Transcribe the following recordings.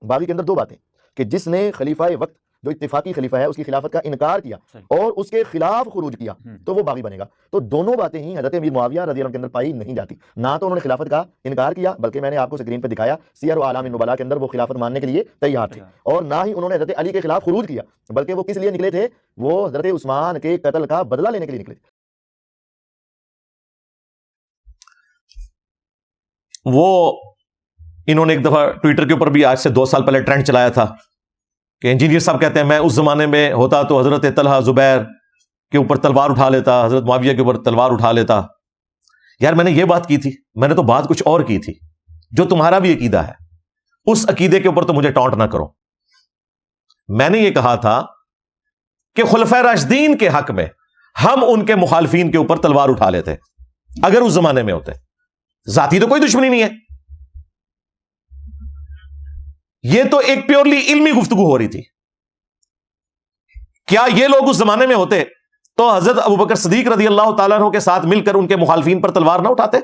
باغی کے اندر دو باتیں کہ جس نے خلیفہ وقت جو اتفاقی خلیفہ ہے اس کی خلافت کا انکار کیا اور اس کے خلاف خروج کیا تو وہ باغی بنے گا. تو دونوں باتیں ہی حضرت امیر معاویہ رضی اللہ عنہ کے اندر پائی نہیں جاتی. نہ تو انہوں نے خلافت کا انکار کیا بلکہ میں نے آپ کو اسکرین پہ دکھایا سیر و اعلام النبلاء کے اندر وہ خلافت ماننے کے لیے تیار تھے, اور نہ ہی انہوں نے حضرت علی کے خلاف خروج کیا بلکہ وہ کس لیے نکلے تھے, وہ حضرت عثمان کے قتل کا بدلہ لینے کے لیے نکلے تھے. وہ انہوں نے ایک دفعہ ٹویٹر کے اوپر بھی آج سے 2 سال پہلے ٹرینڈ چلایا تھا کہ انجینئر صاحب کہتے ہیں میں اس زمانے میں ہوتا تو حضرت طلحہ زبیر کے اوپر تلوار اٹھا لیتا, حضرت معاویہ کے اوپر تلوار اٹھا لیتا. یار میں نے یہ بات کی تھی, میں نے تو بات کچھ اور کی تھی. جو تمہارا بھی عقیدہ ہے اس عقیدے کے اوپر تو مجھے ٹانٹ نہ کرو. میں نے یہ کہا تھا کہ خلفائے راشدین کے حق میں ہم ان کے مخالفین کے اوپر تلوار اٹھا لیتے اگر اس زمانے میں ہوتے. ذاتی تو کوئی دشمنی نہیں ہے, یہ تو ایک پیورلی علمی گفتگو ہو رہی تھی. کیا یہ لوگ اس زمانے میں ہوتے تو حضرت ابوبکر صدیق رضی اللہ تعالیٰ عنہ کے ساتھ مل کر ان کے مخالفین پر تلوار نہ اٹھاتے؟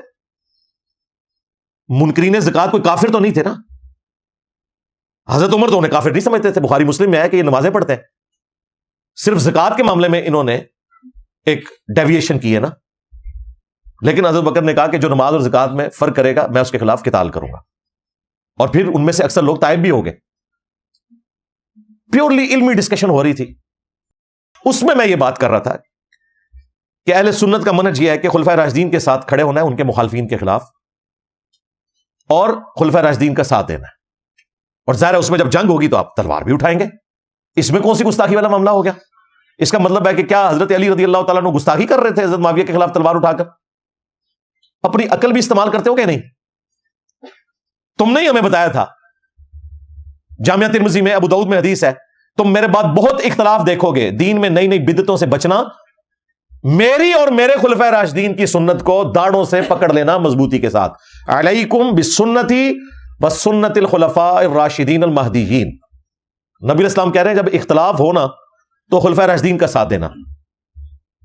منکرین زکات کوئی کافر تو نہیں تھے نا. حضرت عمر تو انہیں کافر نہیں سمجھتے تھے. بخاری مسلم میں ہے کہ یہ نمازیں پڑھتے ہیں. صرف زکات کے معاملے میں انہوں نے ایک ڈیویشن کی ہے نا, لیکن حضرت بکر نے کہا کہ جو نماز اور زکات میں فرق کرے گا میں اس کے خلاف قتال کروں گا, اور پھر ان میں سے اکثر لوگ تائب بھی ہو گئے. پیورلی علمی ڈسکشن ہو رہی تھی. اس میں یہ بات کر رہا تھا کہ اہل سنت کا منہج یہ ہے کہ خلفائے راشدین کے ساتھ کھڑے ہونا ہے ان کے مخالفین کے خلاف, اور خلفائے راشدین کا ساتھ دینا ہے. اور ظاہر ہے اس میں جب جنگ ہوگی تو آپ تلوار بھی اٹھائیں گے. اس میں کون سی گستاخی والا معاملہ ہو گیا؟ اس کا مطلب ہے کہ کیا حضرت علی رضی اللہ تعالیٰ عنہ گستاخی کر رہے تھے حضرت معاویہ کے خلاف تلوار اٹھا کر؟ اپنی عقل بھی استعمال کرتے ہو کہ نہیں؟ تم نے ہی ہمیں بتایا تھا, جامعہ ترمذی میں ابو داؤد میں حدیث ہے, تم میرے بعد بہت اختلاف دیکھو گے, دین میں نئی نئی بدعتوں سے بچنا, میری اور میرے خلفائے راشدین کی سنت کو داڑھوں سے پکڑ لینا مضبوطی کے ساتھ. علیکم بسنتی وسنت الخلفاء الراشدین المہدیین. نبی علیہ السلام کہہ رہے ہیں جب اختلاف ہونا تو خلفائے راشدین کا ساتھ دینا.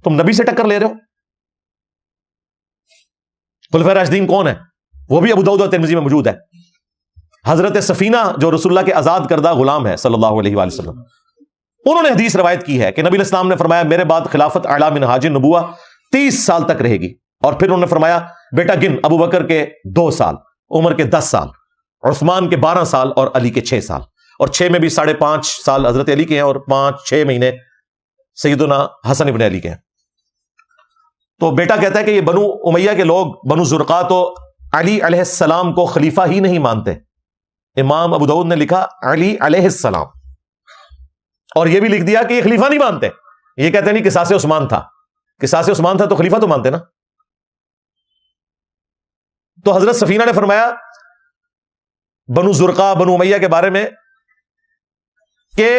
تم نبی سے ٹکر لے رہے ہو. خلفائے راشدین کون ہے؟ وہ بھی ابو داؤد اور ترمذی میں موجود ہے. حضرت سفینہ جو رسول اللہ کے آزاد کردہ غلام ہے صلی اللہ علیہ وآلہ وسلم, انہوں نے حدیث روایت کی ہے کہ نبی علیہ السلام نے فرمایا میرے بعد خلافت اعلی منہاج النبوہ 30 سال تک رہے گی. اور پھر انہوں نے فرمایا بیٹا گن, ابو بکر کے 2 سال, عمر کے 10 سال, عثمان کے 12 سال اور علی کے 6 سال, اور 6 میں بھی 5.5 سال حضرت علی کے ہیں اور 5-6 مہینے سیدنا حسن ابن علی کے ہیں. تو بیٹا کہتا ہے کہ یہ بنو امیہ کے لوگ, بنو زرقہ, تو علی علیہ السلام کو خلیفہ ہی نہیں مانتے. امام ابو داؤد نے لکھا علی علیہ السلام, اور یہ بھی لکھ دیا کہ یہ خلیفہ نہیں مانتے. یہ کہتے نہیں قصاص عثمان تھا, قصاص عثمان تھا تو خلیفہ تو مانتے نا. تو حضرت سفینہ نے فرمایا بنو زرقہ, بنو امیہ کے بارے میں کہ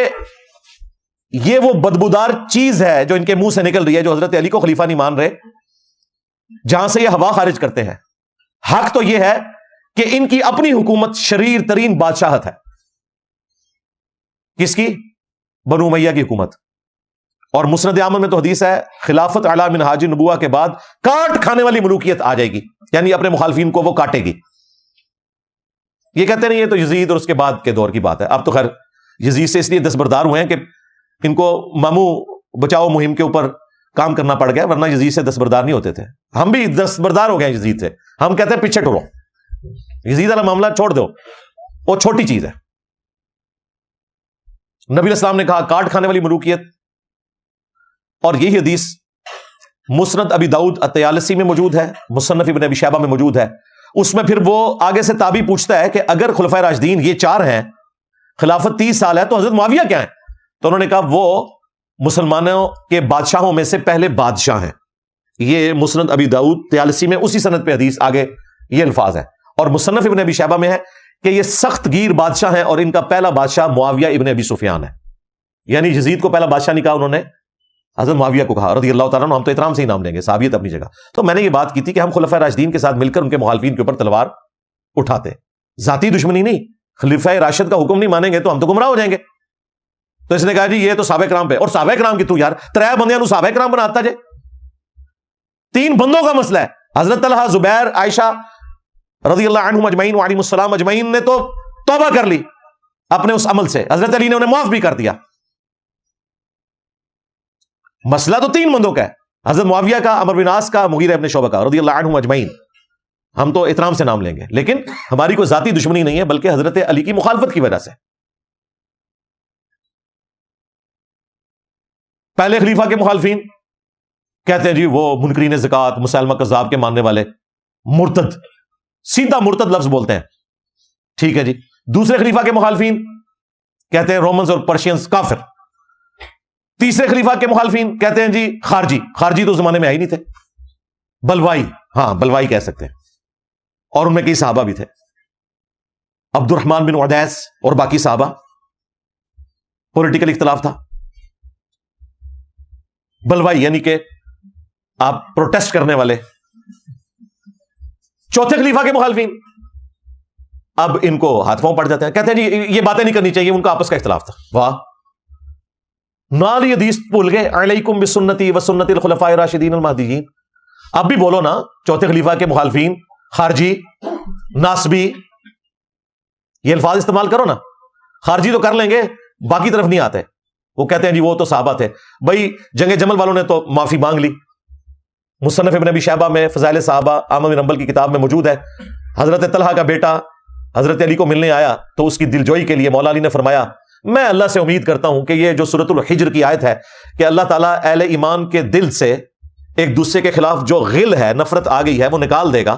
یہ وہ بدبودار چیز ہے جو ان کے منہ سے نکل رہی ہے, جو حضرت علی کو خلیفہ نہیں مان رہے, جہاں سے یہ ہوا خارج کرتے ہیں. حق تو یہ ہے کہ ان کی اپنی حکومت شریر ترین بادشاہت ہے. کس کی؟ بنو امیہ کی حکومت. اور مسند احمد میں تو حدیث ہے خلافت اعلی منہاج النبوہ کے بعد کاٹ کھانے والی ملوکیت آ جائے گی, یعنی اپنے مخالفین کو وہ کاٹے گی. یہ کہتے نہیں, یہ تو یزید اور اس کے بعد کے دور کی بات ہے. اب تو خیر یزید سے اس لیے دستبردار ہوئے ہیں کہ ان کو مامو بچاؤ مہم کے اوپر کام کرنا پڑ گیا, ورنہ یزید سے دستبردار نہیں ہوتے تھے. ہم بھی دستبردار ہو گئے ہیں یزید سے. ہم کہتے ہیں پیچھے ٹورو, یزید والا معاملہ چھوڑ دو, وہ چھوٹی چیز ہے. نبی علیہ السلام نے کہا کاٹ کھانے والی ملوکیت. اور یہی حدیث مسند ابی داؤد الطیالسی میں موجود ہے, مصنف ابن ابی شیبہ میں موجود ہے. اس میں پھر وہ آگے سے تابعی پوچھتا ہے کہ اگر خلفائے راشدین یہ 4 ہیں, خلافت 30 سال ہے, تو حضرت معاویہ کیا ہیں؟ تو انہوں نے کہا وہ مسلمانوں کے بادشاہوں میں سے پہلے بادشاہ ہیں. یہ مسند ابی داؤد طیالسی میں اسی سند پہ حدیث آگے یہ الفاظ ہے. اور مصنف ابن ابی شیبہ میں ہے کہ یہ سخت گیر بادشاہ ہیں, اور ان کا پہلا بادشاہ معاویہ ابن ابی سفیان ہے. یعنی یزید کو پہلا بادشاہ نہیں کہا انہوں نے, حضرت معاویہ کو کہا رضی اللہ تعالیٰ عنہ. ہم تو احترام سے ہی نام لیں گے, صحابیت اپنی جگہ. تو میں نے یہ بات کی تھی کہ ہم خلفائے راشدین کے ساتھ مل کر ان کے مخالفین کے اوپر تلوار اٹھاتے, ذاتی دشمنی نہیں. خلیفہ راشد کا حکم نہیں مانیں گے تو ہم تو گمراہ ہو جائیں گے. تو اس نے کہا جی یہ تو صحابہ کرام پہ, اور صحابہ کرام کی تو یار 3 بندیاں نو صحابہ کرام بناتا جے. 3 بندوں کا مسئلہ ہے. حضرت طلحہ, زبیر, عائشہ رضی اللہ عنہم اجمعین وعلیہم السلام اجمعین نے تو توبہ کر لی. اپنے اس عمل سے حضرت علی نے انہیں معاف بھی کر دیا. مسئلہ تو 3 بندوں کا ہے, حضرت معاویہ کا, عمرو بن عاص کا, مغیرہ ابن شعبہ کا رضی اللہ عنہم اجمعین. ہم تو احترام سے نام لیں گے, لیکن ہماری کوئی ذاتی دشمنی نہیں ہے, بلکہ حضرت علی کی مخالفت کی وجہ سے. پہلے خلیفہ کے مخالفین کہتے ہیں جی وہ منکرین زکات, مسلمہ کذاب کے ماننے والے, مرتد, سیدھا مرتد لفظ بولتے ہیں, ٹھیک ہے جی. دوسرے خلیفہ کے مخالفین کہتے ہیں رومنز اور پرشینز کافر. تیسرے خلیفہ کے مخالفین کہتے ہیں جی خارجی. خارجی تو اس زمانے میں آئی نہیں تھے, بلوائی, ہاں بلوائی کہہ سکتے ہیں, اور ان میں کئی صحابہ بھی تھے, عبد الرحمن بن عدیس اور باقی صحابہ. پولیٹیکل اختلاف تھا. بلوائی یعنی کہ آپ پروٹیسٹ کرنے والے. چوتھے خلیفہ کے مخالفین اب ان کو ہاتھ پاؤں پڑ جاتے ہیں, کہتے ہیں جی یہ باتیں نہیں کرنی چاہیے, ان کا آپس کا اختلاف تھا. واہ, نال یہ حدیث بھول گئے, علیکم بسنتی وسنت الخلفاء الراشدین المہدیین. اب بھی بولو نا, چوتھے خلیفہ کے مخالفین, خارجی, ناسبی, یہ الفاظ استعمال کرو نا. خارجی تو کر لیں گے, باقی طرف نہیں آتے. وہ کہتے ہیں جی وہ تو صحابہ تھے. بھائی جنگ جمل والوں نے تو معافی مانگ لی. مصنف ابن ابی شیبہ میں فضائل صحابہ احمد بن حنبل کی کتاب میں موجود ہے. حضرت طلحہ کا بیٹا حضرت علی کو ملنے آیا تو اس کی دلجوئی کے لیے مولا علی نے فرمایا میں اللہ سے امید کرتا ہوں کہ یہ جو سورۃ الحجر کی آیت ہے کہ اللہ تعالیٰ اہل ایمان کے دل سے ایک دوسرے کے خلاف جو غل ہے, نفرت آ گئی ہے, وہ نکال دے گا.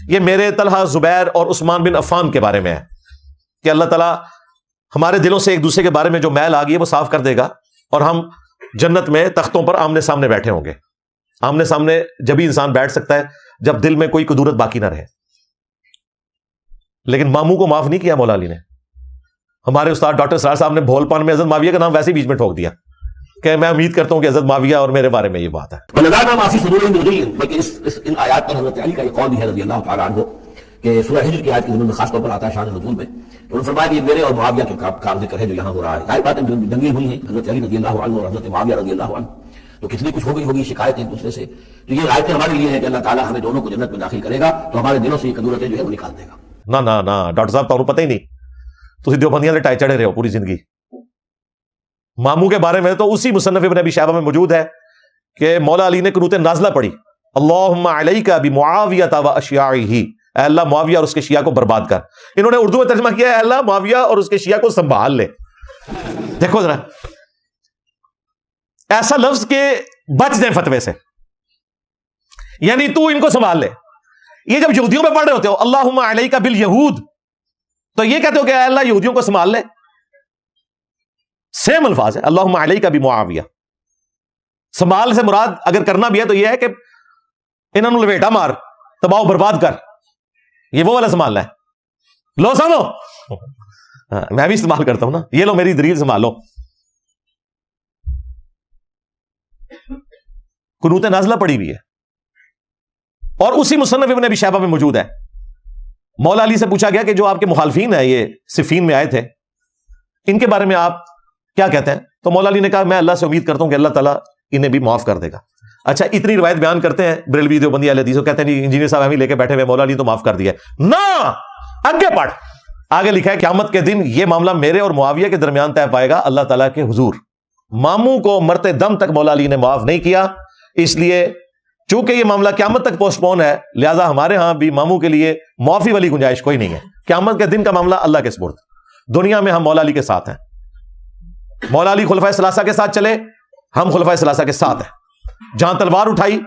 یہ میرے طلحہ, زبیر اور عثمان بن عفان کے بارے میں ہے کہ اللہ تعالیٰ ہمارے دلوں سے ایک دوسرے کے بارے میں جو میل آ گئی ہے وہ صاف کر دے گا, اور ہم جنت میں تختوں پر آمنے سامنے بیٹھے ہوں گے. آمنے سامنے جب ہی انسان بیٹھ سکتا ہے جب دل میں کوئی کدورت باقی نہ رہے. لیکن ماموں کو معاف نہیں کیا مولا علی نے. ہمارے استاد ڈاکٹر سرار صاحب نے بھول پان میں حضرت معاویہ کا نام ویسے ہی بیچ میں ٹھوک دیا کہ میں امید کرتا ہوں کہ حضرت معاویہ اور میرے بارے میں یہ بات ہے. بلکہ ان آیات پر حضرت علی کا یہ قول بھی ہے رضی اللہ تعالیٰ عنہ کہ سورہ حجر کی آیت کی ضمن میں خاص طور پر آتا ہے شان نزول میں. انہوں نے فرمایا کہ یہ میرے اور معاویہ کے کام ذکر ہے جو یہاں ہو رہا ہے. ظاہر بات ہے جنگیں ہوئی ہیں حضرت علی رضی اللہ عنہ اور حضرت معاویہ رضی اللہ عنہ, تو کتنی کچھ ہو گئی ہوگی شکایت ایک دوسرے سے. تو یہ آیتیں ہمارے لیے ہے کہ اللہ تعالیٰ ہمیں دونوں کو جنت میں داخل کرے گا, تو ہمارے دلوں سے یہ کدورتیں جو ہے وہ نکال دے گا. نہ ڈاکٹر صاحب تو پتہ ہی نہیں, تسی دیوبندیاں دے ٹائے چڑھے رہے ہو پوری زندگی. ماموں کے بارے میں تو اسی مصنف ابن ابی شیبہ میں موجود ہے کہ مولا علی نے قنوت نازلہ پڑھی, اللہم علیک بمعاویہ و اشیاعہ, اے اللہ معاویہ اور اس کے شیعہ کو برباد کر. انہوں نے اردو میں ترجمہ کیا ہے اے اللہ معاویہ اور اس کے شیعہ کو سنبھال لے. دیکھو ذرا, ایسا لفظ کہ بچ جائیں فتوے سے, یعنی تو ان کو سنبھال لے. یہ جب یہودیوں میں پڑھ رہے ہوتے ہو اللہم علیک بالیہود, تو یہ کہتے ہو کہ اے اللہ یہودیوں کو سنبھال لے. سیم الفاظ ہے اللہم علیک بمعاویہ. سنبھال سے مراد اگر کرنا بھی ہے تو یہ ہے کہ انہوں نے لپیٹا مار, تباہ و برباد کر, یہ وہ والا سنبھالنا ہے. لو سنو, میں بھی استعمال کرتا ہوں نا, یہ لو میری دلیل سنبھالو. قنوت نازلہ پڑی ہوئی ہے اور اسی مصنف ابن ابی شیبہ میں موجود ہے. مولا علی سے پوچھا گیا کہ جو آپ کے مخالفین ہیں یہ صفین میں آئے تھے, ان کے بارے میں آپ کیا کہتے ہیں؟ تو مولا علی نے کہا میں اللہ سے امید کرتا ہوں کہ اللہ تعالیٰ انہیں بھی معاف کر دے گا. اچھا اتنی روایت بیان کرتے ہیں بریلوی دیوبندی اہل حدیث, کہتے ہیں انجینئر صاحب ہم ہی لے کے بیٹھے ہوئے مولا علی تو معاف کر دیا. نہ, آگے پڑھ, آگے لکھا ہے قیامت کے دن یہ معاملہ میرے اور معاویہ کے درمیان طے پائے گا اللہ تعالیٰ کے حضور. ماموں کو مرتے دم تک مولا علی نے معاف نہیں کیا, اس لیے چونکہ یہ معاملہ قیامت تک پوسٹ پون ہے, لہذا ہمارے ہاں بھی ماموں کے لیے معافی والی گنجائش کوئی نہیں ہے. قیامت کے دن کا معاملہ اللہ کے سپرد. دنیا میں ہم مولا علی کے ساتھ ہیں. مولا علی خلفائے ثلاثہ کے ساتھ چلے, ہم خلفائے ثلاثہ کے ساتھ ہیں. جہاں تلوار اٹھائی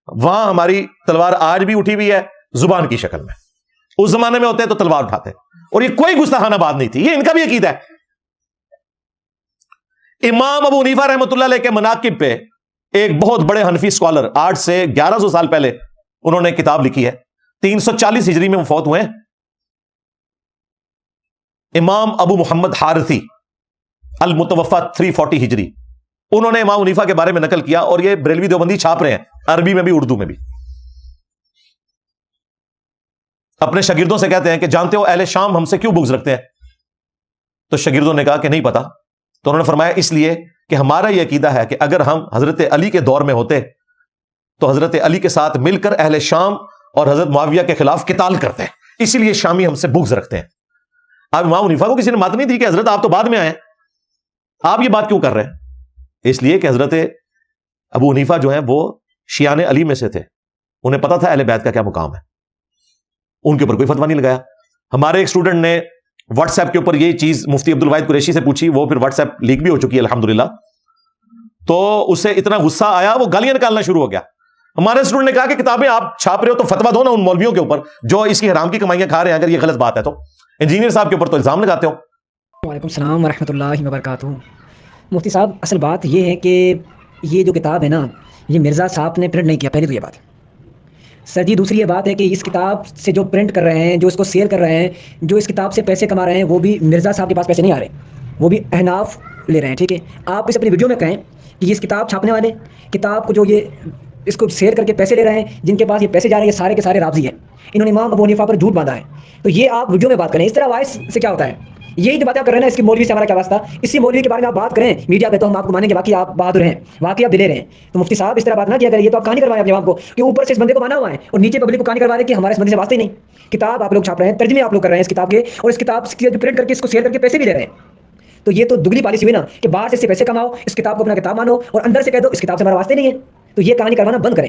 وہاں ہماری تلوار آج بھی اٹھی ہوئی ہے زبان کی شکل میں. اس زمانے میں ہوتے تو تلوار اٹھاتے, اور یہ کوئی گستاخانہ بات نہیں تھی, یہ ان کا بھی عقیدہ ہے. امام ابو حنیفہ رحمۃ اللہ علیہ کے مناقب پہ ایک بہت بڑے حنفی اسکالر, آج سے 1100 سال پہلے انہوں نے کتاب لکھی ہے, 340 ہجری میں وہ فوت ہوئے. امام ابو محمد حارثی المتوفا 340 ہجری, انہوں نے امام حنیفہ کے بارے میں نقل کیا, اور یہ بریلوی دیوبندی چھاپ رہے ہیں عربی میں بھی اردو میں بھی. اپنے شاگردوں سے کہتے ہیں کہ جانتے ہو اہل شام ہم سے کیوں بغض رکھتے ہیں؟ تو شاگردوں نے کہا کہ نہیں پتا. تو انہوں نے فرمایا اس لیے کہ ہمارا یہ عقیدہ ہے کہ اگر ہم حضرت علی کے دور میں ہوتے تو حضرت علی کے ساتھ مل کر اہل شام اور حضرت معاویہ کے خلاف قتال کرتے ہیں, اسی لیے شامی ہم سے بغض رکھتے ہیں. اب امام حنیفہ کو کسی نے مات نہیں دی کہ حضرت آپ تو بعد میں آئے, آپ یہ بات کیوں کر رہے ہیں؟ اس لیے کہ حضرت ابو حنیفہ جو ہیں وہ شیعان علی میں سے تھے, انہیں پتا تھا اہل بیت کا کیا مقام ہے, ان کے اوپر کوئی فتویٰ نہیں لگایا. ہمارے ایک اسٹوڈنٹ نے واٹس ایپ کے اوپر یہ چیز مفتی عبد الواحد قریشی سے پوچھی, وہ پھر واٹس ایپ لیک بھی ہو چکی ہے الحمدللہ, تو اسے اتنا غصہ آیا وہ گالیاں نکالنا شروع ہو گیا. ہمارے اسٹوڈنٹ نے کہا کہ کتابیں آپ چھاپ رہے ہو تو فتویٰ دو نا ان مولویوں کے اوپر جو اس کی حرام کی کمائیاں کھا رہے ہیں, اگر یہ غلط بات ہے تو انجینئر صاحب کے اوپر تو الزام لگاتے ہو. وعلیکم السلام ورحمۃ اللہ وبرکاتہ. مفتی صاحب اصل بات یہ ہے کہ یہ جو کتاب ہے نا یہ مرزا صاحب نے پرنٹ نہیں کیا, پہلی تو یہ بات. سر جی دوسری یہ بات ہے کہ اس کتاب سے جو پرنٹ کر رہے ہیں, جو اس کو سیل کر رہے ہیں, جو اس کتاب سے پیسے کما رہے ہیں, وہ بھی مرزا صاحب کے پاس پیسے نہیں آ رہے, وہ بھی احناف لے رہے ہیں. ٹھیک ہے, آپ اس اپنی ویڈیو میں کہیں کہ یہ اس کتاب چھاپنے والے, کتاب کو جو یہ اس کو سیل کر کے پیسے لے رہے ہیں, جن کے پاس یہ پیسے جا رہے ہیں, یہ سارے کے سارے رافضی ہیں, انہوں نے امام ابو حنیفہ پر جھوٹ باندھا ہے. تو یہ آپ ویڈیو میں بات کریں. اس طرح وائس سے کیا ہوتا ہے؟ یہی جو باتیں آپ کر رہے ہیں نا, اس کی مولوی سے ہمارا کیا واسطہ؟ اسی مولوی کے بارے میں آپ بات کریں میڈیا پہ تو ہم آپ کو مانیں گے, واقعی آپ بہادر ہیں, واقعی آپ دلیر ہیں. تو مفتی صاحب اس طرح بات نہ کیا کریں. یہ تو آپ کہانی کروائیں اپنے آپ کو کہ اوپر سے اس بندے کو مانا ہوا ہے اور نیچے پبلک کو کہانی کروا دیں کہ ہمارے اس بندے سے واسطے ہی نہیں. کتاب آپ لوگ چھاپ رہے ہیں, ترجمے آپ لوگ کر رہے ہیں اس کتاب کے, اور اس کتاب کی پرنٹ کر کے اس کو سیل کر کے پیسے بھی لے رہے ہیں. تو یہ تو دگلی پالیسی ہوئی نا کہ باہر سے اس سے پیسے کماؤ, اس کتاب کو اپنا کتاب مانو, اور اندر سے کہہ دو اس کتاب سے ہمارا واسطے نہیں ہے. تو یہ کہانی کروانا بند کریں.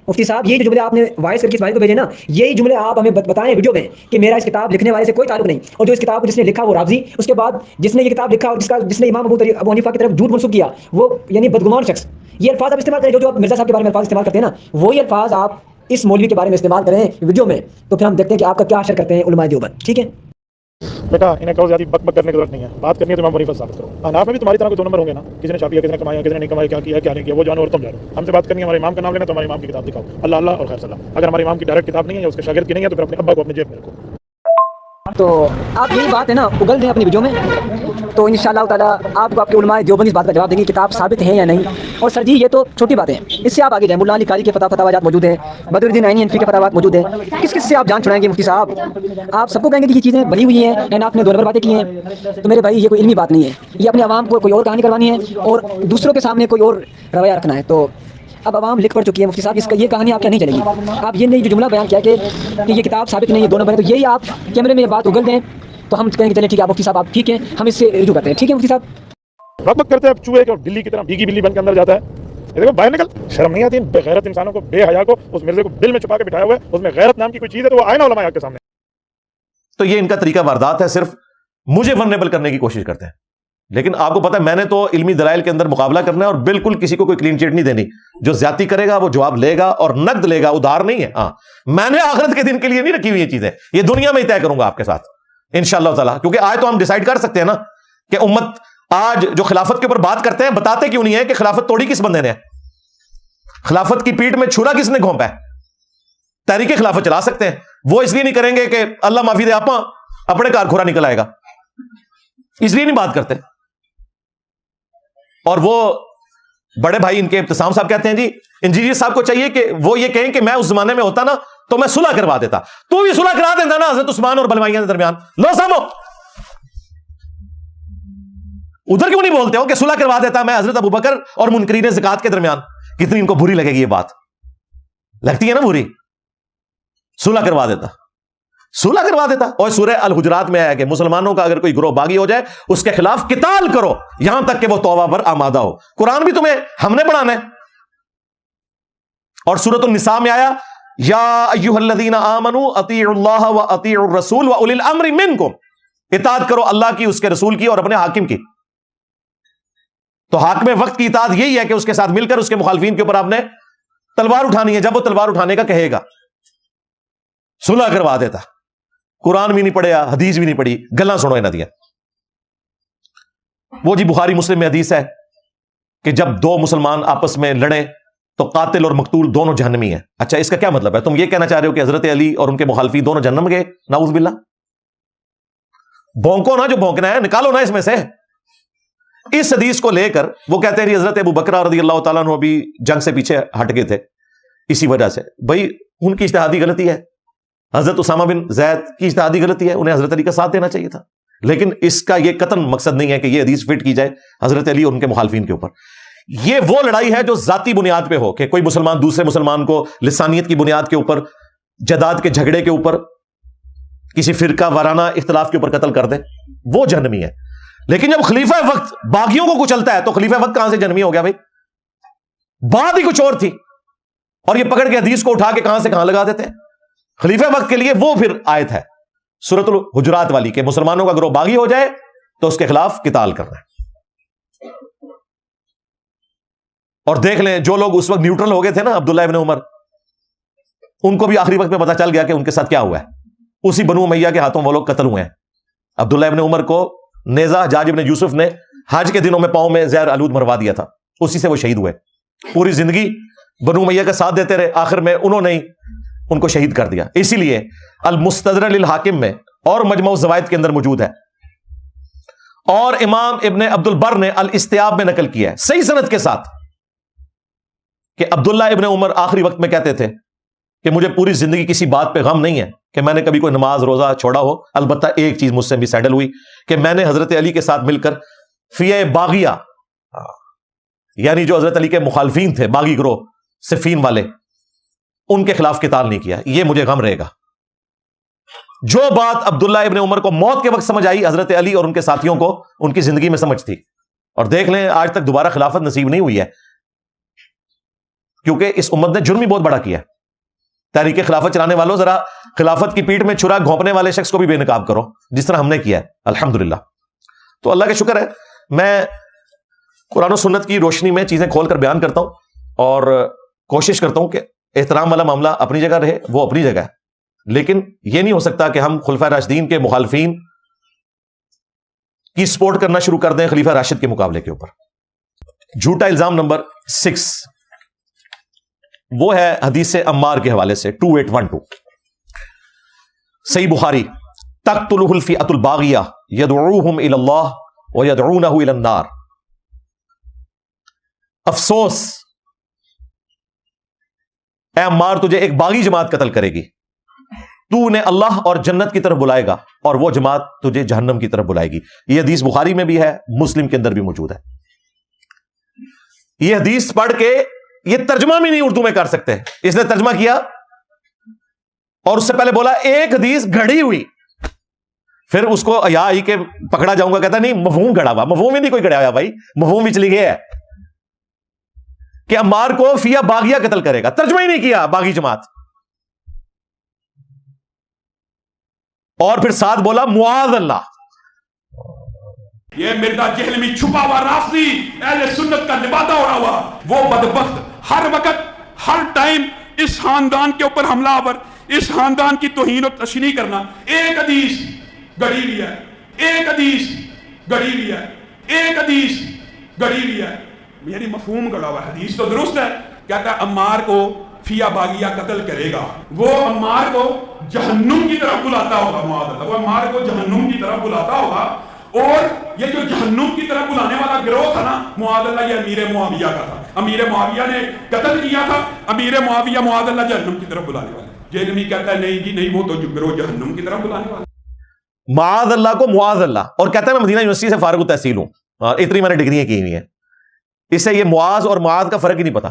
مفتی صاحب یہ جو جملے آپ نے وائس کر کے اس بھائی کو بھیجے نا, یہی جملے آپ ہمیں بتائیں ویڈیو میں کہ میرا اس کتاب لکھنے والے سے کوئی تعلق نہیں, اور جو اس کتاب کو جس نے لکھا وہ رافضی, اس کے بعد جس نے یہ کتاب لکھا اور جس نے امام ابو حنیفہ کی طرف جھوٹ منسوخ کیا وہ یعنی بدگمان شخص. یہ الفاظ آپ استعمال کریں جو آپ مرزا صاحب کے بارے میں الفاظ استعمال کرتے ہیں نا, وہی الفاظ آپ اس مولوی کے بارے میں استعمال کریں ویڈیو میں, تو پھر ہم دیکھتے ہیں کہ آپ کا کیا اثر کرتے ہیں علماء دیوبند. ٹھیک ہے بیٹا, انہیں کہو زیادہ بک بک کرنے کی ضرورت نہیں ہے, بات کرنی ہے تو امام حنیفہ ثابت کرو. اناف میں بھی تمہاری طرح کوئی 2 نمبر ہوں گے نا, کسی نے چھاپی ہے, کسی نے کمایا, کسی نے نہیں کمایا, کیا کیا کیا نہیں کیا, وہ جانو اور تم جانو. ہم سے بات کرنی ہے, ہمارے امام کا نام لینا تو ہمارے امام کی کتاب دکھاؤ, اللہ اللہ اور خیر صلی اللہ. اگر ہمارے امام کی ڈائریکٹ کتاب نہیں ہے یا اس کے شاگرد کی نہیں ہے تو پھر اپنے ابا کو اپنے جیب میں رکھو. تو آپ یہی بات ہے نا اگل دیں اپنی ویڈیو میں, تو انشاءاللہ تعالیٰ آپ کو آپ کے علماء دیوبند اس بات کا جواب دیں گے کتاب ثابت ہے یا نہیں. اور سر جی یہ تو چھوٹی باتیں ہیں, اس سے آپ آگے جائیں. مولا علی قاری کے فتاویات موجود ہیں, بدر الدین عینی انفی کے فتاویات موجود ہیں. کس کس سے آپ جان چھڑائیں گے مفتی صاحب؟ آپ سب کو کہیں گے کہ یہ چیزیں بنی ہوئی ہیں, اینڈ آپ نے 2 نمبر باتیں کی ہیں. تو میرے بھائی یہ کوئی علمی بات نہیں ہے, یہ اپنے عوام کو کوئی اور کہانی کروانی ہے اور دوسروں کے سامنے کوئی اور رویہ رکھنا ہے. تو اب عوام لکھ پڑ چکی ہے مفتی صاحب, اس کا یہ کہانی آپ کیا نہیں چلے گی. آپ یہ نہیں جو جملہ بیان کیا کہ یہ کتاب ثابت نہیں ہے 2 نمبر ہے, تو یہی آپ کیمرے میں یہ بات اگل دیں تو ہم کہیں گے چلیں ٹھیک ہے مفتی صاحب آپ ٹھیک ہیں, ہم اس سے رجوع کرتے ہیں. ٹھیک ہے مفتی صاحب, بک بک کرتے ہیں چوہے کے اور بلی کی طرح بھیگی بلی بن کے اندر جاتا ہے. دیکھو باہر نکل, شرم نہیں آتی ان بے غیرت انسانوں کو, بے حیا کو, اس مرزے کو دل میں چھپا کے بٹھایا ہوا ہے, اس میں غیرت نام کی کوئی چیز ہے تو وہ آئے نا علماء کے سامنے. تو یہ ان کا طریقہ واردات ہے, صرف مجھے ورنیبل کرنے کی کوشش کرتے ہیں. لیکن آپ کو پتا ہے میں نے تو علمی دلائل کے اندر مقابلہ کرنا ہے, اور بالکل کسی کو کوئی کلین چٹ نہیں دینی. جو زیادتی کرے گا وہ جواب لے گا اور نقد لے گا, ادھار نہیں ہے. ہاں میں نے آخرت کے دن کے لیے نہیں رکھی ہوئی یہ چیزیں, یہ دنیا میں ہی طے کروں گا آپ کے ساتھ انشاءاللہ تعالیٰ. کیونکہ آج تو ہم ڈیسائیڈ کر سکتے ہیں نا کہ امت آج جو خلافت کے اوپر بات کرتے ہیں بتاتے کیوں نہیں ہے کہ خلافت توڑی کس بندے نے, خلافت کی پیٹ میں چھرا کس نے گھونپا ہے. تحریک خلافت چلا سکتے ہیں, وہ اس لیے نہیں کریں گے کہ اللہ معافی دے آپ اپنے کار کھورا نکل آئے گا, اس لیے نہیں بات کرتے. اور وہ بڑے بھائی ان کے ابتسام صاحب کہتے ہیں جی انجینئر صاحب کو چاہیے کہ وہ یہ کہیں کہ میں اس زمانے میں ہوتا نا تو میں صلح کروا دیتا. تو بھی صلح کرا دیتا نا حضرت عثمان اور بلوائیوں کے درمیان. لو سامو ادھر کیوں نہیں بولتے ہو کہ صلح کروا دیتا میں حضرت ابوبکر اور منکرین زکات کے درمیان. کتنی ان کو بری لگے گی یہ بات, لگتی ہے نا بری. صلح کروا دیتا, صلح کروا دیتا. اور سورہ الحجرات میں آیا کہ مسلمانوں کا اگر کوئی گروہ باغی ہو جائے اس کے خلاف قتال کرو یہاں تک کہ وہ توبہ پر آمادہ ہو. قرآن بھی تمہیں ہم نے پڑھانا ہے. اور سورۃ النساء میں آیا یا ایھا الذین آمنوا اطیعوا اللہ واطیعوا الرسول واولی الامر منکم, اطاعت کرو اللہ کی, اس کے رسول کی اور اپنے حاکم کی. تو حاکم وقت کی اطاعت یہی ہے کہ اس کے ساتھ مل کر اس کے مخالفین کے اوپر آپ نے تلوار اٹھانی ہے جب وہ تلوار اٹھانے کا کہے گا. صلح کروا دیتا. قرآن بھی نہیں پڑھیا, حدیث بھی نہیں پڑھی, گلاں سنو نہ دیا. وہ جی بخاری مسلم میں حدیث ہے کہ جب 2 مسلمان آپس میں لڑیں تو قاتل اور مقتول دونوں جہنمی ہیں. اچھا اس کا کیا مطلب ہے؟ تم یہ کہنا چاہ رہے ہو کہ حضرت علی اور ان کے مخالفین دونوں جہنم گئے؟ نعوذ باللہ. بھونکو نا جو بھونکنا ہے, نکالو نا اس میں سے. اس حدیث کو لے کر وہ کہتے ہیں حضرت ابو بکر رضی اللہ تعالیٰ عنہ بھی جنگ سے پیچھے ہٹ گئے تھے اسی وجہ سے. بھائی ان کی اجتہادی غلطی ہے, حضرت اسامہ بن زید کی اجتہادی غلطی ہے, انہیں حضرت علی کا ساتھ دینا چاہیے تھا. لیکن اس کا یہ قطعاً مقصد نہیں ہے کہ یہ حدیث فٹ کی جائے حضرت علی اور ان کے مخالفین کے اوپر. یہ وہ لڑائی ہے جو ذاتی بنیاد پہ ہو کہ کوئی مسلمان دوسرے مسلمان کو لسانیت کی بنیاد کے اوپر, جداد کے جھگڑے کے اوپر کسی فرقہ وارانہ اختلاف کے اوپر قتل کر دے وہ جہنمی ہے. لیکن جب خلیفہ وقت باغیوں کو کچلتا ہے تو خلیفہ وقت کہاں سے جہنمی ہو گیا بھائی؟ بات ہی کچھ اور تھی اور یہ پکڑ کے حدیث کو اٹھا کے کہاں سے کہاں لگا دیتے ہیں. خلیفہ وقت کے لیے وہ پھر آیت ہے سورۃ الحجرات والی کہ مسلمانوں کا گروہ باغی ہو جائے تو اس کے خلاف قتال کرنا ہے. اور دیکھ لیں جو لوگ اس وقت نیوٹرل ہو گئے تھے نا عبداللہ ابن عمر, ان کو بھی آخری وقت میں پتا چل گیا کہ ان کے ساتھ کیا ہوا ہے. اسی بنو امیہ کے ہاتھوں وہ لوگ قتل ہوئے ہیں. عبداللہ ابن عمر کو نیزہ حجاج ابن یوسف نے حج کے دنوں میں پاؤں میں زہر آلود مروا دیا تھا, اسی سے وہ شہید ہوئے. پوری زندگی بنو امیہ کا ساتھ دیتے رہے, آخر میں انہوں نے ان کو شہید کر دیا. اسی لیے المستدرک للحاکم میں اور مجموع الزوائد کے اندر موجود ہے, اور امام ابن عبد البر نے الاستیاب میں نقل کیا ہے صحیح سند کے ساتھ کہ عبداللہ ابن عمر آخری وقت میں کہتے تھے کہ مجھے پوری زندگی کسی بات پہ غم نہیں ہے کہ میں نے کبھی کوئی نماز روزہ چھوڑا ہو. البتہ ایک چیز مجھ سے بھی سینڈل ہوئی کہ میں نے حضرت علی کے ساتھ مل کر فیہ باغیہ, یعنی جو حضرت علی کے مخالفین تھے باغی گروہ صفین والے, ان کے خلاف قتال نہیں کیا. یہ مجھے غم رہے گا. جو بات عبداللہ ابن عمر کو موت کے وقت سمجھ آئی, حضرت علی اور ان کے ساتھیوں کو ان کی زندگی میں سمجھ تھی. اور دیکھ لیں آج تک دوبارہ خلافت نصیب نہیں ہوئی ہے, کیونکہ اس امت نے جرم ہی بہت بڑا کیا. تحریک خلافت چلانے والوں ذرا خلافت کی پیٹھ میں چھرا گھونپنے والے شخص کو بھی بے نقاب کرو جس طرح ہم نے کیا ہے الحمدللہ. تو اللہ کا شکر ہے میں قرآن و سنت کی روشنی میں چیزیں کھول کر بیان کرتا ہوں اور کوشش کرتا ہوں کہ احترام والا معاملہ اپنی جگہ رہے, وہ اپنی جگہ ہے. لیکن یہ نہیں ہو سکتا کہ ہم خلفائے راشدین کے مخالفین کی سپورٹ کرنا شروع کر دیں خلیفہ راشد کے مقابلے کے اوپر. جھوٹا الزام نمبر 6 وہ ہے حدیث عمار کے حوالے سے 2812 صحیح بخاری, تقتلہ الفئۃ الباغیہ یدعوہم الی اللہ ویدعونہ الی النار. افسوس اے عمار, تجھے ایک باغی جماعت قتل کرے گی, تو نے اللہ اور جنت کی طرف بلائے گا اور وہ جماعت تجھے جہنم کی طرف بلائے گی. یہ حدیث بخاری میں بھی ہے, مسلم کے اندر بھی موجود ہے. یہ حدیث پڑھ کے یہ ترجمہ بھی نہیں اردو میں کر سکتے, اس نے ترجمہ کیا اور اس سے پہلے بولا ایک حدیث گھڑی ہوئی, پھر اس کو یا ہی کہ پکڑا جاؤں گا, کہتا نہیں مفہوم گھڑا ہوا. مفہوم ہی نہیں کوئی گھڑا ہوا بھائی, مفہوم ہی چلی گیا ہے کہ عمار کو فیہ باغیہ قتل کرے گا, ترجمہ ہی نہیں کیا باغی جماعت. اور پھر ساتھ بولا معاذ اللہ. یہ مرزا جہلمی چھپا ہوا رافضی اہل سنت کا نبادہ ہو رہا ہوا, وہ بدبخت ہر وقت ہر ٹائم اس خاندان کے اوپر حملہ آور, اس خاندان کی توہین و تشنیع کرنا. ایک حدیث گڑی ہوئی ہے, ایک حدیث گڑی ہوئی ہے, ایک حدیث گڑی ہوئی ہے. یعنی مفہوم گڑا ہوا. حدیث تو درست ہے, کہتا ہے عمار کو فیہ باغیہ قتل کرے گا, وہ عمار کو جہنم کی طرف بلاتا ہوگا. معاذ اللہ, وہ عمار کو جہنم کی طرف بلاتا ہوگا. اور یہ جو جہنم کی طرف بلانے والا گروہ تھا نا معاذ اللہ, یہ امیر معاویہ کا تھا. امیر معاویہ نے قتل کیا تھا. امیر معاویہ معاذ اللہ جہنم کی طرف بلانے والا. جہلمی کہتا ہے نہیں جی نہیں, وہ تو گروہ جہنم کی طرف بلانے والا. معاذ اللہ کو معاذ اللہ, اور کہتا ہے میں مدینہ یونیورسٹی سے فارغ التحصیل ہوں اور اتنی میں نے ڈگریاں کی ہوئی ہیں. اس سے یہ معاذ اور معاذ کا فرق ہی نہیں پتا.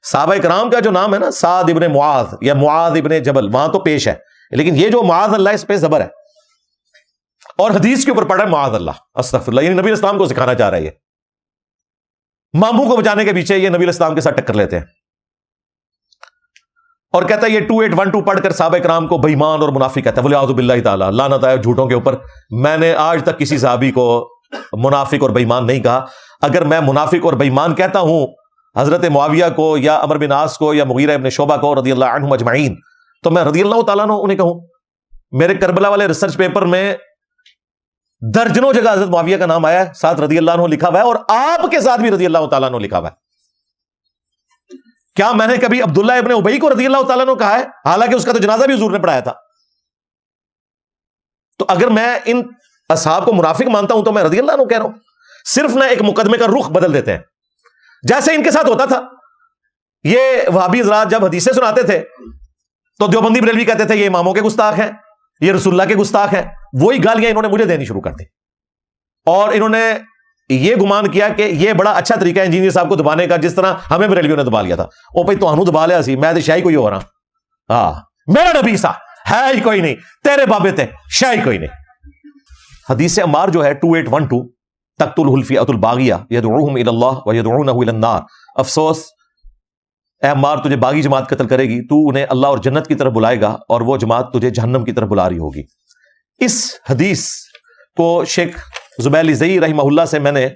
صحابہ کرام کا جو نام ہے نا سعد ابن معاذ یا معاذ ابن جبل, وہاں تو پیش ہے, لیکن یہ جو معاذ اللہ اس پہ زبر ہے اور حدیث کے اوپر پڑھا ہے معاذ اللہ, استغفر اللہ. یعنی نبی اسلام کو سکھانا چاہ رہا ہے. یہ ماموں کو بچانے کے پیچھے یہ نبی اسلام کے ساتھ ٹکر لیتے ہیں. اور کہتا ہے یہ 2812 پڑھ کر صحابہ کرام کو بے ایمان اور منافق کہتا ہے. ولیعوذ باللہ تعالی, لعنت آئے جھوٹوں کے اوپر. میں نے آج تک کسی صحابی کو منافق اور بے ایمان نہیں کہا. اگر میں منافق اور بے ایمان کہتا ہوں حضرت معاویہ کو یا عمر بن عاص کو یا مغیرہ ابن شعبہ کو رضی اللہ عنہم اجمعین, تو میں رضی اللہ تعالیٰ عنہ انہیں کہوں. میرے کربلا والے ریسرچ پیپر میں درجنوں جگہ حضرت معاویہ کا نام آیا ہے, ساتھ رضی اللہ عنہ لکھا ہوا ہے, اور آپ کے ساتھ بھی رضی اللہ تعالیٰ عنہ لکھا ہوا ہے. کیا میں نے کبھی عبداللہ ابن ابی کو رضی اللہ تعالیٰ عنہ کہا ہے, حالانکہ اس کا تو جنازہ بھی حضور نے پڑھایا تھا. تو اگر میں ان اصحاب کو منافق مانتا ہوں تو میں رضی اللہ عنہ کہہ رہا ہوں. صرف نہ ایک مقدمے کا رخ بدل دیتے ہیں, جیسے ان کے ساتھ ہوتا تھا. یہ وہابی حضرات جب حدیثیں سناتے تھے تو دیوبندی بریلوی کہتے تھے یہ اماموں کے گستاخ ہیں, یہ رسول اللہ کے گستاخ ہیں. وہی گالیاں انہوں نے مجھے دینی شروع کر دی, اور انہوں نے یہ گمان کیا کہ یہ بڑا اچھا طریقہ ہے انجینئر صاحب کو دبانے کا, جس طرح ہمیں بریلویوں نے دبا لیا تھا. او بھائی تو دبا لیا سی, میں تو شاہی کوئی ہو رہا. ہاں میرا نبی سا ہے ہی کوئی نہیں، تیرے بابے تے شے ہی کوئی نہیں۔ حدیث عمار جو ہے 2812 تقتلہ الفئۃ الباغیہ یدعوہم الی اللہ ویدعونہ الی النار، افسوس اے عمار تجھے باغی جماعت قتل کرے گی، تو انہیں اللہ اور جنت کی طرف بلائے گا اور وہ جماعت تجھے جہنم کی طرف بلا رہی ہوگی۔ اس حدیث کو شیخ زبیل زئی رحمہ اللہ سے میں نے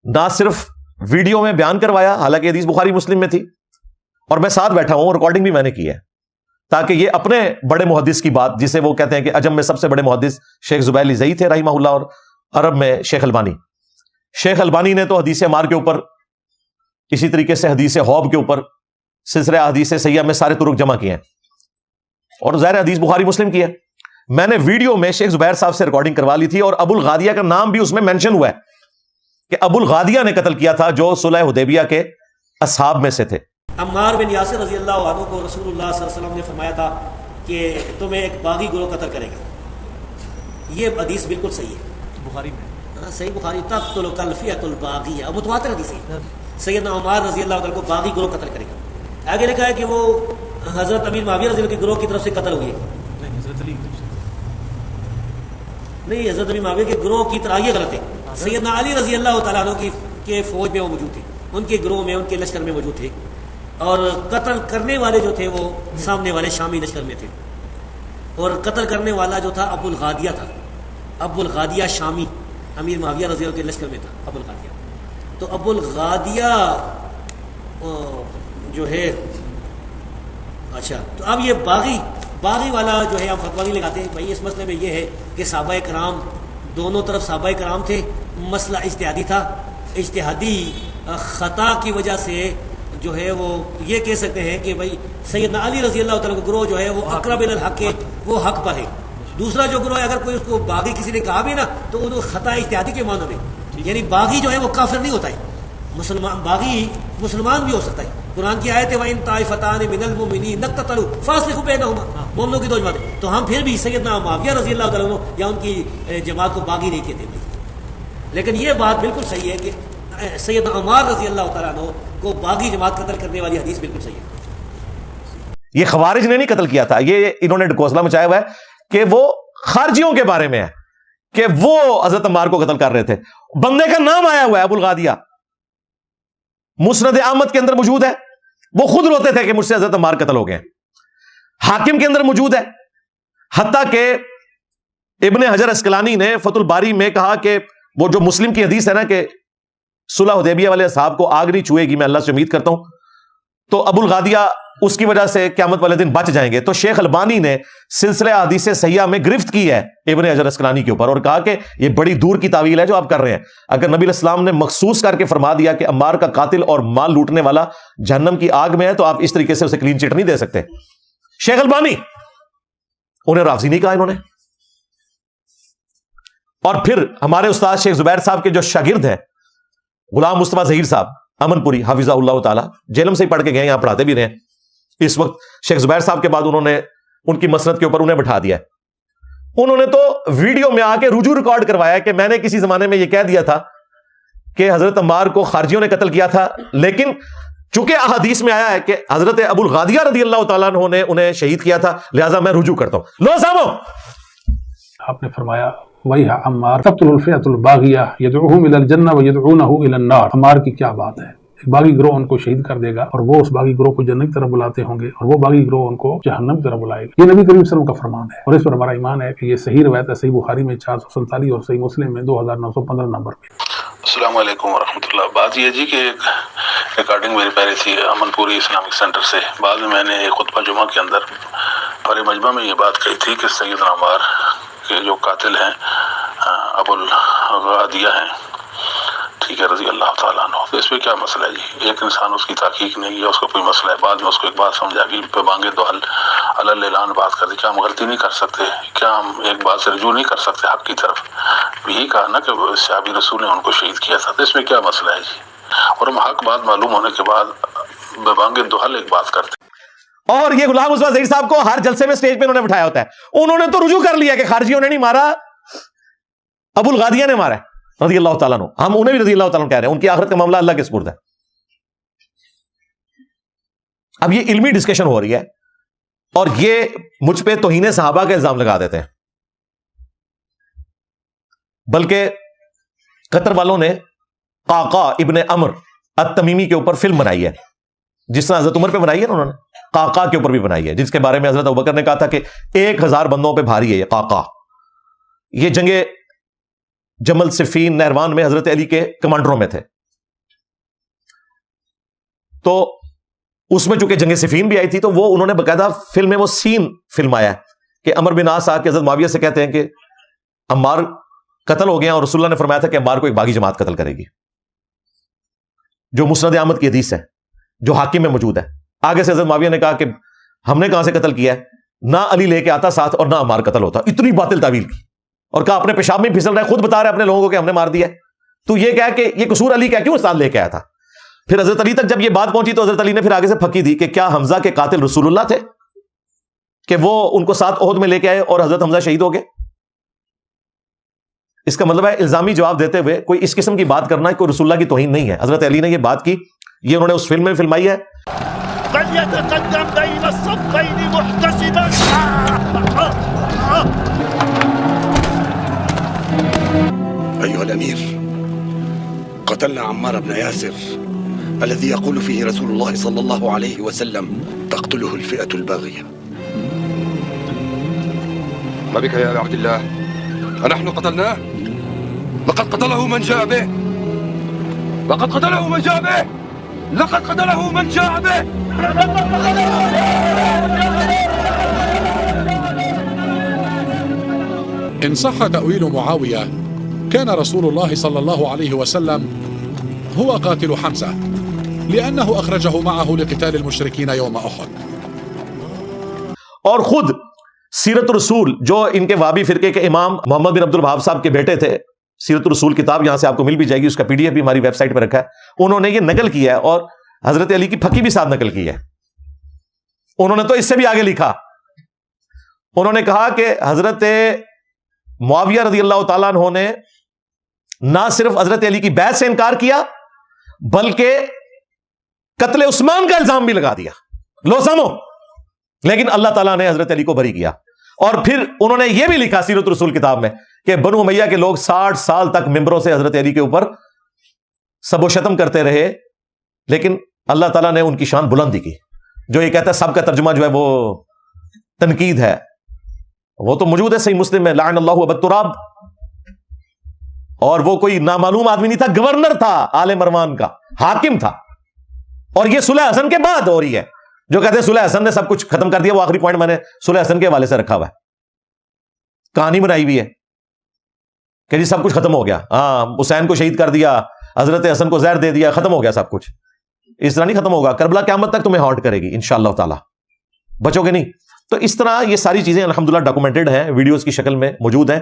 نہ صرف ویڈیو میں بیان کروایا، حالانکہ حدیث بخاری مسلم میں تھی، اور میں ساتھ بیٹھا ہوں، ریکارڈنگ بھی میں نے کی ہے، تاکہ یہ اپنے بڑے محدث کی بات، جسے وہ کہتے ہیں کہ عجم میں سب سے بڑے محدث شیخ زبیل زئی تھے رحمہ اللہ، اور عرب میں شیخ البانی نے تو حدیث عمار کے اوپر، اسی طریقے سے حدیث حوب کے اوپر سلسلہ حدیث صحیحہ میں سارے طرق جمع کیے ہیں، اور ظاہر حدیث بخاری مسلم کی ہے۔ میں نے ویڈیو میں شیخ زبیر صاحب سے ریکارڈنگ کروا لی تھی، اور ابو الغادیہ کا نام بھی اس میں مینشن ہوا ہے کہ ابو الغادیہ نے قتل کیا تھا، جو صلح حدیبیہ کے اصحاب میں سے تھے۔ عمار بن یاسر رضی اللہ عنہ کو رسول اللہ صلی اللہ علیہ وسلم نے فرمایا تھا کہ تمہیں ایک باغی گروہ قتل کرے گا۔ یہ حدیث بالکل صحیح ہے، بخاری میں، صحیح بخاری، تقتل الفئۃ الباغیہ، متواتر حدیث ہے۔ سیدنا عمار رضی اللہ عنہ کو باغی گروہ قتل کرے گا۔ آگے لکھا ہے کہ وہ حضرت امیر معاویہ رضی اللہ کے گروہ کی طرف سے قتل ہوئے، نہیں حضرت امیر معاویہ کے گروہ کی طرح، یہ غلط ہے۔ سیدنا علی رضی اللہ تعالیٰ عنہ کے فوج میں وہ موجود تھے، ان کے گروہ میں، ان کے لشکر میں موجود تھے، اور قتل کرنے والے جو تھے وہ سامنے والے شامی لشکر میں تھے، اور قتل کرنے والا جو تھا ابو الغادیہ تھا، ابو الغادیہ شامی، امیر معاویہ رضی اللہ کے لشکر میں تھا ابو الغادیہ۔ تو ابو الغادیہ جو ہے، اچھا، تو اب یہ باغی والا جو ہے ہم فتویٰ نہیں لگاتے ہیں بھائی۔ اس مسئلے میں یہ ہے کہ صحابہ کرام، دونوں طرف صحابہ کرام تھے، مسئلہ اجتہادی تھا، اجتہادی خطا کی وجہ سے جو ہے وہ یہ کہہ سکتے ہیں کہ بھائی سیدنا علی رضی اللہ تعالیٰ کا گروہ جو ہے وہ اقرب الی الحق ہے، وہ حق پر ہے۔ دوسرا جو گروہ ہے، اگر کوئی اس کو باغی کسی نے کہا بھی نا، تو وہ خطا اجتہادی کے معنی میں، یعنی باغی جو ہے وہ کافر نہیں ہوتا ہے، مسلمان، باغی مسلمان بھی ہو سکتا ہے۔ قرآن کی آیت ہے وَإِن طَائِفَتَانِ مِنَ الْمُؤْمِنِينَ اقْتَتَلُوا فَأَصْلِحُوا بَيْنَهُمَا، مومنوں کی دو جماعتیں، تو ہم پھر بھی سیدنا معاویہ رضی اللہ تعالیٰ عنہ یا ان کی جماعت کو باغی نہیں کہتے بھائی۔ لیکن یہ بات بالکل صحیح ہے کہ سیدنا عمار رضی اللہ تعالیٰ عنہ کو باغی جماعت قتل کرنے والی حدیث بالکل صحیح ہے۔ یہ خوارج نے نہیں قتل کیا تھا، یہ انہوں نے ڈکوسلا مچایا ہوا ہے کہ وہ خارجیوں کے بارے میں ہے کہ وہ حضرت عمار کو قتل کر رہے تھے۔ بندے کا نام آیا ہوا ہے ابو الغادیہ، مسند احمد کے اندر موجود ہے، وہ خود روتے تھے کہ مجھ سے حضرت عمار قتل ہو گئے، حاکم کے اندر موجود ہے، حتیٰ کہ ابن حجر اسقلانی نے فتح الباری میں کہا کہ وہ جو مسلم کی حدیث ہے نا کہ صلح حدیبیہ والے اصحاب کو آگ نہیں چھوئے گی، میں اللہ سے امید کرتا ہوں، تو ابو الغادیہ اس کی وجہ سے قیامت والے دن بچ جائیں گے۔ تو شیخ البانی نے سلسلہ حدیث صحیحہ میں گرفت کی ہے ابن حجر اسقلانی کے اوپر، اور کہا کہ یہ بڑی دور کی تعویل ہے جو آپ کر رہے ہیں۔ اگر نبی علیہ السلام نے مخصوص کر کے فرما دیا کہ عمار کا قاتل اور مال لوٹنے والا جہنم کی آگ میں ہے، تو آپ اس طریقے سے اسے کلین چٹ نہیں دے سکتے۔ شیخ البانی، انہیں رافضی نہیں کہا انہوں نے۔ اور پھر ہمارے استاد شیخ زبیر صاحب کے جو شاگرد ہیں غلام مصطفیٰ ظہیر صاحب امن پوری حافظہ اللہ تعالیٰ، جیلم سے ہی پڑھ کے گئے، یہاں پڑھاتے بھی رہے ہیں اس وقت۔ شیخ زبیر صاحب کے بعد انہوں نے ان کی مسند کے اوپر انہیں بٹھا دیا ہے۔ انہوں نے تو ویڈیو میں آ کے رجوع ریکارڈ کروایا کہ میں نے کسی زمانے میں یہ کہہ دیا تھا کہ حضرت عمار کو خارجیوں نے قتل کیا تھا، لیکن چونکہ احادیث میں آیا ہے کہ حضرت ابو الغادیہ رضی اللہ تعالیٰ عنہ نے انہیں شہید کیا تھا، لہٰذا میں رجوع کرتا ہوں۔ لو سامو، آپ نے فرمایا وَيْحَ عمار تقتل الفئۃ الباغیہ یدعوہم الی الجنہ ویدعونہ الی النار۔ عمار کی کیا بات ہے، ایک باغی گروہ ان کو شہید کر دے گا اور وہ اس باغی گروہ کو جنت کی طرف بلاتے ہوں گے، اور وہ باغی گروہ ان کو جہنم کی طرف بلائے گا۔ یہ نبی کریم صلی اللہ علیہ وسلم کا فرمان ہے، اور اس پر ہمارا ایمان ہے کہ یہ صحیح روایت ہے، صحیح بخاری میں 447 اور صحیح مسلم میں 2915 نمبر پہ۔ السلام علیکم ورحمۃ اللہ۔ بات یہ جی کہ ایک ریکارڈنگ میری پہلے تھی امن پوری اسلامک سینٹر سے، بعد میں نے ایک خطبہ جمعہ کے اندر بڑے مجمع میں یہ بات کہی تھی کہ سیدنا عمار کے جو قاتل ہیں ابو الغادیہ ہیں، ٹھیک ہے، رضی اللہ تعالیٰ عنہ۔ تو اس پہ کیا مسئلہ ہے جی؟ ایک انسان اس کی تحقیق نہیں ہے، اس کو کوئی مسئلہ ہے، بعد میں اس کو ایک بات سمجھا گی پہ مانگے تو حل اعلان بات کر دی، کیا ہم غلطی نہیں کر سکتے؟ کیا ہم ایک بات سے رجوع نہیں کر سکتے حق کی طرف؟ یہی کہا نا کہ صحابی رسول نے ان کو شہید کیا تھا، تو اس میں کیا مسئلہ ہے جی؟ اور ہم حق بات معلوم ہونے کے بعد بے مانگے دو حل ایک بات کرتے۔ اور یہ غلام مصطفیٰ ظہیر صاحب کو ہر جلسے میں سٹیج پہ انہوں نے بٹھایا ہوتا ہے، انہوں نے تو رجوع کر لیا کہ خارجیوں نے نہیں مارا، ابو الغادیہ نے مارا ہے رضی اللہ تعالیٰ عنہ۔ ہم انہیں بھی رضی اللہ تعالیٰ عنہ کہہ رہے ہیں، ان کی آخرت کا معاملہ اللہ کے سپرد ہے۔ اب یہ علمی ڈسکشن ہو رہی ہے اور یہ مجھ پہ توہین صحابہ کا الزام لگا دیتے ہیں. بلکہ قطر والوں نے قعقاع ابن عمر التمیمی کے اوپر فلم بنائی ہے، جس طرح حضرت عمر پہ بنائی ہے نا انہوں نے، قعقاع کے اوپر بھی بنائی ہے، جس کے بارے میں حضرت ابوبکر نے کہا تھا کہ 1000 بندوں پہ بھاری ہے یہ قعقاع. یہ جنگ جمل صفین نہروان میں حضرت علی کے کمانڈروں میں تھے. تو اس میں چونکہ جنگ صفین بھی آئی تھی، تو وہ انہوں نے باقاعدہ فلم میں وہ سین فلم آیا کہ عمر بن عاص آ کے حضرت معاویہ سے کہتے ہیں کہ عمار قتل ہو گیا، اور رسول اللہ نے فرمایا تھا کہ عمار کو ایک باغی جماعت قتل کرے گی، جو مسند احمد کی حدیث ہے، جو حاکم میں موجود ہے. آگے سے حضرت معاویہ نے کہا کہ ہم نے کہاں سے قتل کیا ہے، نہ علی لے کے آتا ساتھ اور نہ عمار قتل ہوتا. اتنی باطل تعویل کی، اور کہا اپنے پیشاب میں پھسل رہا ہے، خود بتا رہا ہے اپنے لوگوں کو کہ ہم نے مار دیا ہے، تو یہ کہا کہ یہ قصور علی کا کیوں ساتھ لے کے آیا تھا. پھر حضرت علی تک جب یہ بات پہنچی تو حضرت علی نے پھر آگے سے پھکی دی کہ کیا حمزہ کے قاتل رسول اللہ تھے کہ وہ ان کو ساتھ احد میں لے کے آئے اور حضرت حمزہ شہید ہو گئے. اس کا مطلب ہے الزامی جواب دیتے ہوئے کوئی اس قسم کی بات کرنا کوئی رسول اللہ کی توہین نہیں ہے. حضرت علی نے یہ بات کی، یہ انہوں نے اس فلم میں فلمائی ہے. أيها الأمير، قتلنا عمار بن ياسر الذي يقول فيه رسول الله صلى الله عليه وسلم تقتله الفئة الباغية. ما بك يا أبا عبد الله؟ أنحن قتلناه؟ لقد قتله من جاء به، لقد قتله من جاء به، لقد قتله من جاء به. إن صح تأويل معاوية كان رسول الله صلى الله عليه وسلم هو قاتل حمزة لأنه أخرجه معه لقتال المشركين يوم أحد. اور خود سیرت الرسول جو ان کے وابی فرقے کے امام محمد بن عبد الوہاب صاحب کے بیٹے تھے، سیرت الرسول کتاب یہاں سے آپ کو مل بھی جائے گی، اس کا PDF بھی ہماری ویب سائٹ پہ رکھا ہے، انہوں نے یہ نقل کیا ہے اور حضرت علی کی پھکی بھی ساتھ نقل کی ہے. انہوں نے تو اس سے بھی آگے لکھا، انہوں نے کہا کہ حضرت معاویہ رضی اللہ تعالیٰ عنہ نے نہ صرف حضرت علی کی بیعت سے انکار کیا بلکہ قتل عثمان کا الزام بھی لگا دیا. لو سمو، لیکن اللہ تعالیٰ نے حضرت علی کو بری کیا. اور پھر انہوں نے یہ بھی لکھا سیرت الرسول کتاب میں کہ بنو امیہ کے لوگ 60 سال تک ممبروں سے حضرت علی کے اوپر سب و شتم کرتے رہے، لیکن اللہ تعالیٰ نے ان کی شان بلندی کی. جو یہ کہتا ہے سب کا ترجمہ جو ہے وہ تنقید ہے، وہ تو موجود ہے صحیح مسلم میں، لعن اللہ ابا التراب. اور وہ کوئی نامعلوم آدمی نہیں تھا، گورنر تھا آل مروان کا، حاکم تھا. اور یہ صلح حسن کے بعد ہو رہی ہے. جو کہتے ہیں صلح حسن نے سب کچھ ختم کر دیا، وہ آخری پوائنٹ میں نے صلح حسن کے حوالے سے رکھا ہوا ہے، کہانی بنائی ہوئی ہے کہ جی سب کچھ ختم ہو گیا، ہاں حسین کو شہید کر دیا، حضرت حسن کو زہر دے دیا، ختم ہو گیا سب کچھ. اس طرح نہیں ختم ہوگا، کربلا قیامت تک تمہیں ہانٹ کرے گی انشاءاللہ تعالی، بچو گے نہیں. تو اس طرح یہ ساری چیزیں الحمدللہ ڈاکومنٹڈ ہیں، ویڈیوز کی شکل میں موجود ہیں.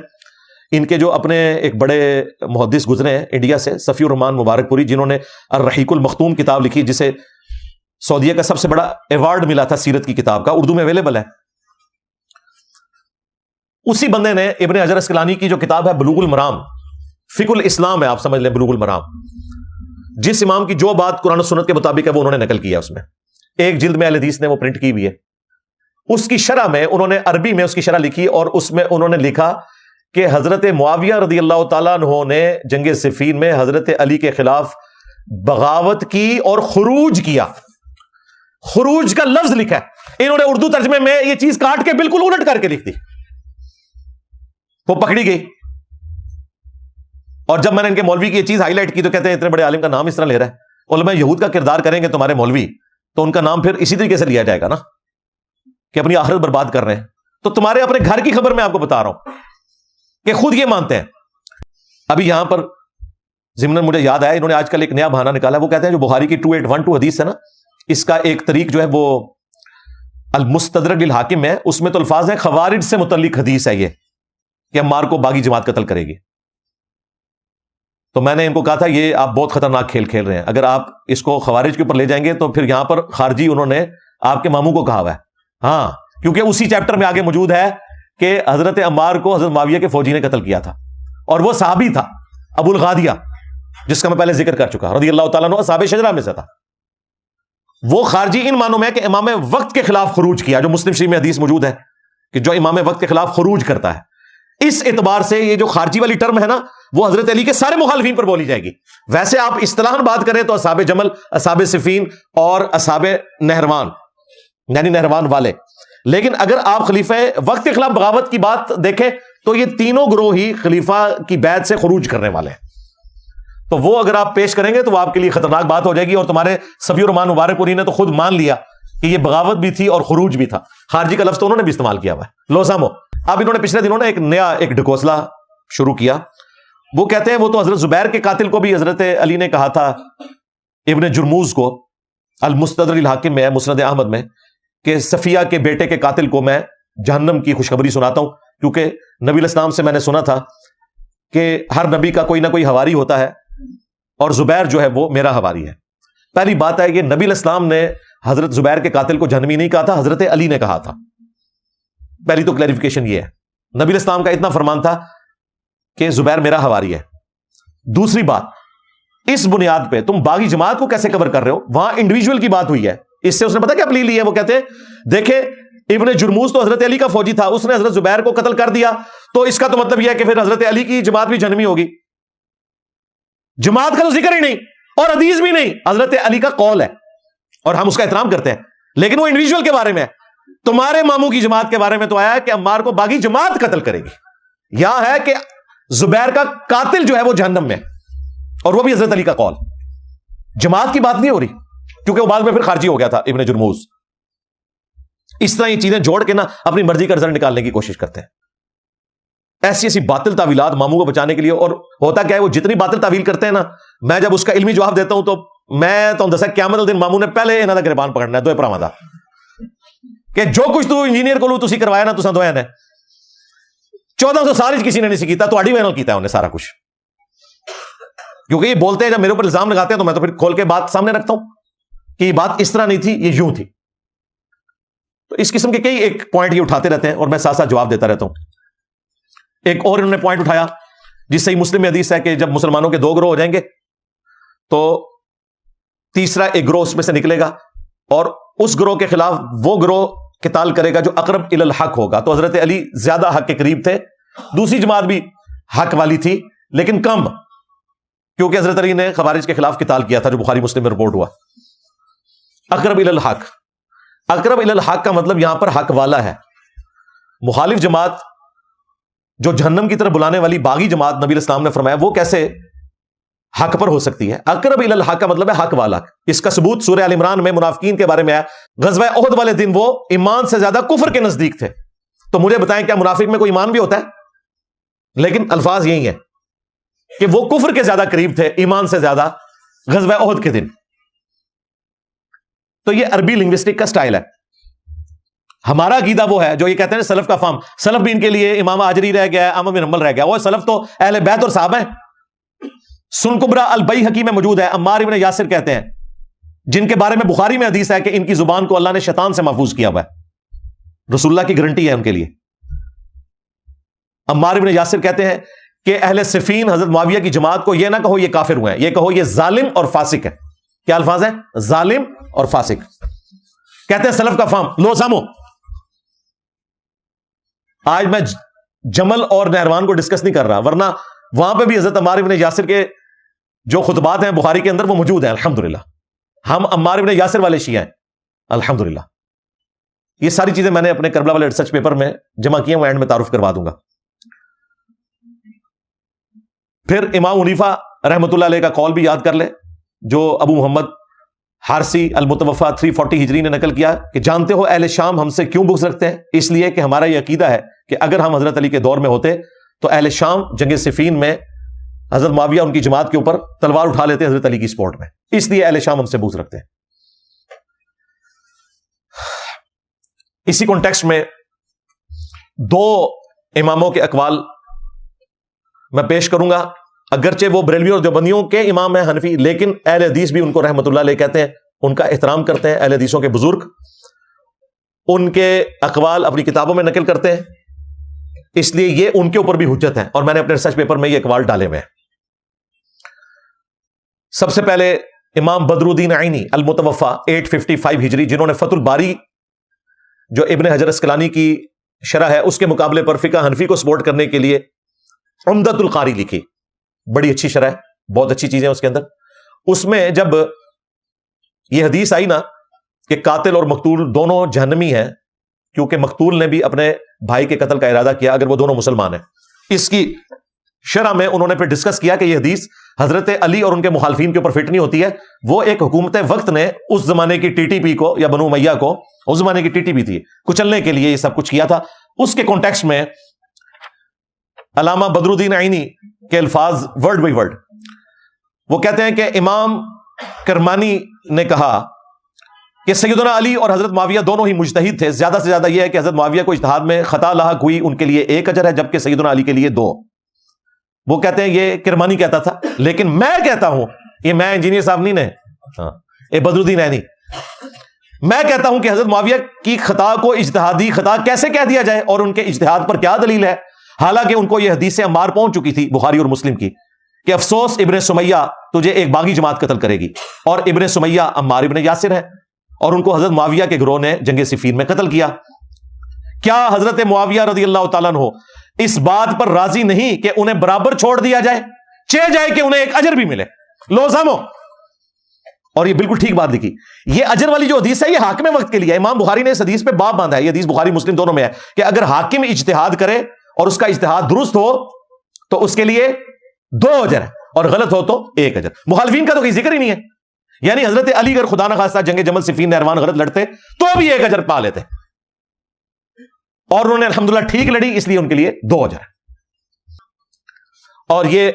ان کے جو اپنے ایک بڑے محدث گزرے ہیں انڈیا سے، صفی الرحمان مبارک پوری، جنہوں نے الرحیق المختوم کتاب لکھی، جسے سعودیہ کا سب سے بڑا ایوارڈ ملا تھا سیرت کی کتاب کا، اردو میں اویلیبل ہے. اسی بندے نے ابن حجر اسقلانی کی جو کتاب ہے بلوغ المرام، فقہ الاسلام ہے، آپ سمجھ لیں بلوغ المرام، جس امام کی جو بات قرآن و سنت کے مطابق ہے وہ انہوں نے نقل کیا. اس میں ایک جلد میں اہل حدیث نے وہ پرنٹ کی ہوئی ہے. اس کی شرح میں انہوں نے عربی میں اس کی شرح لکھی، اور اس میں انہوں نے لکھا کہ حضرت معاویہ رضی اللہ تعالیٰ عنہ نے جنگ صفین میں حضرت علی کے خلاف بغاوت کی اور خروج کیا. خروج کا لفظ لکھا ہے، انہوں نے اردو ترجمے میں یہ چیز کاٹ کے بالکل الٹ کر کے لکھ دی. وہ پکڑی گئی، اور جب میں نے ان کے مولوی کی یہ چیز ہائی لائٹ کی تو کہتے ہیں اتنے بڑے عالم کا نام اس طرح لے رہا ہے. علماء یہود کا کردار کریں گے تمہارے مولوی تو ان کا نام پھر اسی طریقے سے لیا جائے گا نا، کہ اپنی آخرت برباد کر رہے ہیں. تو تمہارے اپنے گھر کی خبر میں آپ کو بتا رہا ہوں کہ خود یہ مانتے ہیں. ابھی یہاں پر ضمن مجھے یاد آیا، انہوں نے آج کل ایک نیا بہانہ نکالا. وہ کہتے ہیں جو بخاری کی 2812 حدیث ہے نا، اس کا ایک طریق جو ہے وہ المستدرک للحاکم ہے، اس میں تو الفاظ ہیں خوارج سے متعلق حدیث ہے یہ، کہ عمار کو باغی جماعت قتل کرے گی. تو میں نے ان کو کہا تھا یہ آپ بہت خطرناک کھیل کھیل رہے ہیں. اگر آپ اس کو خوارج کے اوپر لے جائیں گے تو پھر یہاں پر خارجی انہوں نے آپ کے ماموں کو کہا ہوا ہے. ہاں، کیونکہ اسی چیپٹر میں آگے موجود ہے کہ حضرت عمار کو حضرت معاویہ کے فوجی نے قتل کیا تھا، اور وہ صحابی تھا ابو الغادیہ، جس کا میں پہلے ذکر کر چکا، رضی اللہ تعالیٰ عنہ صحابہ شجرہ میں سے تھا. وہ خارجی ان معنوں میں کہ امام وقت کے خلاف خروج کیا، جو مسلم شریف میں حدیث موجود ہے کہ جو امام وقت کے خلاف خروج کرتا ہے، اس اعتبار سے یہ جو خارجی والی ٹرم ہے نا وہ حضرت علی کے سارے مخالفین پر بولی جائے گی. ویسے آپ اصطلاحاً بات کریں تو اصحاب جمل، اصحاب صفین اور اصحاب نہروان یعنی نہروان والے، لیکن اگر آپ خلیفہ وقت کے خلاف بغاوت کی بات دیکھیں تو یہ تینوں گروہ ہی خلیفہ کی بیعت سے خروج کرنے والے ہیں. تو وہ اگر آپ پیش کریں گے تو وہ آپ کے لیے خطرناک بات ہو جائے گی، اور تمہارے صفی الرحمان مبارک پوری نے تو خود مان لیا کہ یہ بغاوت بھی تھی اور خروج بھی تھا. خارجی کا لفظ تو انہوں نے بھی استعمال کیا ہوا ہے، لوزامو. اب انہوں نے پچھلے دنوں نے ایک نیا ڈھکوسلا شروع کیا. وہ کہتے ہیں وہ تو حضرت زبیر کے قاتل کو بھی حضرت علی نے کہا تھا ابن جرموز کو، المستدرک الحاکم میں ہے، مسند احمد میں، کہ صفیہ کے بیٹے کے قاتل کو میں جہنم کی خوشخبری سناتا ہوں، کیونکہ نبی علیہ السلام سے میں نے سنا تھا کہ ہر نبی کا کوئی نہ کوئی حواری ہوتا ہے اور زبیر جو ہے وہ میرا حواری ہے. پہلی بات ہے کہ نبی علیہ السلام نے حضرت زبیر کے قاتل کو جہنمی نہیں کہا تھا، حضرت علی نے کہا تھا. پہلی تو کلیریفیکیشن یہ ہے، نبی علیہ السلام کا اتنا فرمان تھا کہ زبیر میرا حواری ہے. دوسری بات، اس بنیاد پہ تم باغی جماعت کو کیسے کور کر رہے ہو؟ وہاں انڈیویجول کی بات ہوئی ہے. اس سے اس نے پتا کیا پلیل لی ہے؟ وہ کہتے ہیں دیکھیں ابن جرموز تو حضرت علی کا فوجی تھا، اس نے حضرت زبیر کو قتل کر دیا، تو اس کا تو مطلب یہ ہے کہ پھر حضرت علی کی جماعت بھی جہنمی ہوگی. جماعت کا تو ذکر ہی نہیں اور حدیث بھی نہیں، حضرت علی کا قول ہے اور ہم اس کا احترام کرتے ہیں، لیکن وہ انڈیویجول کے بارے میں ہے. تمہارے ماموں کی جماعت کے بارے میں تو آیا کہ عمار کو باغی جماعت قتل کرے گی. یہاں ہے کہ زبیر کا قاتل جو ہے وہ جہنم میں، اور وہ بھی حضرت علی کا قول. جماعت کی بات نہیں ہو رہی، کیونکہ وہ بعد میں پھر خارجی ہو گیا تھا ابن جرموز. اس طرح یہ چیزیں جوڑ کے نا اپنی مرضی کا رزلٹ نکالنے کی کوشش کرتے ہیں. ایسی ایسی باطل تعویلات ماموں کو بچانے کے لیے. اور ہوتا کیا ہے، وہ جتنی باطل تعویل کرتے ہیں نا، میں جب اس کا علمی جواب دیتا ہوں تو میں تو دسا قیامت دن ماموں نے پہلے انہاں دا گربان پکڑنا ہے، دوئے پراواں دا، کہ جو کچھ تو انجینئر کو تسی کروایا نا تساں دویاں نے 1400 سال کسی نے نہیں سی کیتا، تہاڈی وجہ نال کیتا ہے انہیں سارا کچھ. کیونکہ یہ بولتے ہیں، جب میرے اوپر الزام لگاتے ہیں تو میں تو پھر کھول کے بات سامنے رکھتا ہوں کہ یہ بات اس طرح نہیں تھی، یہ یوں تھی. تو اس قسم کے کئی ایک پوائنٹ یہ اٹھاتے رہتے ہیں اور میں ساتھ ساتھ جواب دیتا رہتا ہوں. ایک اور انہوں نے پوائنٹ اٹھایا جس سے ہی مسلم میں حدیث ہے کہ جب مسلمانوں کے 2 گروہ ہو جائیں گے تو تیسرا ایک گروہ اس میں سے نکلے گا اور اس گروہ کے خلاف وہ گروہ قتال کرے گا جو اقرب الی الحق ہوگا. تو حضرت علی زیادہ حق کے قریب تھے، دوسری جماعت بھی حق والی تھی لیکن کم، کیونکہ حضرت علی نے خوارج کے خلاف قتال کیا تھا، جو بخاری مسلم میں رپورٹ ہوا. اقرب الی الحق، اقرب الی الحق کا مطلب یہاں پر حق والا ہے. مخالف جماعت جو جہنم کی طرف بلانے والی باغی جماعت نبی علیہ السلام نے فرمایا وہ کیسے حق پر ہو سکتی ہے؟ اقرب الی الحق کا مطلب ہے حق والا. اس کا ثبوت سورہ آل عمران میں منافقین کے بارے میں ہے. غزوہ احد والے دن وہ ایمان سے زیادہ کفر کے نزدیک تھے. تو مجھے بتائیں کیا منافق میں کوئی ایمان بھی ہوتا ہے؟ لیکن الفاظ یہی ہیں کہ وہ کفر کے زیادہ قریب تھے ایمان سے زیادہ غزوہ احد کے دن. تو یہ عربی لنگوسٹک کا سٹائل ہے. ہمارا عقیدہ وہ ہے جو یہ کہتے ہیں سلف کا فہم. سلف بھی ان کے لیے امام آجری رہ گیا ہے، امام بن حنبل رہ گیا. وہ سلف تو اہل بیت اور صحابہ ہیں. سن کبرا البیہقی میں موجود ہے، عمار ابن یاسر کہتے ہیں، جن کے بارے میں بخاری میں حدیث ہے کہ ان کی زبان کو اللہ نے شیطان سے محفوظ کیا ہوا ہے. رسول اللہ کی گارنٹی ہے ان کے لیے. عمار ابن یاسر کہتے ہیں کہ اہل صفین حضرت معاویہ کی جماعت کو یہ نہ کہو یہ کافر ہوئے ہیں، یہ کہو یہ ظالم اور فاسق ہے. کیا الفاظ ہیں؟ ظالم اور فاسق. کہتے ہیں سلف کا فہم لو سامو. آج میں جمل اور نہروان کو ڈسکس نہیں کر رہا، ورنہ وہاں پہ بھی حضرت عمار ابن یاسر کے جو خطبات ہیں بخاری کے اندر وہ موجود ہیں. الحمدللہ ہم عمار ابن یاسر والے شیعہ ہیں الحمدللہ. یہ ساری چیزیں میں نے اپنے کربلا والے ریسرچ پیپر میں جمع کی ہیں، وہ اینڈ میں تعارف کروا دوں گا. پھر امام حنیفہ رحمۃ اللہ علیہ کا قول بھی یاد کر لے، جو ابو محمد حارسی المتوفا 340 ہجری نے نقل کیا کہ جانتے ہو اہل شام ہم سے کیوں بغض رکھتے ہیں؟ اس لیے کہ ہمارا یہ عقیدہ ہے کہ اگر ہم حضرت علی کے دور میں ہوتے تو اہل شام جنگ صفین میں حضرت معاویہ ان کی جماعت کے اوپر تلوار اٹھا لیتے حضرت علی کی سپورٹ میں. اس لیے اہل شام ہم سے بغض رکھتے ہیں. اسی کانٹیکسٹ میں 2 اماموں کے اقوال میں پیش کروں گا. اگرچہ وہ بریلوی اور دیوبندیوں کے امام ہیں حنفی، لیکن اہل حدیث بھی ان کو رحمت اللہ علیہ کہتے ہیں، ان کا احترام کرتے ہیں. اہل حدیثوں کے بزرگ ان کے اقوال اپنی کتابوں میں نقل کرتے ہیں، اس لیے یہ ان کے اوپر بھی حجت ہے، اور میں نے اپنے ریسرچ پیپر میں یہ اقوال ڈالے ہوئے ہیں. سب سے پہلے امام بدر الدین عینی المتوفا 855 ہجری، جنہوں نے فتح الباری جو ابن حجر اسقلانی کی شرح ہے اس کے مقابلے پر فقہ حنفی کو سپورٹ کرنے کے لیے عمدۃ القاری لکھی، بڑی اچھی شرح ہے، بہت اچھی چیزیں اس کے اندر. اس میں جب یہ حدیث آئی نا کہ قاتل اور مقتول دونوں جہنمی ہیں، کیونکہ مقتول نے بھی اپنے بھائی کے قتل کا ارادہ کیا اگر وہ دونوں مسلمان ہیں، اس کی شرح میں انہوں نے پھر ڈسکس کیا کہ یہ حدیث حضرت علی اور ان کے مخالفین کے اوپر فٹ نہیں ہوتی ہے. وہ ایک حکومت وقت نے اس زمانے کی ٹی ٹی پی کو یا بنو امیہ کو، اس زمانے کی ٹی ٹی پی تھی، کچلنے کے لیے یہ سب کچھ کیا تھا. اس کے کانٹیکسٹ میں علامہ بدر الدین عینی کے الفاظ ورڈ بائی ورڈ وہ کہتے ہیں کہ امام کرمانی نے کہا کہ سیدنا علی اور حضرت معاویہ دونوں ہی مجتہد تھے. زیادہ سے زیادہ یہ ہے کہ حضرت معاویہ کو اجتہاد میں خطا لاحق ہوئی، ان کے لیے 1 اجر ہے جبکہ سیدنا علی کے لیے 2. وہ کہتے ہیں یہ کرمانی کہتا تھا، لیکن میں کہتا ہوں، یہ میں انجینئر صاحب نہیں نے، یہ بدر الدین عینی، میں کہتا ہوں کہ حضرت معاویہ کی خطا کو اجتہادی خطا کیسے کہہ دیا جائے اور ان کے اجتہاد پر کیا دلیل ہے، حالانکہ ان کو یہ حدیث عمار پہنچ چکی تھی بخاری اور مسلم کی کہ افسوس ابن سمیہ تجھے ایک باغی جماعت قتل کرے گی، اور ابن سمیہ عمار ابن یاسر ہے اور ان کو حضرت معاویہ کے گروہ نے جنگ صفین میں قتل کیا. کیا حضرت معاویہ رضی اللہ تعالیٰ عنہ اس بات پر راضی نہیں کہ انہیں برابر چھوڑ دیا جائے، چہ جائے کہ انہیں 1 اجر بھی ملے؟ لو سامو. اور یہ بالکل ٹھیک بات لکھی. یہ اجر والی جو حدیث ہے یہ حاکم وقت کے لیے ہے. امام بخاری نے اس حدیث پہ باب باندھا ہے، یہ حدیث بخاری مسلم دونوں میں ہے کہ اگر حاکم اجتہاد کرے اور اس کا اجتہاد درست ہو تو اس کے لیے 2 اجر ہے اور غلط ہو تو 1 اجر. مخالفین کا تو کوئی ذکر ہی نہیں ہے. یعنی حضرت علی اگر خدا نخواستہ جنگ جمل صفین نہروان غلط لڑتے تو بھی 1 اجر پا لیتے، اور انہوں نے الحمدللہ ٹھیک لڑی، اس لیے ان کے لیے 2 اجر. اور یہ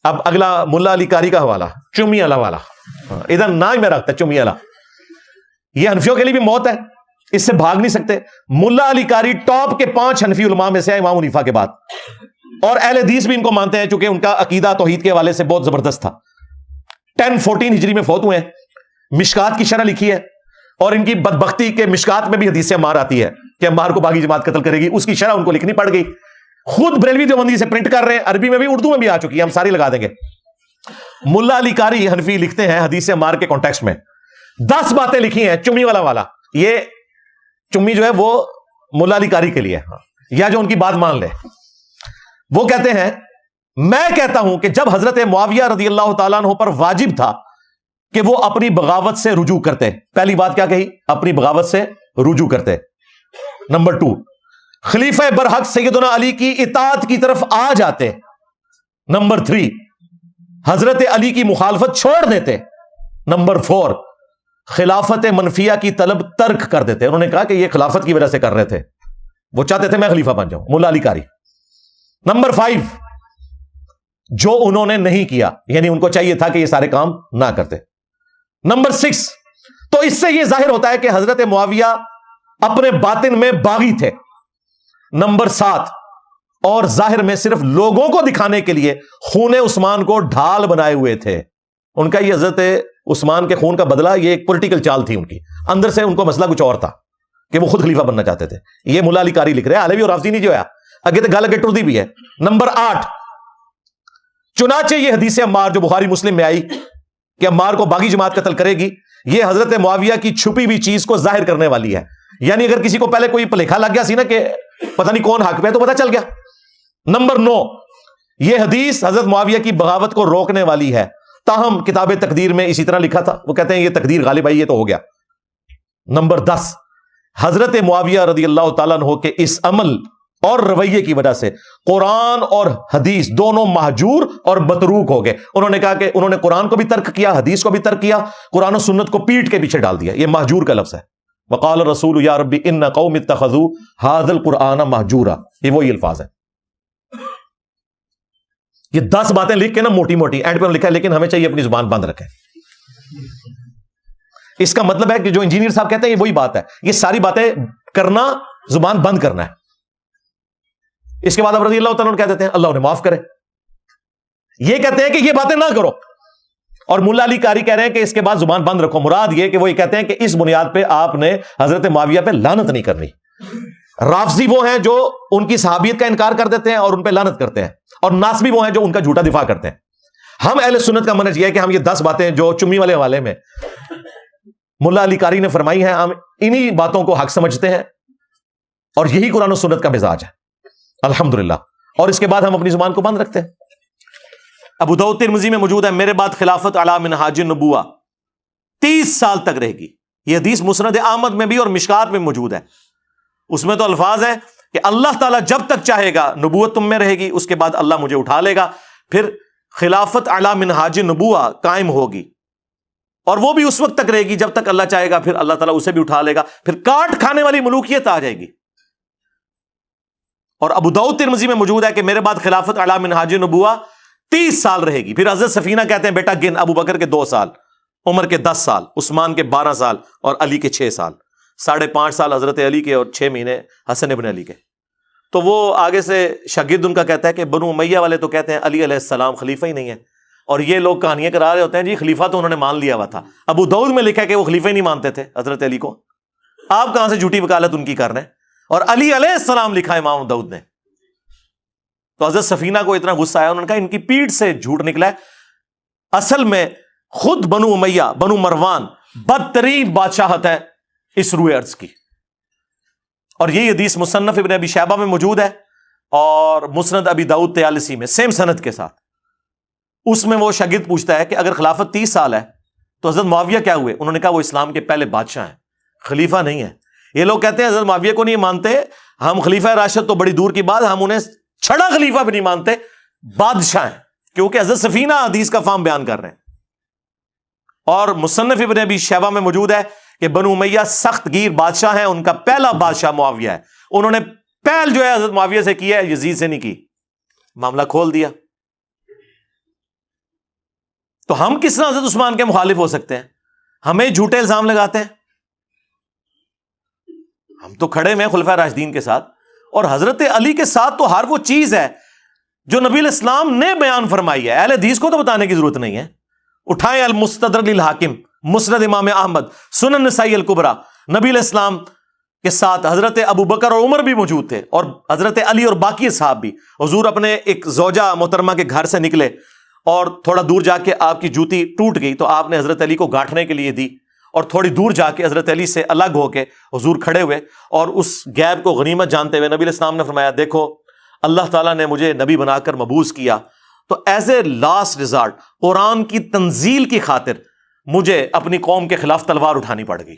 اب اگلا ملا علی قاری کا حوالہ، چمی اللہ والا، ادھر نہ ہی میں رکھتا چمی اللہ، یہ حنفیوں کے لیے بھی موت ہے، اس سے بھاگ نہیں سکتے. ملا علی قاری ٹاپ کے 5 حنفی علماء میں سے ہے امام حنیفہ کے بعد، اور اہل حدیث بھی ان کو مانتے ہیں چونکہ ان کا عقیدہ توحید کے حوالے سے بہت زبردست تھا. 1014 ہجری میں فوت ہوئے ہیں. مشکات کی شرح لکھی ہے، اور ان کی بدبختی کے مشکات میں بھی حدیث سے عمار آتی ہے کہ عمار کو باغی جماعت قتل کرے گی، اس کی شرح ان کو لکھنی پڑ گئی. خود بریلوی دیوبندی سے پرنٹ کر رہے ہیں، عربی میں بھی اردو میں بھی آ چکی ہے، ہم ساری لگا دیں گے. ملا علی قاری حنفی لکھتے ہیں حدیث عمار کے کانٹیکسٹ میں 10 باتیں لکھی ہیں چمی والا. یہ چمی جو ہے وہ ملا علی قاری کے لیے، یا جو ان کی بات مان لے. وہ کہتے ہیں میں کہتا ہوں کہ جب حضرت معاویہ رضی اللہ تعالیٰ عنہ پر واجب تھا کہ وہ اپنی بغاوت سے رجوع کرتے، پہلی بات کیا کہی؟ اپنی بغاوت سے رجوع کرتے. نمبر 2، خلیفہ برحق سیدنا علی کی اطاعت کی طرف آ جاتے. نمبر 3، حضرت علی کی مخالفت چھوڑ دیتے. نمبر 4، خلافت منفیہ کی طلب ترک کر دیتے. انہوں نے کہا کہ یہ خلافت کی وجہ سے کر رہے تھے، وہ چاہتے تھے میں خلیفہ بن جاؤں، ملا علی قاری. نمبر 5، جو انہوں نے نہیں کیا، یعنی ان کو چاہیے تھا کہ یہ سارے کام نہ کرتے. نمبر 6، تو اس سے یہ ظاہر ہوتا ہے کہ حضرت معاویہ اپنے باطن میں باغی تھے. نمبر 7، اور ظاہر میں صرف لوگوں کو دکھانے کے لیے خون عثمان کو ڈھال بنائے ہوئے تھے. ان کا یہ حضرت عثمان کے خون کا بدلہ یہ ایک پولیٹیکل چال تھی ان کی، اندر سے ان کو مسئلہ کچھ اور تھا کہ وہ خود خلیفہ بننا چاہتے تھے. یہ ملا علی قاری لکھ رہے ہیں، علوی اور رافضی نہیں جو ہے اگے تو گل اگے ٹردی بھی ہے. نمبر 8، چنانچہ یہ حدیث عمار جو بخاری مسلم میں آئی کہ عمار کو باغی جماعت قتل کرے گی، یہ حضرت معاویہ کی چھپی ہوئی چیز کو ظاہر کرنے والی ہے. یعنی اگر کسی کو پہلے کوئی پلیکھا لگ گیا سی نا کہ پتہ نہیں کون حق پہ تو پتہ چل گیا. نمبر 9، یہ حدیث حضرت معاویہ کی بغاوت کو روکنے والی ہے، تاہم کتاب تقدیر میں اسی طرح لکھا تھا. وہ کہتے ہیں یہ تقدیر غالب آئی، یہ تو ہو گیا. نمبر 10، حضرت معاویہ رضی اللہ تعالیٰ عنہ کے اس عمل اور رویے کی وجہ سے قرآن اور حدیث دونوں مہجور اور متروک ہو گئے. انہوں نے کہا کہ انہوں نے قرآن کو بھی ترک کیا، حدیث کو بھی ترک کیا، قرآن و سنت کو پیٹ کے پیچھے ڈال دیا. یہ مہجور کا لفظ ہے. وقال الرسول یا ربی ان قوم اتخذوا ھذا القرآن مہجورا، یہ وہی الفاظ ہے. یہ 10 باتیں لکھ کے نا موٹی موٹی اینڈ پہ لکھا ہے، لیکن ہمیں چاہیے اپنی زبان بند رکھیں. اس کا مطلب ہے کہ جو انجینئر صاحب کہتے ہیں یہ وہی بات ہے، یہ ساری باتیں کرنا، زبان بند کرنا ہے. اس کے بعد اب رضی اللہ تعالیٰ کہہ دیتے ہیں اللہ انہیں معاف کرے. یہ کہتے ہیں کہ یہ باتیں نہ کرو، اور ملا علی قاری کہہ رہے ہیں کہ اس کے بعد زبان بند رکھو. مراد یہ کہ وہ یہ کہتے ہیں کہ اس بنیاد پہ آپ نے حضرت معاویہ پہ لعنت نہیں کرنی. رافضی وہ ہیں جو ان کی صحابیت کا انکار کر دیتے ہیں اور ان پہ لعنت کرتے ہیں، اور ناصبی وہ ہیں جو ان کا جھوٹا دفاع کرتے ہیں. ہم اہل سنت کا منہج یہ ہے کہ ہم یہ 10 باتیں جو چمی والے حوالے میں ملا علی قاری نے فرمائی ہیں، ہم انہی باتوں کو حق سمجھتے ہیں، اور یہی قرآن و سنت کا مزاج ہے الحمدللہ، اور اس کے بعد ہم اپنی زبان کو بند رکھتے ہیں۔ ابو داؤد ترمذی میں موجود ہے، میرے بعد خلافت علی منہاج النبوہ 30 سال تک رہے گی۔ یہ حدیث مسند احمد میں بھی اور مشکات میں موجود ہے۔ اس میں تو الفاظ ہیں کہ اللہ تعالیٰ جب تک چاہے گا نبوت تم میں رہے گی، اس کے بعد اللہ مجھے اٹھا لے گا، پھر خلافت علی منہاج النبوہ قائم ہوگی، اور وہ بھی اس وقت تک رہے گی جب تک اللہ چاہے گا، پھر اللہ تعالیٰ اسے بھی اٹھا لے گا، پھر کاٹ کھانے والی ملوکیت آ جائے گی۔ اور ابو داؤد ترمذی میں موجود ہے کہ میرے بعد خلافت علی منہاج النبوہ 30 سال رہے گی۔ پھر حضرت سفینہ کہتے ہیں بیٹا گن، ابو بکر کے 2 سال، عمر کے 10 سال، عثمان کے 12 سال اور علی کے 6 سال، 5.5 سال حضرت علی کے اور 6 مہینے حسن ابن علی کے۔ تو وہ آگے سے شاگرد ان کا کہتا ہے کہ بنو امیہ والے تو کہتے ہیں علی علیہ السلام خلیفہ ہی نہیں ہے، اور یہ لوگ کہانیاں کرا رہے ہوتے ہیں جی خلیفہ تو انہوں نے مان لیا ہوا تھا۔ ابو داؤد میں لکھا ہے کہ وہ خلیفہ ہی نہیں مانتے تھے حضرت علی کو، آپ کہاں سے جھوٹی وکالت ان کی کر رہے ہیں؟ اور علی علیہ السلام لکھا ہے امام داؤد نے۔ تو حضرت سفینہ کو اتنا غصہ آیا، انہوں نے کہا ان کی پیٹھ سے جھوٹ نکلا ہے، اصل میں خود بنو امیہ، بنو مروان بدترین بادشاہت ہے اس روئے ارض کی۔ اور یہ حدیث مصنف ابن ابی شیبہ میں موجود ہے اور مسند ابی داؤد طیالسی میں سیم سند کے ساتھ۔ اس میں وہ شاگرد پوچھتا ہے کہ اگر خلافت 30 سال ہے تو حضرت معاویہ کیا ہوئے؟ انہوں نے کہا وہ اسلام کے پہلے بادشاہ ہیں، خلیفہ نہیں ہے۔ یہ لوگ کہتے ہیں حضرت معاویہ کو نہیں مانتے ہم، خلیفہ راشد تو بڑی دور کی بات، ہم انہیں چھڑا خلیفہ بھی نہیں مانتے، بادشاہ ہیں، کیونکہ حضرت سفینہ حدیث کا فہم بیان کر رہے ہیں۔ اور مصنف ابن ابی شیبہ میں موجود ہے کہ بنو امیہ سخت گیر بادشاہ ہیں، ان کا پہلا بادشاہ معاویہ ہے، انہوں نے پہل جو ہے حضرت معاویہ سے کی ہے، یزید سے نہیں کی، معاملہ کھول دیا۔ تو ہم کس طرح حضرت عثمان کے مخالف ہو سکتے ہیں؟ ہمیں جھوٹے الزام لگاتے ہیں، ہم تو کھڑے میں خلفائے راشدین کے ساتھ، اور حضرت علی کے ساتھ تو ہر وہ چیز ہے جو نبی علیہ السلام نے بیان فرمائی ہے، اہل حدیث کو تو بتانے کی ضرورت نہیں ہے۔ اٹھائیں المستدرک للحاکم، مسند امام احمد، سنن نسائی الکبریٰ، نبی علیہ السلام کے ساتھ حضرت ابو بکر اور عمر بھی موجود تھے، اور حضرت علی اور باقی صحابہ بھی۔ حضور اپنے ایک زوجہ محترمہ کے گھر سے نکلے اور تھوڑا دور جا کے آپ کی جوتی ٹوٹ گئی تو آپ نے حضرت علی کو گانٹھنے کے لیے دی، اور تھوڑی دور جا کے حضرت علی سے الگ ہو کے حضور کھڑے ہوئے، اور اس گیپ کو غنیمت جانتے ہوئے نبی علیہ السلام نے فرمایا دیکھو اللہ تعالیٰ نے مجھے نبی بنا کر مبعوث کیا، تو ایز اے لاسٹ ریزارٹ قرآن کی تنزیل کی خاطر مجھے اپنی قوم کے خلاف تلوار اٹھانی پڑ گئی،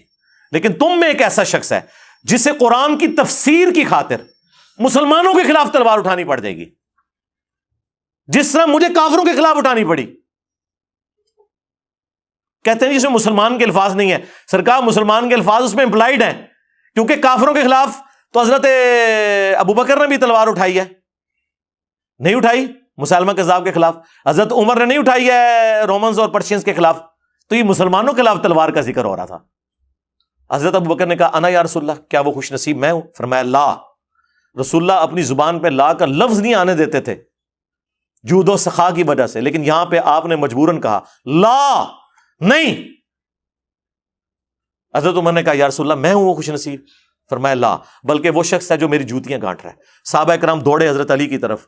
لیکن تم میں ایک ایسا شخص ہے جسے قرآن کی تفسیر کی خاطر مسلمانوں کے خلاف تلوار اٹھانی پڑ جائے گی، جس طرح مجھے کافروں کے خلاف اٹھانی پڑی۔ کہتے ہیں جس میں مسلمان کے الفاظ نہیں ہے، سرکار مسلمان کے الفاظ اس میں امپلائڈ ہیں، کیونکہ کافروں کے خلاف تو حضرت ابو بکر نے بھی تلوار اٹھائی ہے، نہیں اٹھائی مسلمہ کذاب کے خلاف، حضرت عمر نے نہیں اٹھائی ہے رومنز اور پرشینز کے خلاف، تو یہ مسلمانوں کے خلاف تلوار کا ذکر ہو رہا تھا۔ حضرت ابو بکر نے کہا انا یا رسول اللہ، کیا وہ خوش نصیب میں ہوں؟ فرمایا لا۔ رسول اللہ اپنی زبان پہ لا کا لفظ نہیں آنے دیتے تھے جود و سخا کی وجہ سے، لیکن یہاں پہ آپ نے مجبوراً کہا لا نہیں۔ حضرت عمر نے کہا یا رسول اللہ میں ہوں وہ خوش نصیب؟ فرمایا لا، بلکہ وہ شخص ہے جو میری جوتیاں گانٹ رہا ہے۔ صحابہ کرام دوڑے حضرت علی کی طرف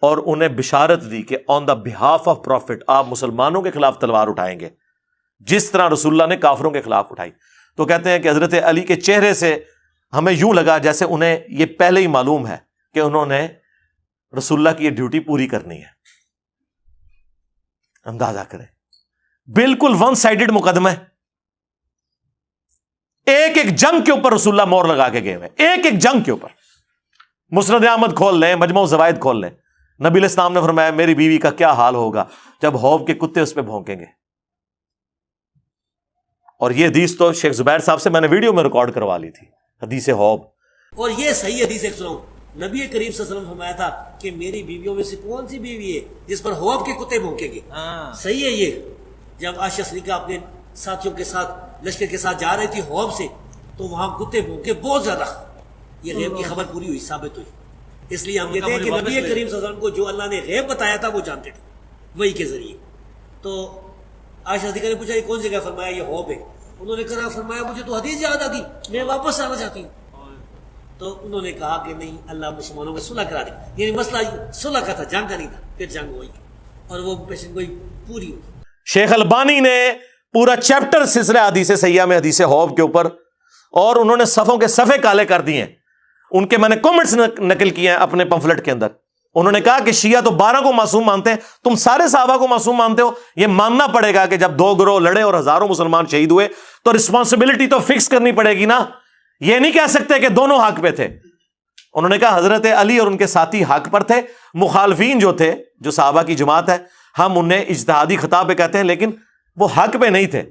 اور انہیں بشارت دی کہ آن دا بہاف آف پروفٹ آپ مسلمانوں کے خلاف تلوار اٹھائیں گے جس طرح رسول اللہ نے کافروں کے خلاف اٹھائی۔ تو کہتے ہیں کہ حضرت علی کے چہرے سے ہمیں یوں لگا جیسے انہیں یہ پہلے ہی معلوم ہے کہ انہوں نے رسول اللہ کی یہ ڈیوٹی پوری کرنی ہے۔ اندازہ کریں، بالکل ون سائیڈڈ مقدمہ ہے، ایک ایک جنگ کے اوپر رسول اللہ مور لگا کے گئے ہوئے، ایک ایک جنگ کے اوپر۔ مسند احمد کھول لیں، مجمع الزوائد کھول لیں، نبی علیہ السلام نے فرمایا میری بیوی کا کیا حال ہوگا جب حوض کے کتے اس پہ بھونکیں گے۔ اور یہ حدیث تو شیخ زبیر صاحب سے میں نے ویڈیو میں ریکارڈ کروا لی تھی، حدیث حوض۔ اور یہ صحیح حدیث ایک سناؤں، نبی کریم صلی اللہ علیہ وسلم فرمایا تھا کہ میری بیویوں میں سے کون سی بیوی ہے جس پر حوض کے کتے بھونکیں گے؟ صحیح ہے یہ۔ جب عائشہ صدیقہ اپنے ساتھیوں کے ساتھ لشکر کے ساتھ جا رہی تھی حوض سے تو وہاں کتے بھونکے بہت زیادہ، یہ غیب کی خبر پوری ہوئی، ثابت ہوئی۔ اس لیے ہم کہتے ہیں کہ نبی کریم صلی اللہ علیہ وسلم کو جو اللہ نے غیب بتایا تھا وہ جانتے تھے وہی کے ذریعے۔ تو عائشہ صدیقہ نے پوچھا یہ کون جگہ؟ فرمایا یہ حوض ہے۔ انہوں نے کہا فرمایا مجھے تو حدیث یاد آ گئی، میں واپس آنا چاہتی ہوں۔ تو انہوں نے کہا کہ نہیں، اللہ مسلمانوں میں صلح کرا دی، یعنی مسئلہ صلح کا تھا، جنگ کا نہیں تھا۔ پھر جنگ ہوئی اور وہ پیشن گوئی پوری ہو. شیخ البانی نے پورا چیپٹر سلسلہ حدیث سیاح میں حدیث حوض کے اوپر، اور انہوں نے صفوں کے صفحے کالے کر دیے ہیں. ان کے میں نے کامنٹس نقل کیے ہیں اپنے پمفلٹ کے اندر. انہوں نے کہا کہ شیعہ تو 12 کو معصوم مانتے ہیں، تم سارے صحابہ کو معصوم مانتے ہو. یہ ماننا پڑے گا کہ جب 2 گروہ لڑے اور ہزاروں مسلمان شہید ہوئے تو رسپانسبلٹی تو فکس کرنی پڑے گی نا. یہ نہیں کہہ سکتے کہ دونوں حق پہ تھے. انہوں نے کہا حضرت علی اور ان کے ساتھی حق پر تھے، مخالفین جو تھے، جو صحابہ کی جماعت ہے، ہم انہیں اجتہادی خطا پہ کہتے ہیں، لیکن وہ حق پہ نہیں تھے.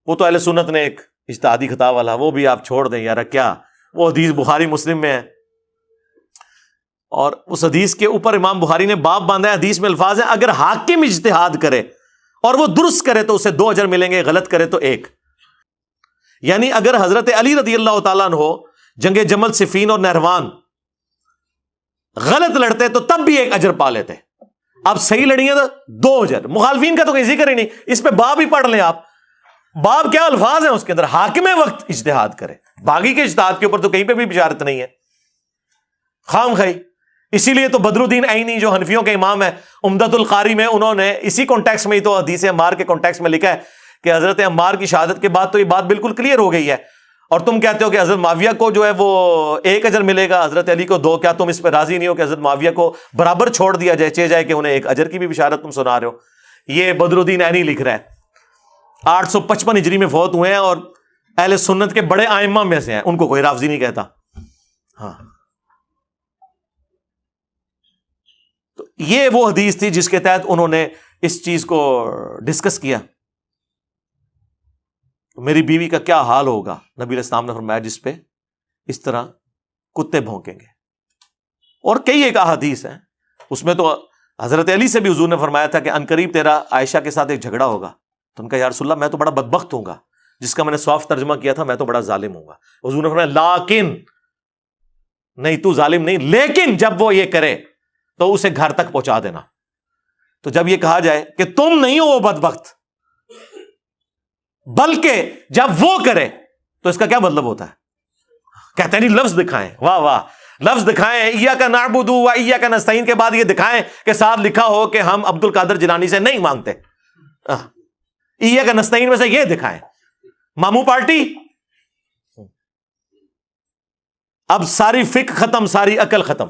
وہ تو اہل سنت نے ایک اجتہادی خطا والا، وہ بھی آپ چھوڑ دیں یار، کیا وہ حدیث بخاری مسلم میں ہے، اور اس حدیث کے اوپر امام بخاری نے باب باندھا ہے. حدیث میں الفاظ ہیں اگر حاکم اجتہاد کرے اور وہ درست کرے تو اسے 2 اجر ملیں گے، غلط کرے تو 1. یعنی اگر حضرت علی رضی اللہ تعالیٰ عنہ جنگ جمل، صفین اور نہروان غلط لڑتے تو تب بھی 1 اجر پا لیتے. اب صحیح لڑی ہیں تو 2 اجر. مخالفین کا تو کوئی ذکر ہی نہیں. اس پہ باب ہی پڑھ لیں آپ. باب کیا الفاظ ہیں اس کے اندر، حاکم وقت اجتہاد کرے. باغی کے اجتہاد کے اوپر تو کہیں پہ بھی بشارت نہیں ہے، خام خائی. اسی لیے تو بدر الدین عینی جو حنفیوں کے امام ہے، عمدۃ القاری میں انہوں نے اسی کانٹیکس میں ہی تو حدیث عمار کے کانٹیکس میں لکھا ہے کہ حضرت عمار کی شہادت کے بعد تو یہ بات بالکل کلیئر ہو گئی ہے. اور تم کہتے ہو کہ حضرت معاویہ کو جو ہے وہ 1 اجر ملے گا، حضرت علی کو 2. کیا تم اس پہ راضی نہیں ہو کہ حضرت معاویہ کو برابر چھوڑ دیا جائے، چہ جائے کہ انہیں 1 اجر کی بھی بشارت تم سنا رہے ہو؟ یہ بدر الدین عینی لکھ رہا ہے. 855 ہجری میں فوت ہوئے ہیں اور اہل سنت کے بڑے ائمہ میں سے ہیں. ان کو کوئی رافضی نہیں کہتا. ہاں، تو یہ وہ حدیث تھی جس کے تحت انہوں نے اس چیز کو ڈسکس کیا. میری بیوی کا کیا حال ہوگا، نبی علیہ السلام نے فرمایا جس پہ اس طرح کتے بھونکیں گے. اور کئی ایک احادیث ہیں اس میں. تو حضرت علی سے بھی حضور نے فرمایا تھا کہ عنقریب تیرا عائشہ کے ساتھ ایک جھگڑا ہوگا. تو ان کا یا رسول اللہ میں تو بڑا بدبخت ہوں گا، جس کا میں نے صاف ترجمہ کیا تھا میں تو بڑا ظالم ہوں گا. حضور نے فرمایا لیکن نہیں، تو ظالم نہیں، لیکن جب وہ یہ کرے تو اسے گھر تک پہنچا دینا. تو جب یہ کہا جائے کہ تم نہیں ہو وہ بدبخت، بلکہ جب وہ کرے، تو اس کا کیا مطلب ہوتا ہے؟ کہتے ہیں نہیں لفظ دکھائیں. واہ واہ، لفظ دکھائیں. ایاک نعبد و ایاک نستعین کے بعد یہ دکھائیں کہ ساتھ لکھا ہو کہ ہم عبد القادر جیلانی سے نہیں مانگتے. ایاک نستعین میں سے یہ دکھائیں. مامو پارٹی. اب ساری فقہ ختم، ساری عقل ختم.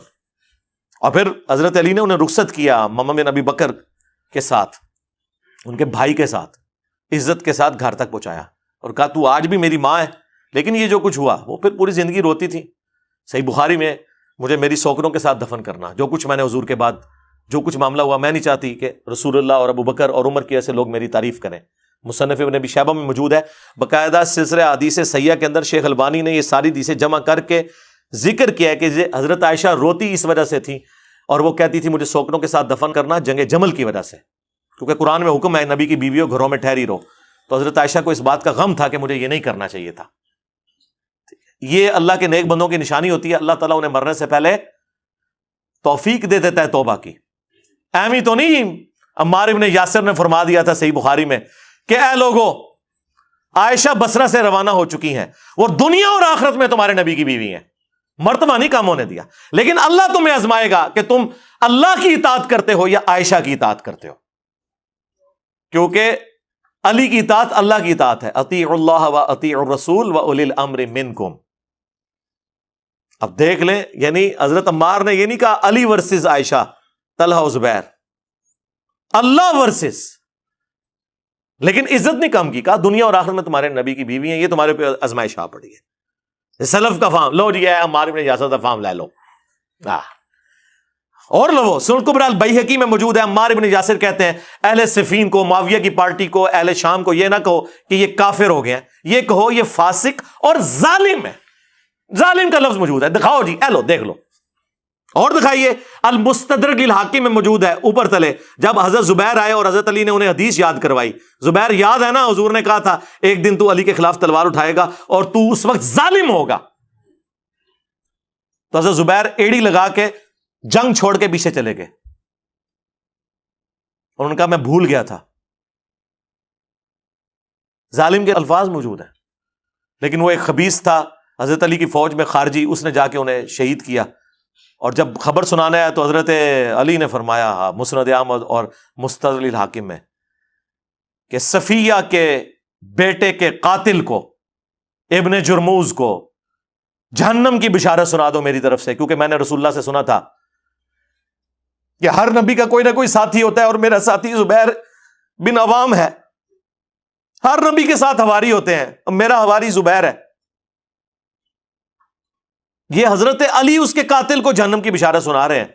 اور پھر حضرت علی نے انہیں رخصت کیا ماما بن ابی بکر کے ساتھ، ان کے بھائی کے ساتھ، عزت کے ساتھ گھر تک پہنچایا اور کہا تو آج بھی میری ماں ہے، لیکن یہ جو کچھ ہوا. وہ پھر پوری زندگی روتی تھی. صحیح بخاری میں مجھے میری سوکروں کے ساتھ دفن کرنا، جو کچھ میں نے حضور کے بعد جو کچھ معاملہ ہوا، میں نہیں چاہتی کہ رسول اللہ اور ابو بکر اور عمر کی ایسے لوگ میری تعریف کریں. مصنف ابن ابی شیبہ میں موجود ہے باقاعدہ سلسلہ حدیث سیاح کے اندر. شیخ البانی نے یہ ساری حدیثیں جمع کر کے ذکر کیا ہے کہ حضرت عائشہ روتی اس وجہ سے تھی، اور وہ کہتی تھی مجھے سوکروں کے ساتھ دفن کرنا جنگ جمل کی وجہ سے، کیونکہ قرآن میں حکم ہے نبی کی بیویوں گھروں میں ٹھہری رہو. تو حضرت عائشہ کو اس بات کا غم تھا کہ مجھے یہ نہیں کرنا چاہیے تھا. یہ اللہ کے نیک بندوں کی نشانی ہوتی ہے. اللہ تعالیٰ انہیں مرنے سے پہلے توفیق دے دیتا ہے توبہ کی. ایمی تو نہیں عمار ابن یاسر نے فرما دیا تھا صحیح بخاری میں کہ اے لوگو، عائشہ بصرہ سے روانہ ہو چکی ہیں، وہ دنیا اور آخرت میں تمہارے نبی کی بیوی ہیں. مرتبہ نہیں کام ہونے دیا، لیکن اللہ تمہیں آزمائے گا کہ تم اللہ کی اطاعت کرتے ہو یا عائشہ کی اطاعت کرتے ہو. کیونکہ علی کی اطاعت اللہ کی اطاعت ہے. اطیعوا اللہ و اطیعوا الرسول و اولی الامر منکم. اب دیکھ لیں، یعنی حضرت عمار نے یہ نہیں کہا علی ورسز عائشہ، طلحہ و زبیر، اللہ ورسز. لیکن عزت نہیں کم کی، کہا دنیا اور آخرت میں تمہارے نبی کی بیوی ہیں، یہ تمہارے پہ آزمائش آ پڑی ہے. سلف کا فام لو جی، عمار ابن یاسر کا فام لے لو. اور لو سنن کبری البیہقی میں موجود ہے. عمار ابن یاسر کہتے ہیں اہل صفین کو، معاویہ کی پارٹی کو، اہل شام کو یہ نہ کہو کہ یہ کافر ہو گئے ہیں، یہ کہو یہ فاسق اور ظالم ہے. ظالم کا لفظ موجود ہے. دکھاؤ جی، اے لو دیکھ لو. اور دکھائیے. المستدرک للحاکم میں موجود ہے اوپر تلے. جب حضرت زبیر آئے اور حضرت علی نے انہیں حدیث یاد کروائی. زبیر یاد ہے نا، حضور نے کہا تھا ایک دن تو علی کے خلاف تلوار اٹھائے گا اور تو اس وقت ظالم ہوگا. تو حضرت زبیر ایڑی لگا کے جنگ چھوڑ کے پیچھے چلے گئے. انہوں نے کہا میں بھول گیا تھا. ظالم کے الفاظ موجود ہیں، لیکن وہ ایک خبیث تھا حضرت علی کی فوج میں خارجی، اس نے جا کے انہیں شہید کیا. اور جب خبر سنانا ہے تو حضرت علی نے فرمایا مسند احمد اور مستدرک الحاکم میں کہ صفیہ کے بیٹے کے قاتل کو، ابن جرموز کو، جہنم کی بشارت سنا دو میری طرف سے، کیونکہ میں نے رسول اللہ سے سنا تھا کہ ہر نبی کا کوئی نہ کوئی ساتھی ہوتا ہے، اور میرا ساتھی زبیر بن عوام ہے. ہر نبی کے ساتھ حواری ہوتے ہیں، میرا حواری زبیر ہے. یہ حضرت علی اس کے قاتل کو جہنم کی بشارت سنا رہے ہیں،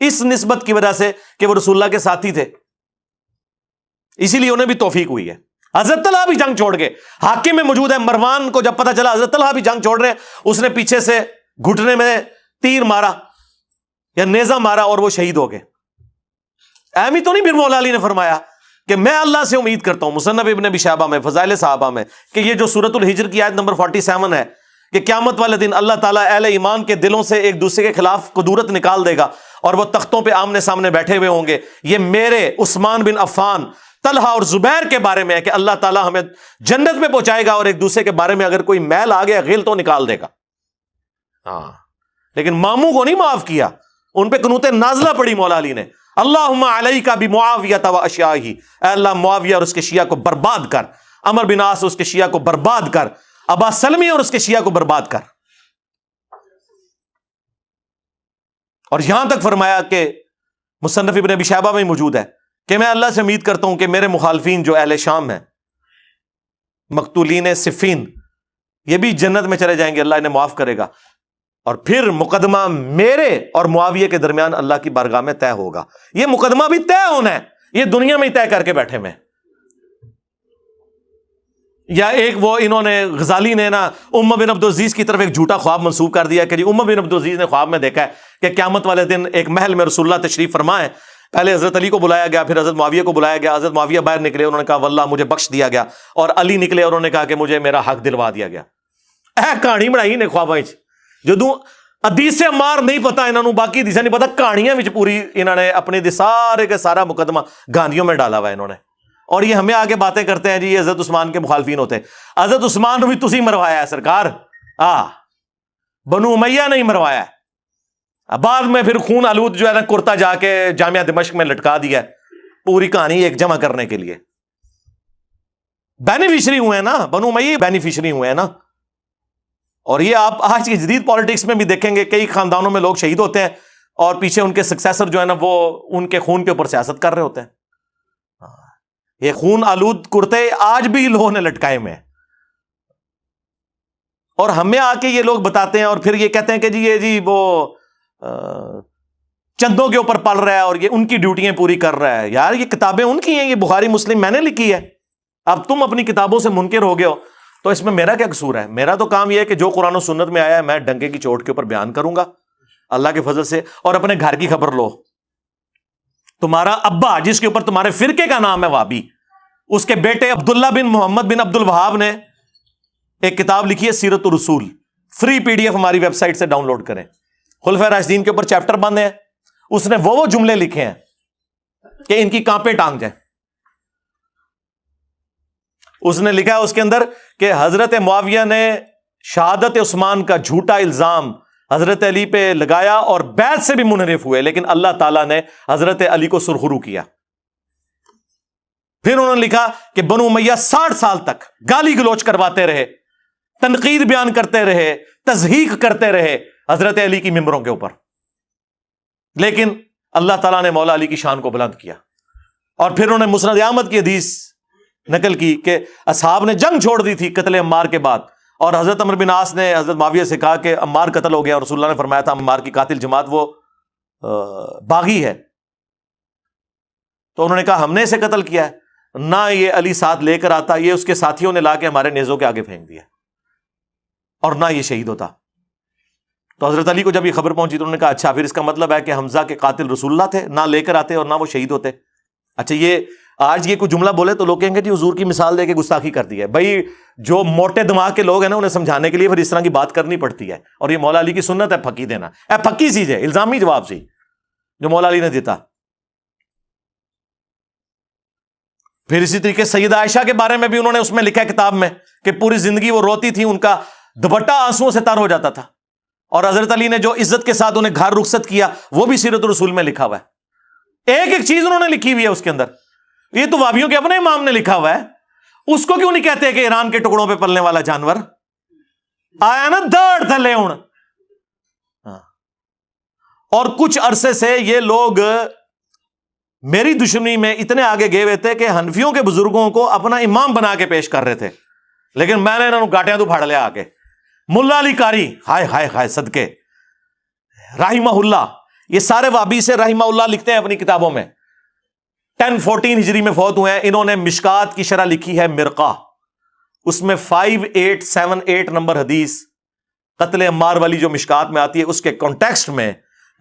اس نسبت کی وجہ سے کہ وہ رسول اللہ کے ساتھی تھے، اسی لیے انہیں بھی توفیق ہوئی ہے. حضرت طلحہ بھی جنگ چھوڑ گئے. حاکم میں موجود ہے، مروان کو جب پتا چلا حضرت طلحہ بھی جنگ چھوڑ رہے ہیں، اس نے پیچھے سے گھٹنے میں تیر مارا یا نیزہ مارا اور وہ شہید ہو گئے. اہمی تو نہیں پھر مولا علی نے فرمایا کہ میں اللہ سے امید کرتا ہوں، مصنف ابن ابی شیبہ میں، فضائل صحابہ میں، کہ یہ جو سورۃ الحجر کی آیت نمبر 47 ہے کہ قیامت والے دن اللہ تعالیٰ اہل ایمان کے دلوں سے ایک دوسرے کے خلاف قدورت نکال دے گا اور وہ تختوں پہ آمنے سامنے بیٹھے ہوئے ہوں گے. یہ میرے عثمان بن عفان، طلحہ اور زبیر کے بارے میں ہے کہ اللہ تعالیٰ ہمیں جنت میں پہنچائے گا اور ایک دوسرے کے بارے میں اگر کوئی میل آ گیا غل تو نکال دے گا. ہاں، لیکن ماموں کو نہیں معاف کیا، ان پہ قنوت نازلہ پڑی مولا علی نے، اللہم علیک بمعاویہ و اشیاءہ، اے اللہ معاویہ اور اس کے شیعہ کو برباد کر، عمر بن عاص اس کے شیعہ کو برباد کر، ابا سلمی اور اس کے شیعہ کو برباد کر. اور یہاں تک فرمایا کہ مصنف ابن ابی شیبہ میں موجود ہے کہ میں اللہ سے امید کرتا ہوں کہ میرے مخالفین جو اہل شام ہیں، مقتولین صفین، یہ بھی جنت میں چلے جائیں گے، اللہ انہیں معاف کرے گا، اور پھر مقدمہ میرے اور معاویہ کے درمیان اللہ کی بارگاہ میں طے ہوگا. یہ مقدمہ بھی طے ہونا ہے، یہ دنیا میں ہی طے کر کے بیٹھے میں. یا ایک وہ انہوں نے غزالی نے نا ام بن عبدالعزیز کی طرف ایک جھوٹا خواب منسوب کر دیا کہ جی ام بن عبدالعزیز نے خواب میں دیکھا ہے کہ قیامت والے دن ایک محل میں رسول اللہ تشریف فرمائے. پہلے حضرت علی کو بلایا گیا، پھر حضرت معاویہ کو بلایا گیا. حضرت معاویہ باہر نکلے، انہوں نے کہا واللہ مجھے بخش دیا گیا، اور علی نکلے اور انہوں نے کہا کہ مجھے میرا حق دلوا دیا گیا. کہانی بنائی نے خواباں جدوں حدیث عمار نہیں پتا انہوں نے، باقی حدیث نہیں پتا، کہانیاں وچ پوری انہوں نے اپنے سارے کے سارا مقدمہ گاندیوں میں ڈالا ہوا ہے انہوں نے. اور یہ ہمیں آگے باتیں کرتے ہیں جی یہ حضرت عثمان کے مخالفین ہوتے ہیں. حضرت عثمان نے بھی تسی مروایا ہے سرکار، بنو امیہ نہیں مروایا ہے. بعد میں پھر خون آلود جو ہے نا کرتا جا کے جامعہ دمشق میں لٹکا دیا ہے، پوری کہانی ایک جمع کرنے کے لیے. بینیفیشری ہوئے ہیں نا، بنو امیہ بینیفیشری ہوئے ہیں نا. اور یہ آپ آج کی جدید پالیٹکس میں بھی دیکھیں گے، کئی خاندانوں میں لوگ شہید ہوتے ہیں اور پیچھے ان کے سکسیسر جو ہے نا وہ ان کے خون کے اوپر سیاست کر رہے ہوتے ہیں. یہ خون آلود کرتے آج بھی لوگوں نے لٹکائے میں، اور ہمیں آ کے یہ لوگ بتاتے ہیں اور پھر یہ کہتے ہیں کہ جی یہ جی وہ چندوں کے اوپر پڑھ رہا ہے اور یہ ان کی ڈیوٹیاں پوری کر رہا ہے. یار یہ کتابیں ان کی ہیں، یہ بخاری مسلم میں نے لکھی ہے. اب تم اپنی کتابوں سے منکر ہو گئے ہو تو اس میں میرا کیا قصور ہے؟ میرا تو کام یہ ہے کہ جو قرآن و سنت میں آیا ہے میں ڈنکے کی چوٹ کے اوپر بیان کروں گا اللہ کے فضل سے. اور اپنے گھر کی خبر لو، تمہارا ابا جس کے اوپر تمہارے فرقے کا نام ہے وہابی، اس کے بیٹے عبداللہ بن محمد بن عبد الوہاب نے ایک کتاب لکھی ہے سیرت الرسول، فری PDF ہماری ویب سائٹ سے ڈاؤن لوڈ کریں. خلفائے راشدین کے اوپر چیپٹر بند ہیں، اس نے وہ جملے لکھے ہیں کہ ان کی کانپیں ٹانگ جائیں. اس نے لکھا ہے اس کے اندر کہ حضرت معاویہ نے شہادت عثمان کا جھوٹا الزام حضرت علی پہ لگایا اور بیعت سے بھی منحرف ہوئے، لیکن اللہ تعالیٰ نے حضرت علی کو سرخرو کیا. پھر انہوں نے لکھا کہ بنو امیہ 60 سال تک گالی گلوچ کرواتے رہے، تنقید بیان کرتے رہے، تضحیق کرتے رہے حضرت علی کی ممبروں کے اوپر، لیکن اللہ تعالیٰ نے مولا علی کی شان کو بلند کیا. اور پھر انہوں نے مسند احمد کی حدیث نقل کی کہ اصحاب نے جنگ چھوڑ دی تھی قتل عمار کے بعد، اور حضرت عمر بن عاص نے حضرت معاویہ سے کہا کہ عمار قتل ہو گیا، اور رسول اللہ نے فرمایا تھا عمار کی قاتل جماعت وہ باغی ہے. تو انہوں نے کہا ہم نے اسے قتل کیا ہے، نہ یہ علی ساتھ لے کر آتا، یہ اس کے ساتھیوں نے لا کے ہمارے نیزوں کے آگے پھینک دیا، اور نہ یہ شہید ہوتا. تو حضرت علی کو جب یہ خبر پہنچی تو انہوں نے کہا اچھا پھر اس کا مطلب ہے کہ حمزہ کے قاتل رسول اللہ تھے، نہ لے کر آتے اور نہ وہ شہید ہوتے. اچھا یہ آج یہ کوئی جملہ بولے تو لوگ کہیں گے جی حضور کی مثال دے کے گستاخی کر دی ہے. بھائی جو موٹے دماغ کے لوگ ہیں نا انہیں سمجھانے کے لیے پھر اس طرح کی بات کرنی پڑتی ہے، اور یہ مولا علی کی سنت ہے پھکی دینا. پھکی سی ہے الزامی جواب سی جو مولا علی نے دیتا. پھر اسی طریقے سیدہ عائشہ کے بارے میں بھی انہوں نے اس میں لکھا ہے کتاب میں کہ پوری زندگی وہ روتی تھی، ان کا دوپٹہ آنسوؤں سے تر ہو جاتا تھا، اور حضرت علی نے جو عزت کے ساتھ انہیں گھر رخصت کیا وہ بھی سیرت الرسول میں لکھا ہوا ہے. ایک ایک چیز انہوں نے لکھی ہوئی ہے اس کے اندر. یہ تو وابیوں کے اپنے امام نے لکھا ہوا ہے. اس کو کیوں نہیں کہتے کہ ایران کے ٹکڑوں پہ پلنے والا جانور آیا نا داڑھ تھلے ہوں. اور کچھ عرصے سے یہ لوگ میری دشمنی میں اتنے آگے گئے ہوئے تھے کہ حنفیوں کے بزرگوں کو اپنا امام بنا کے پیش کر رہے تھے, لیکن میں نے انہوں نے گاٹیاں تو پھاڑ لیا آ کے. ملا علی قاری ہائے ہائے ہائے صدقے رحمہ اللہ, یہ سارے وابی سے رحمہ اللہ لکھتے ہیں اپنی کتابوں میں. 1014 ہجری میں فوت ہوئے ہیں. انہوں نے مشکات کی شرح لکھی ہے مرقہ, اس میں 5878 نمبر حدیث قتل عمار والی جو مشکات میں آتی ہے اس کے کانٹیکسٹ میں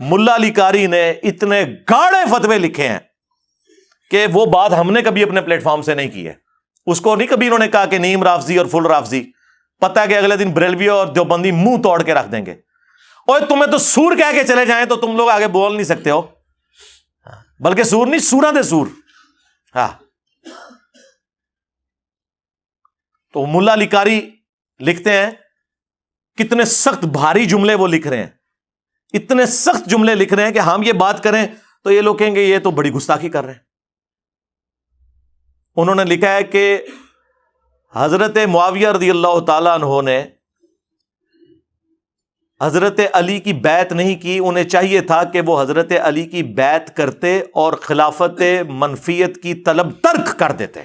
ملا علی قاری نے اتنے گاڑے فتوے لکھے ہیں کہ وہ بات ہم نے کبھی اپنے پلیٹ فارم سے نہیں کی ہے. اس کو نہیں کبھی انہوں نے کہا کہ نیم رافضی اور فل رافضی, پتہ ہے کہ اگلے دن بریلوی اور دیوبندی منہ توڑ کے رکھ دیں گے. اور تمہیں تو سور کہہ کے چلے جائیں تو تم لوگ آگے بول نہیں سکتے ہو, بلکہ سور نہیں سورا دے سور. ہاں تو ملا علی قاری لکھتے ہیں, کتنے سخت بھاری جملے وہ لکھ رہے ہیں, اتنے سخت جملے لکھ رہے ہیں کہ ہم یہ بات کریں تو یہ لوگ کہیں گے یہ تو بڑی گستاخی کر رہے ہیں. انہوں نے لکھا ہے کہ حضرت معاویہ رضی اللہ تعالیٰ عنہ نے حضرت علی کی بیعت نہیں کی. انہیں چاہیے تھا کہ وہ حضرت علی کی بیعت کرتے اور خلافت منفیت کی طلب ترک کر دیتے.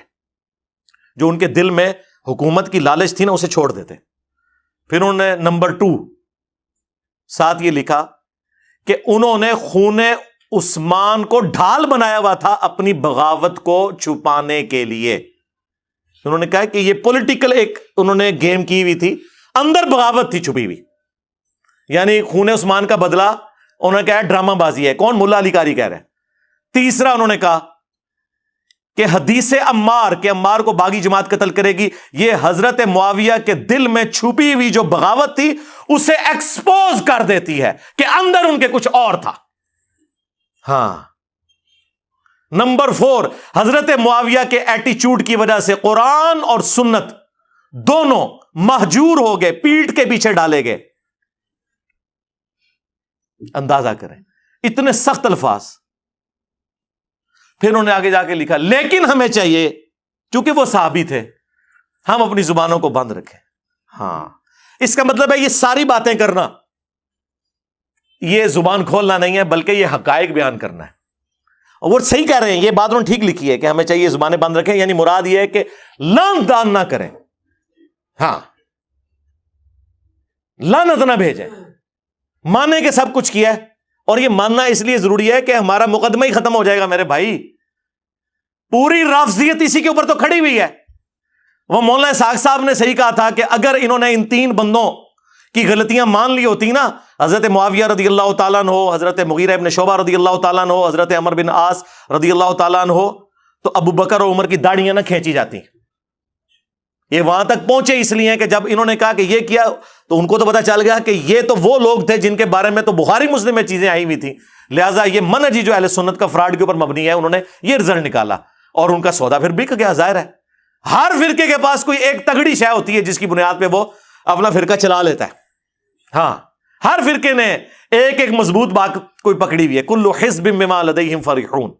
جو ان کے دل میں حکومت کی لالچ تھی نا اسے چھوڑ دیتے. پھر انہوں نے نمبر 2 ساتھ یہ لکھا کہ انہوں نے خون عثمان کو ڈھال بنایا ہوا تھا اپنی بغاوت کو چھپانے کے لیے. انہوں نے کہا کہ یہ پولیٹیکل ایک انہوں نے گیم کی ہوئی تھی, اندر بغاوت تھی چھپی ہوئی, یعنی خون عثمان کا بدلہ انہوں نے کہا ڈرامہ بازی ہے. کون؟ ملا علی قاری کہہ رہے ہیں. تیسرا انہوں نے کہا کہ حدیث عمار کہ عمار کو باغی جماعت قتل کرے گی, یہ حضرت معاویہ کے دل میں چھپی ہوئی جو بغاوت تھی اسے ایکسپوز کر دیتی ہے کہ اندر ان کے کچھ اور تھا. ہاں. نمبر 4 حضرت معاویہ کے ایٹیچیوڈ کی وجہ سے قرآن اور سنت دونوں مہجور ہو گئے, پیٹ کے پیچھے ڈالے گئے. اندازہ کریں اتنے سخت الفاظ. پھر انہوں نے آگے جا کے لکھا لیکن ہمیں چاہیے چونکہ وہ صحابی تھے ہم اپنی زبانوں کو بند رکھیں. ہاں اس کا مطلب ہے یہ ساری باتیں کرنا یہ زبان کھولنا نہیں ہے بلکہ یہ حقائق بیان کرنا ہے. اور وہ صحیح کہہ رہے ہیں, یہ بات انہوں نے ٹھیک لکھی ہے کہ ہمیں چاہیے زبانیں بند رکھیں, یعنی مراد یہ ہے کہ لعن دان نہ کریں. ہاں لعنت نہ بھیجیں, مانے کہ سب کچھ کیا ہے. اور یہ ماننا اس لیے ضروری ہے کہ ہمارا مقدمہ ہی ختم ہو جائے گا میرے بھائی. پوری رافضیت اسی کے اوپر تو کھڑی ہوئی ہے. وہ مولانا اسحاق صاحب نے صحیح کہا تھا کہ اگر انہوں نے ان 3 بندوں کی غلطیاں مان لی ہوتی نا, حضرت معاویہ رضی اللہ تعالیٰ عنہ, حضرت مغیرہ ابن شعبہ رضی اللہ تعالیٰ عنہ, حضرت عمر بن عاص رضی اللہ تعالیٰ عنہ, تو ابو بکر اور عمر کی داڑیاں نہ کھینچی جاتی. یہ وہاں تک پہنچے اس لیے کہ جب انہوں نے کہا کہ یہ کیا تو ان کو تو پتا چل گیا کہ یہ تو وہ لوگ تھے جن کے بارے میں تو بخاری مسلم میں چیزیں آئی ہوئی تھیں, لہٰذا یہ منہج جو اہل سنت کا فراڈ کے اوپر مبنی ہے, انہوں نے یہ رزلٹ نکالا اور ان کا سودا پھر بک گیا. ظاہر ہے ہر فرقے کے پاس کوئی ایک تگڑی شے ہوتی ہے جس کی بنیاد پہ وہ اپنا فرقہ چلا لیتا ہے. ہاں ہر فرقے نے ایک ایک مضبوط بات کوئی پکڑی ہوئی ہے. کل حزب بما لدیہم فرحون.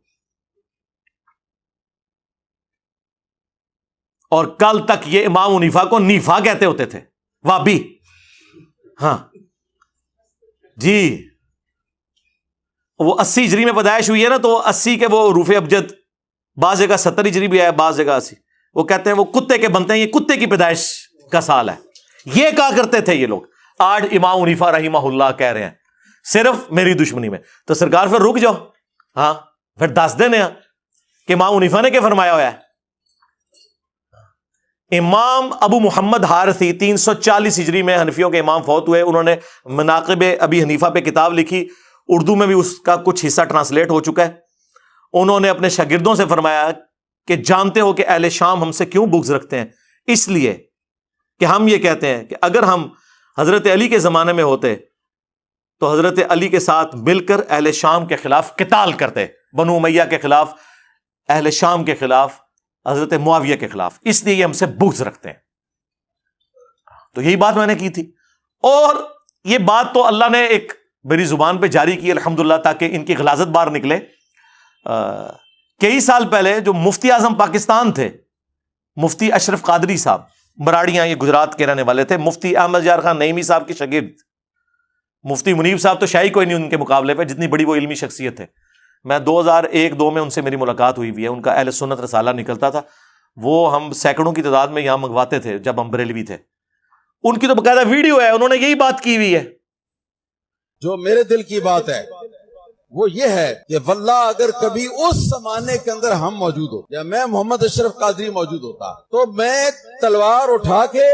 اور کل تک یہ امام حنیفہ کو نیفا کہتے ہوتے تھے, وابی. ہاں جی وہ 80 ہجری میں پیدائش ہوئی ہے نا, تو 80 کے وہ حروف ابجد, بعض جگہ 70 ہجری بھی ہے, بعض جگہ 80. وہ کہتے ہیں وہ کتے کے بنتے ہیں, یہ کتے کی پیدائش کا سال ہے. یہ کہا کرتے تھے یہ لوگ. آج امام حنیفہ رحمہ اللہ کہہ رہے ہیں صرف میری دشمنی میں. تو سرکار پھر رک جاؤ, ہاں پھر دس دینے کہ امام حنیفہ نے کیا فرمایا ہوا ہے. امام ابو محمد حارثی 340 ہجری میں حنفیوں کے امام فوت ہوئے. انہوں نے مناقب ابی حنیفہ پہ کتاب لکھی, اردو میں بھی اس کا کچھ حصہ ٹرانسلیٹ ہو چکا ہے. انہوں نے اپنے شاگردوں سے فرمایا کہ جانتے ہو کہ اہل شام ہم سے کیوں بغض رکھتے ہیں؟ اس لیے کہ ہم یہ کہتے ہیں کہ اگر ہم حضرت علی کے زمانے میں ہوتے تو حضرت علی کے ساتھ مل کر اہل شام کے خلاف قتال کرتے, بنو امیہ کے خلاف, اہل شام کے خلاف, حضرت معاویہ کے خلاف. اس لیے یہ ہم سے بغض رکھتے ہیں. تو یہی بات میں نے کی تھی. اور یہ بات تو اللہ نے ایک میری زبان پہ جاری کی الحمدللہ تاکہ ان کی غلاظت باہر نکلے. کئی سال پہلے جو مفتی اعظم پاکستان تھے مفتی اشرف قادری صاحب، مراڑیاں، یہ گجرات کے رہنے والے تھے، مفتی احمد یار خان نعیمی صاحب کے شاگرد. مفتی منیب صاحب تو شاہی کوئی نہیں ان کے مقابلے پہ، جتنی بڑی وہ علمی شخصیت ہے. میں 2001-2 میں ان سے میری ملاقات ہوئی ہے. ان کا اہل سنت رسالہ نکلتا تھا، وہ ہم سینکڑوں کی تعداد میں یہاں منگواتے تھے جب ہم بریلوی تھے. ان کی تو باقاعدہ ویڈیو ہے، انہوں نے یہی بات کی ہوئی ہے. جو میرے دل کی بات ہے وہ یہ ہے کہ واللہ اگر کبھی اس زمانے کے اندر ہم موجود ہو یا میں محمد اشرف قادری موجود ہوتا تو میں تلوار اٹھا کے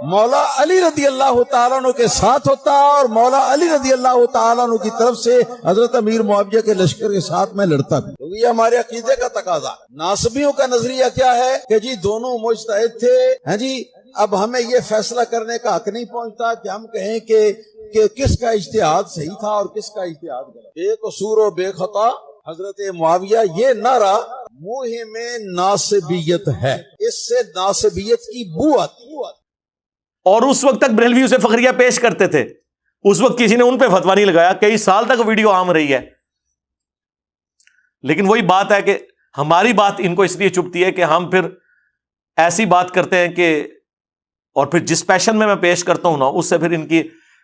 مولا علی رضی اللہ تعالیٰ عنہ کے ساتھ ہوتا اور مولا علی رضی اللہ تعالیٰ عنہ کی طرف سے حضرت امیر معاویہ کے لشکر کے ساتھ میں لڑتا بھی. کیونکہ یہ ہمارے عقیدے کا تقاضا. ناصبیوں کا نظریہ کیا ہے کہ جی دونوں مجتہد تھے، ہاں جی اب ہمیں یہ فیصلہ کرنے کا حق نہیں پہنچتا کہ ہم کہیں کہ کس کا اجتہاد صحیح تھا اور کس کا اجتہاد غلط. بے قصور و بے خطا حضرت معاویہ، یہ نعرہ مہم ناصبیت ہے. اس سے ناصبیت کی بو آتی. اور اس وقت تک بریلوی اسے فخریہ پیش کرتے تھے. اس وقت کسی نے ان پہ فتویٰ نہیں لگایا، کئی سال تک ویڈیو عام رہی ہے. لیکن وہی بات ہے کہ ہماری بات ان کو اس لیے چبھتی ہے کہ ہم پھر ایسی بات کرتے ہیں کہ، اور پھر جس پیشن میں پیش کرتا ہوں نا اس سے پھر ان کی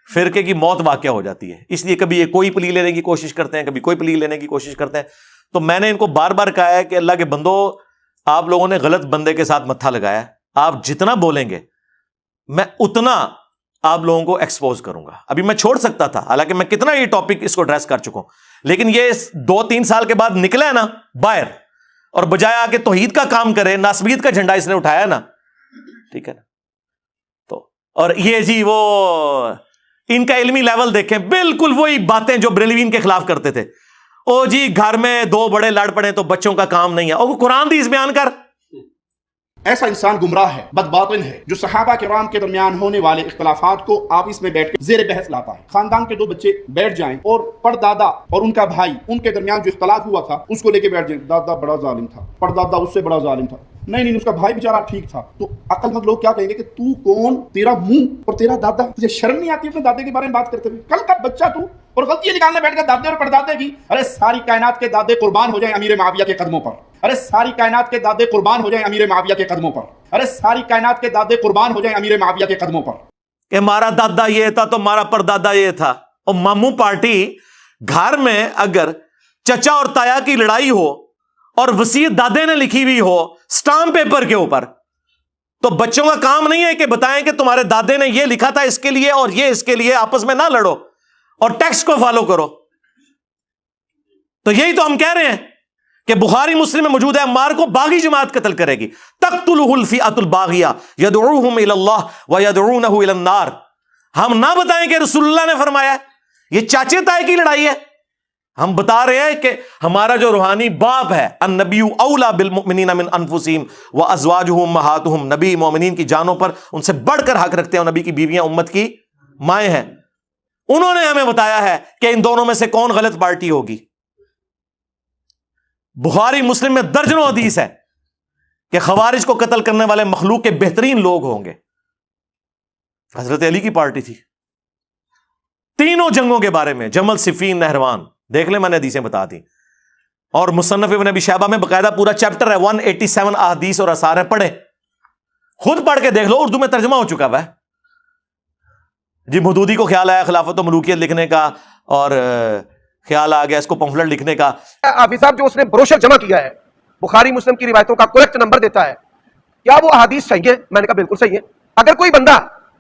فرقے کی موت واقع ہو جاتی ہے. اس لیے کبھی یہ کوئی پلی لینے کی کوشش کرتے ہیں، کبھی کوئی پلی لینے کی کوشش کرتے ہیں. تو میں نے ان کو بار بار کہا ہے کہ اللہ کے بندو، آپ لوگوں نے غلط بندے کے ساتھ متھا لگایا ہے. آپ جتنا بولیں گے میں اتنا آپ لوگوں کو ایکسپوز کروں گا. ابھی میں چھوڑ سکتا تھا، حالانکہ میں کتنا یہ ٹاپک اس کو ایڈریس کر چکا ہوں، لیکن یہ 2-3 سال کے بعد نکلا ہے نا باہر، اور بجائے آ کے توحید کا کام کرے، ناسبیت کا جھنڈا اس نے اٹھایا نا، ٹھیک ہے نا. تو اور یہ جی وہ ان کا علمی لیول دیکھیں، بالکل وہی باتیں جو بریلوین کے خلاف کرتے تھے. او جی گھر میں 2 بڑے لڑ پڑے تو بچوں کا کام نہیں ہے. او قرآن حدیث بیان کر. ایسا انسان گمراہ ہے، بدباطن ہے، جو صحابہ کرام کے درمیان ہونے والے اختلافات کو آپس میں بیٹھ کے زیر بحث لاتا ہے. خاندان کے 2 بچے بیٹھ جائیں اور پردادا اور ان کا بھائی، ان کے درمیان جو اختلاف ہوا تھا اس کو لے کے بیٹھ جائیں، دادا بڑا ظالم تھا، پردادا اس سے بڑا ظالم تھا، نہیں اس کا بھائی بیچارہ ٹھیک تھا. تو عقل مند لوگ کیا کہیں گے کہ تو کون، تیرا منہ اور تیرا دادا، تجھے شرم نہیں آتی اپنے دادے کے بارے میں بات کرتے ہوئے؟ کل کا بچہ تو، اور غلطیاں نکالنے بیٹھ گیا دادے اور پردادے کی. ارے ساری کائنات کے دادے قربان ہو جائیں امیر معاویہ کے قدموں پر. ارے ساری کائنات کے دادے قربان ہو جائیں امیر معاویہ کے قدموں پر. ارے ساری کائنات کے دادے قربان ہو جائیں امیر معاویہ کے قدموں پر. کہ ہمارا دادا یہ تھا تو ہمارا پردادا یہ تھا. اور ماموں پارٹی گھر میں اگر چچا اور تایا کی لڑائی ہو اور وصیت دادے نے لکھی ہوئی ہو سٹامپ پیپر کے اوپر، تو بچوں کا کام نہیں ہے کہ بتائیں کہ تمہارے دادے نے یہ لکھا تھا اس کے لیے اور یہ اس کے لیے، آپس میں نہ لڑو اور ٹیکسٹ کو فالو کرو. تو یہی تو ہم کہہ رہے ہیں کہ بخاری مسلم میں موجود ہے، عمار کو باغی جماعت قتل کرے گی. تقتلہ الفئۃ الباغیہ یدعوہم الی اللہ ویدعونہ الی النار. ہم نہ بتائیں کہ رسول اللہ نے فرمایا ہے، یہ چاچے تائے کی لڑائی ہے. ہم بتا رہے ہیں کہ ہمارا جو روحانی باپ ہے، النبی اولی بالمؤمنین من انفسہم وازواجہ امہاتہم، نبی مومنین کی جانوں پر ان سے بڑھ کر حق رکھتے ہیں، اور نبی کی بیویاں امت کی مائیں ہیں. انہوں نے ہمیں بتایا ہے کہ ان دونوں میں سے کون غلط پارٹی ہوگی. بخاری مسلم میں درجنوں حدیث ہے کہ خوارج کو قتل کرنے والے مخلوق کے بہترین لوگ ہوں گے. حضرت علی کی پارٹی تھی. تینوں جنگوں کے بارے میں، جمل، صفین، نہروان، دیکھ لیں، میں نے حدیثیں بتا دی. اور مصنف ابن ابی شیبہ میں باقاعدہ پورا چیپٹر ہے، 187 احادیث اور آثار ہیں، پڑھیں، خود پڑھ کے دیکھ لو، اردو میں ترجمہ ہو چکا ہے. جی مودودی کو خیال آیا خلافت و ملوکیت لکھنے کا، اور خیال آ گیا اس کو پمفلٹ لکھنے کا. حافظ صاحب جو اس نے بروشر جمع کیا ہے بخاری مسلم کی روایتوں کا کریکٹ نمبر دیتا ہے، کیا وہ احادیث صحیح ہے؟ میں نے کہا بالکل صحیح ہے. اگر کوئی بندہ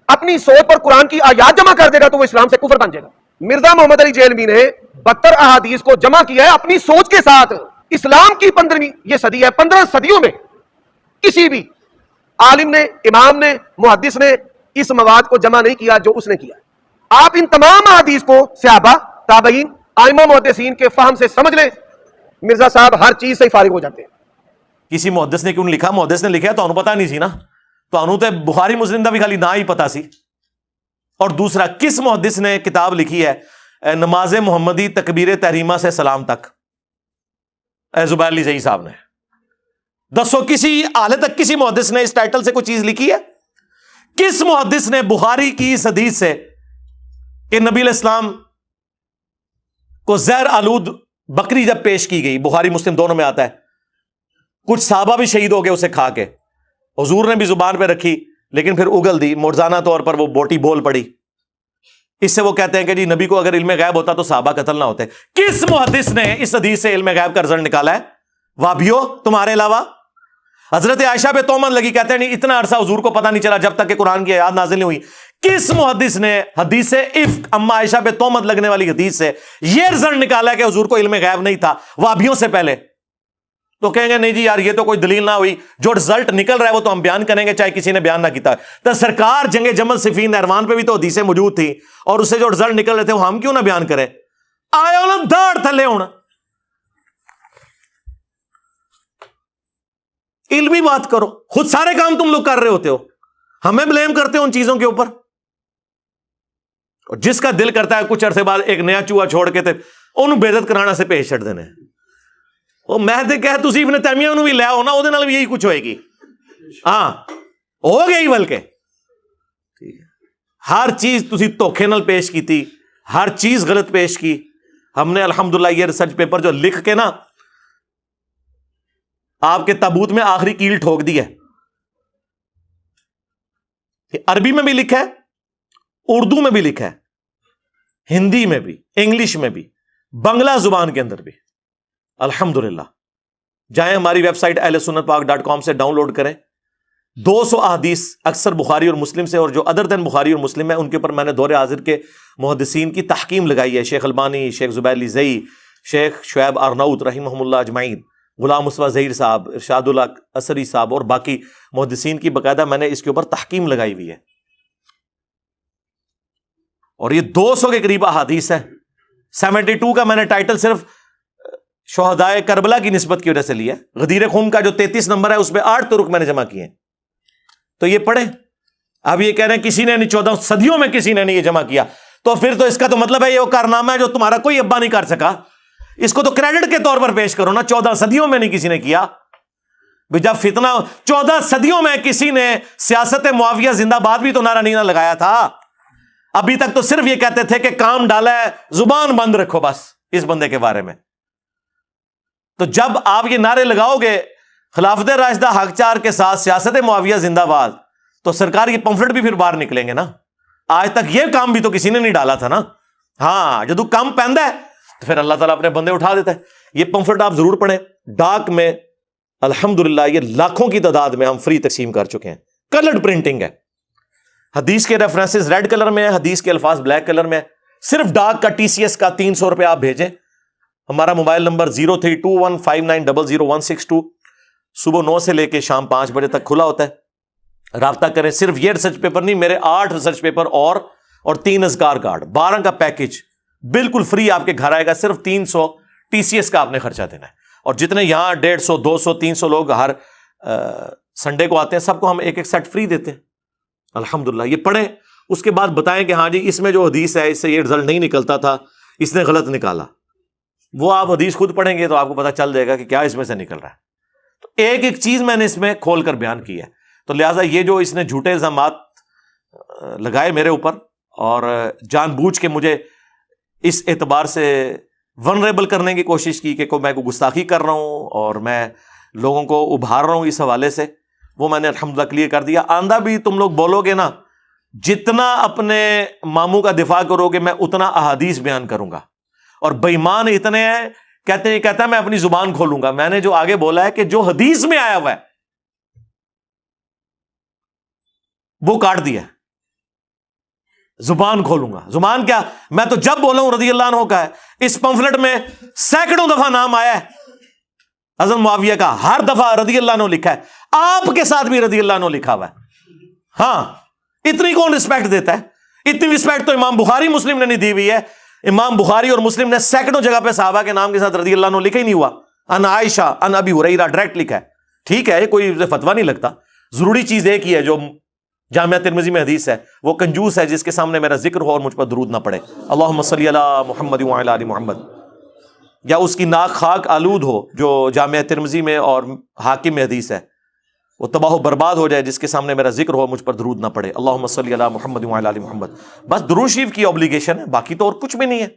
اپنی سوچ پر قرآن کی آیات جمع کر دے گا تو وہ اسلام سے کفر بن جائے گا. مرزا محمد علی جیلمی نے 72 احادیث کو جمع کیا ہے اپنی سوچ کے ساتھ. اسلام کی 15ویں یہ صدی ہے، 15 صدیوں میں کسی بھی عالم نے، امام نے، محدث نے اس مواد کو جمع نہیں کیا جو اس نے کیا. آپ ان تمام احادیث کو صحابہ، تابعین، ائمہ محدثین کے فہم سے سمجھ لیں، مرزا صاحب ہر چیز سے فارغ ہو جاتے ہیں. کسی محدث نے کیوں لکھا؟ محدث نے لکھا تو انہوں پتہ نہیں سی نا، تو انہوں تے بخاری مسلم دا بھی خالی نہ ہی پتا سی. اور دوسرا، کس محدث نے کتاب لکھی ہے نماز محمدی تکبیر تحریمہ سے سلام تک؟ زبیر علی زئی صاحب نے. دسو کسی حالت تک کسی محدث نے اس ٹائٹل سے کوئی چیز لکھی ہے؟ کس محدث نے بخاری کی اس حدیث سے کہ نبی علیہ السلام کو زہر آلود بکری جب پیش کی گئی، بخاری مسلم دونوں میں آتا ہے، کچھ صحابہ بھی شہید ہو گئے اسے کھا کے، حضور نے بھی زبان پہ رکھی لیکن پھر اگل دی، موجزانہ طور پر وہ بوٹی بول پڑی۔ اس سے وہ کہتے ہیں کہ جی نبی کو اگر علم غیب ہوتا تو صحابہ قتل نہ ہوتے۔ کس محدث نے اس حدیث سے علم غیب کا رزلٹ نکالا ہے؟ وابیو تمہارے علاوہ؟ حضرت عائشہ پہ تہمت لگی، کہتے ہیں نہیں اتنا عرصہ حضور کو پتہ نہیں چلا جب تک کہ قرآن کی آیات نازل نہیں ہوئی۔ کس محدث نے حدیث افک اما عائشہ پہ تہمت لگنے والی حدیث سے یہ رزلٹ نکالا ہے کہ حضور کو علم غیب نہیں تھا وابیوں سے پہلے؟ تو کہیں گے نہیں جی یار یہ تو کوئی دلیل نہ ہوئی، جو رزلٹ نکل رہا ہے وہ تو ہم بیان کریں گے چاہے کسی نے بیان نہ کیتا۔ تو سرکار جنگ جمل صفین نہروان پہ بھی تو حدیثیں موجود تھی اور اس سے جو رزلٹ نکل رہے تھے وہ ہم کیوں نہ بیان کریں؟ آیا نا داڑھ تھلے ہونا، علمی بات کرو، خود سارے کام تم لوگ کر رہے ہوتے ہو، ہمیں بلیم کرتے ہو ان چیزوں کے اوپر۔ اور جس کا دل کرتا ہے کچھ عرصے بعد ایک نیا چوہا چھوڑ کے تے انہوں بے عزت کرانا سے پیش چھڑ دینے، وہ میں تے کہ تسی ابن تیمیہ انہوں بھی لے آؤ نا، وہ دے نال بھی یہی کچھ ہوئے گی، ہاں ہو گئی، بلکہ ہر چیز تسی دھوکھے نال پیش کی تھی، ہر چیز غلط پیش کی۔ ہم نے الحمدللہ یہ ریسرچ پیپر جو لکھ کے نا آپ کے تابوت میں آخری کیل ٹھوک دی ہے، عربی میں بھی لکھا ہے، اردو میں بھی لکھا ہے، ہندی میں بھی، انگلش میں بھی، بنگلہ زبان کے اندر بھی، الحمدللہ۔ جائیں ہماری ویب سائٹ ahlsunnatpak.com سے ڈاؤن لوڈ کریں، 200 احادیث اکثر بخاری اور مسلم سے، اور جو ادر دین بخاری اور مسلم ہے ان کے اوپر میں نے دور حاضر کے محدثین کی تحکیم لگائی ہے، شیخ البانی، شیخ زبیر علی زئی، شیخ شعیب ارناؤت رحمہم اللہ اجمعین، غلام مصطفیٰ ظہیر صاحب، ارشاد اللہ اثری صاحب اور باقی محدثین کی باقاعدہ میں نے اس کے اوپر تحکیم لگائی ہوئی ہے، اور یہ 200 کے قریب احادیث ہے۔ 72 کا میں نے ٹائٹل صرف شہدائے کربلا کی نسبت کی وجہ سے لیا، غدیر خون کا جو 33 نمبر ہے اس پہ 8 طرق میں نے جمع کیے ہیں، تو یہ پڑھیں۔ اب یہ کہہ رہے ہیں کسی نے نہیں، 14 صدیوں میں کسی نے نہیں یہ جمع کیا، تو پھر تو اس کا تو مطلب ہے یہ وہ کارنامہ ہے جو تمہارا کوئی ابا نہیں کر سکا، اس کو تو کریڈٹ کے طور پر پیش کرو نا، 14 صدیوں میں نہیں کسی نے کیا۔ جب فتنہ 14 صدیوں میں کسی نے سیاست معاویہ زندہ باد بھی تو نعرہ نہیں نہ لگایا تھا، ابھی تک تو صرف یہ کہتے تھے کہ کام ڈالا ہے، زبان بند رکھو بس اس بندے کے بارے میں۔ تو جب آپ یہ نعرے لگاؤ گے خلافت راشدہ حق چار کے ساتھ سیاست معاویہ زندہ باد، تو سرکار یہ پمفلٹ بھی پھر باہر نکلیں گے نا۔ آج تک یہ کام بھی تو کسی نے نہیں ڈالا تھا نا، ہاں جدو کام پہندا ہے تو پھر اللہ تعالیٰ اپنے بندے اٹھا دیتا ہے۔ یہ پمفلٹ آپ ضرور پڑھیں، ڈاک میں الحمدللہ یہ لاکھوں کی تعداد میں ہم فری تقسیم کر چکے ہیں، کلرڈ پرنٹنگ ہے، حدیث کے ریفرنسز ریڈ کلر میں ہیں، حدیث کے الفاظ بلیک کلر میں ہیں۔ صرف ڈاک کا TCS کا 300 روپے آپ بھیجیں، ہمارا موبائل نمبر 0321590162، صبح 9 سے لے کے شام 5 بجے تک کھلا ہوتا ہے، رابطہ کریں۔ صرف یہ ریسرچ پیپر نہیں، میرے 8 ریسرچ پیپر اور 3 اذکار کارڈ، 12 کا پیکج بالکل فری آپ کے گھر آئے گا، صرف 300 TCS کا آپ نے خرچہ دینا ہے۔ اور جتنے یہاں 150 200 300 لوگ ہر سنڈے کو آتے ہیں، سب کو ہم ایک سیٹ فری دیتے ہیں الحمدللہ۔ یہ پڑھیں، اس کے بعد بتائیں کہ ہاں جی اس میں جو حدیث ہے اس سے یہ رزلٹ نہیں نکلتا تھا، اس نے غلط نکالا۔ وہ آپ حدیث خود پڑھیں گے تو آپ کو پتہ چل جائے گا کہ کیا اس میں سے نکل رہا ہے۔ تو ایک ایک چیز میں نے اس میں کھول کر بیان کی ہے، تو لہٰذا یہ جو اس نے جھوٹے الزامات لگائے میرے اوپر اور جان بوجھ کے مجھے اس اعتبار سے ونریبل کرنے کی کوشش کی کہ میں کو گستاخی کر رہا ہوں اور میں لوگوں کو ابھار رہا ہوں اس حوالے سے، وہ میں نے الحمدللہ کلیئر کر دیا۔ آندہ بھی تم لوگ بولو گے نا، جتنا اپنے ماموں کا دفاع کرو گے میں اتنا احادیث بیان کروں گا، اور بےمان اتنے ہیں کہتا ہے میں اپنی زبان کھولوں گا۔ میں نے جو آگے بولا ہے کہ جو حدیث میں آیا ہوا ہے وہ کاٹ دیا، زبان کھولوں گا۔ زبان کیا، میں تو جب بولا ہوں رضی اللہ عنہ کا ہے، اس پمفلٹ میں سینکڑوں دفعہ نام آیا ہے حضرت معاویہ کا، ہر دفعہ رضی اللہ عنہ لکھا ہے، آپ کے ساتھ بھی رضی اللہ عنہ لکھا ہوا ہے۔ ہاں اتنی کون رسپیکٹ دیتا ہے؟ اتنی رسپیکٹ تو امام بخاری مسلم نے نہیں دی ہوئی ہے۔ امام بخاری اور مسلم نے سینکڑوں جگہ پہ صحابہ کے نام کے ساتھ رضی اللہ عنہ لکھا ہی نہیں ہوا، ان عائشہ ان ابی ہریرہ ڈائریکٹ لکھا ہے۔ ٹھیک ہے، کوئی فتویٰ نہیں لگتا، ضروری چیز ایک ہی ہے جو جامعہ ترمذی میں حدیث ہے، وہ کنجوس ہے جس کے سامنے میرا ذکر ہو اور مجھ پر درود نہ پڑے، اللہم صلی علی محمد وعلی آل محمد، یا اس کی ناک خاک آلود ہو جو جامعہ ترمذی میں اور حاکم میں حدیث ہے، وہ تباہ و برباد ہو جائے جس کے سامنے میرا ذکر ہو، مجھ پر درود نہ پڑے. اللہم صلی علی محمد وعلی آل محمد. بس درود شریف کی اوبلیگیشن ہے، باقی تو اور کچھ بھی نہیں ہے.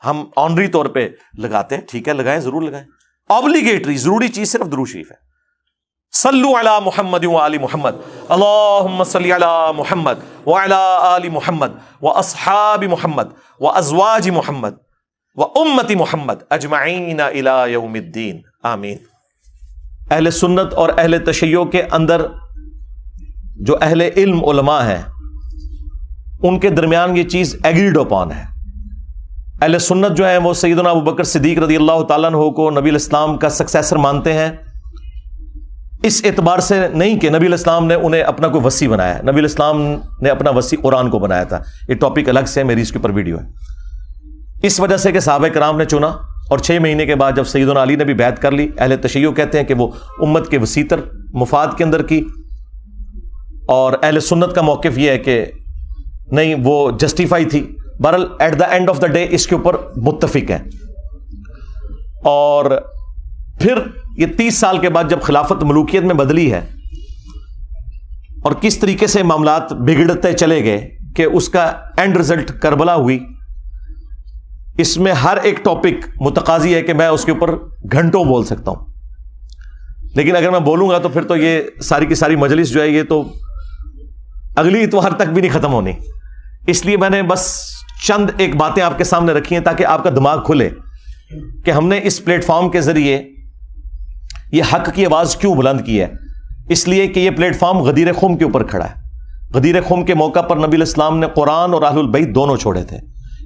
ہم آنری طور پہ لگاتے ہیں، ٹھیک ہے لگائیں، ضرور لگائیں. اوبلیگیٹری ضروری چیز صرف درود شریف ہے. صلو علی محمد وعلی محمد. اللہم صلی علی محمد وعلی آل محمد واصحاب محمد وازواج محمد وامت محمد اجمعین الی یوم الدین. آمین. اہل سنت اور اہل تشیع کے اندر جو اہل علم علماء ہیں ان کے درمیان یہ چیز ایگریڈ اپون ہے. اہل سنت جو ہیں وہ سیدنا ابوبکر صدیق رضی اللہ تعالیٰ عنہ کو نبی الاسلام کا سکسیسر مانتے ہیں، اس اعتبار سے نہیں کہ نبی الاسلام نے انہیں اپنا کوئی وصی بنایا. نبی الاسلام نے اپنا وصی قرآن کو بنایا تھا. یہ ٹاپک الگ سے ہے، میری اس کے اوپر ویڈیو ہے. اس وجہ سے کہ صحابہ کرام نے چنا، اور 6 مہینے کے بعد جب سیدنا علی نے بھی بیعت کر لی، اہل تشیع کہتے ہیں کہ وہ امت کے وسیع تر مفاد کے اندر کی، اور اہل سنت کا موقف یہ ہے کہ نہیں وہ جسٹیفائی تھی. بہرحال at the end of the day اس کے اوپر متفق ہیں. اور پھر یہ 30 سال کے بعد جب خلافت ملوکیت میں بدلی ہے اور کس طریقے سے معاملات بگڑتے چلے گئے کہ اس کا اینڈ رزلٹ کربلا ہوئی، اس میں ہر ایک ٹاپک متقاضی ہے کہ میں اس کے اوپر گھنٹوں بول سکتا ہوں. لیکن اگر میں بولوں گا تو پھر تو یہ ساری کی ساری مجلس جو ہے یہ تو اگلی اتوار تک بھی نہیں ختم ہونی. اس لیے میں نے بس چند ایک باتیں آپ کے سامنے رکھی ہیں تاکہ آپ کا دماغ کھلے کہ ہم نے اس پلیٹ فارم کے ذریعے یہ حق کی آواز کیوں بلند کی ہے. اس لیے کہ یہ پلیٹ فارم غدیر خم کے اوپر کھڑا ہے. غدیر خم کے موقع پر نبی الاسلام نے قرآن اور اہل البیت دونوں چھوڑے تھے.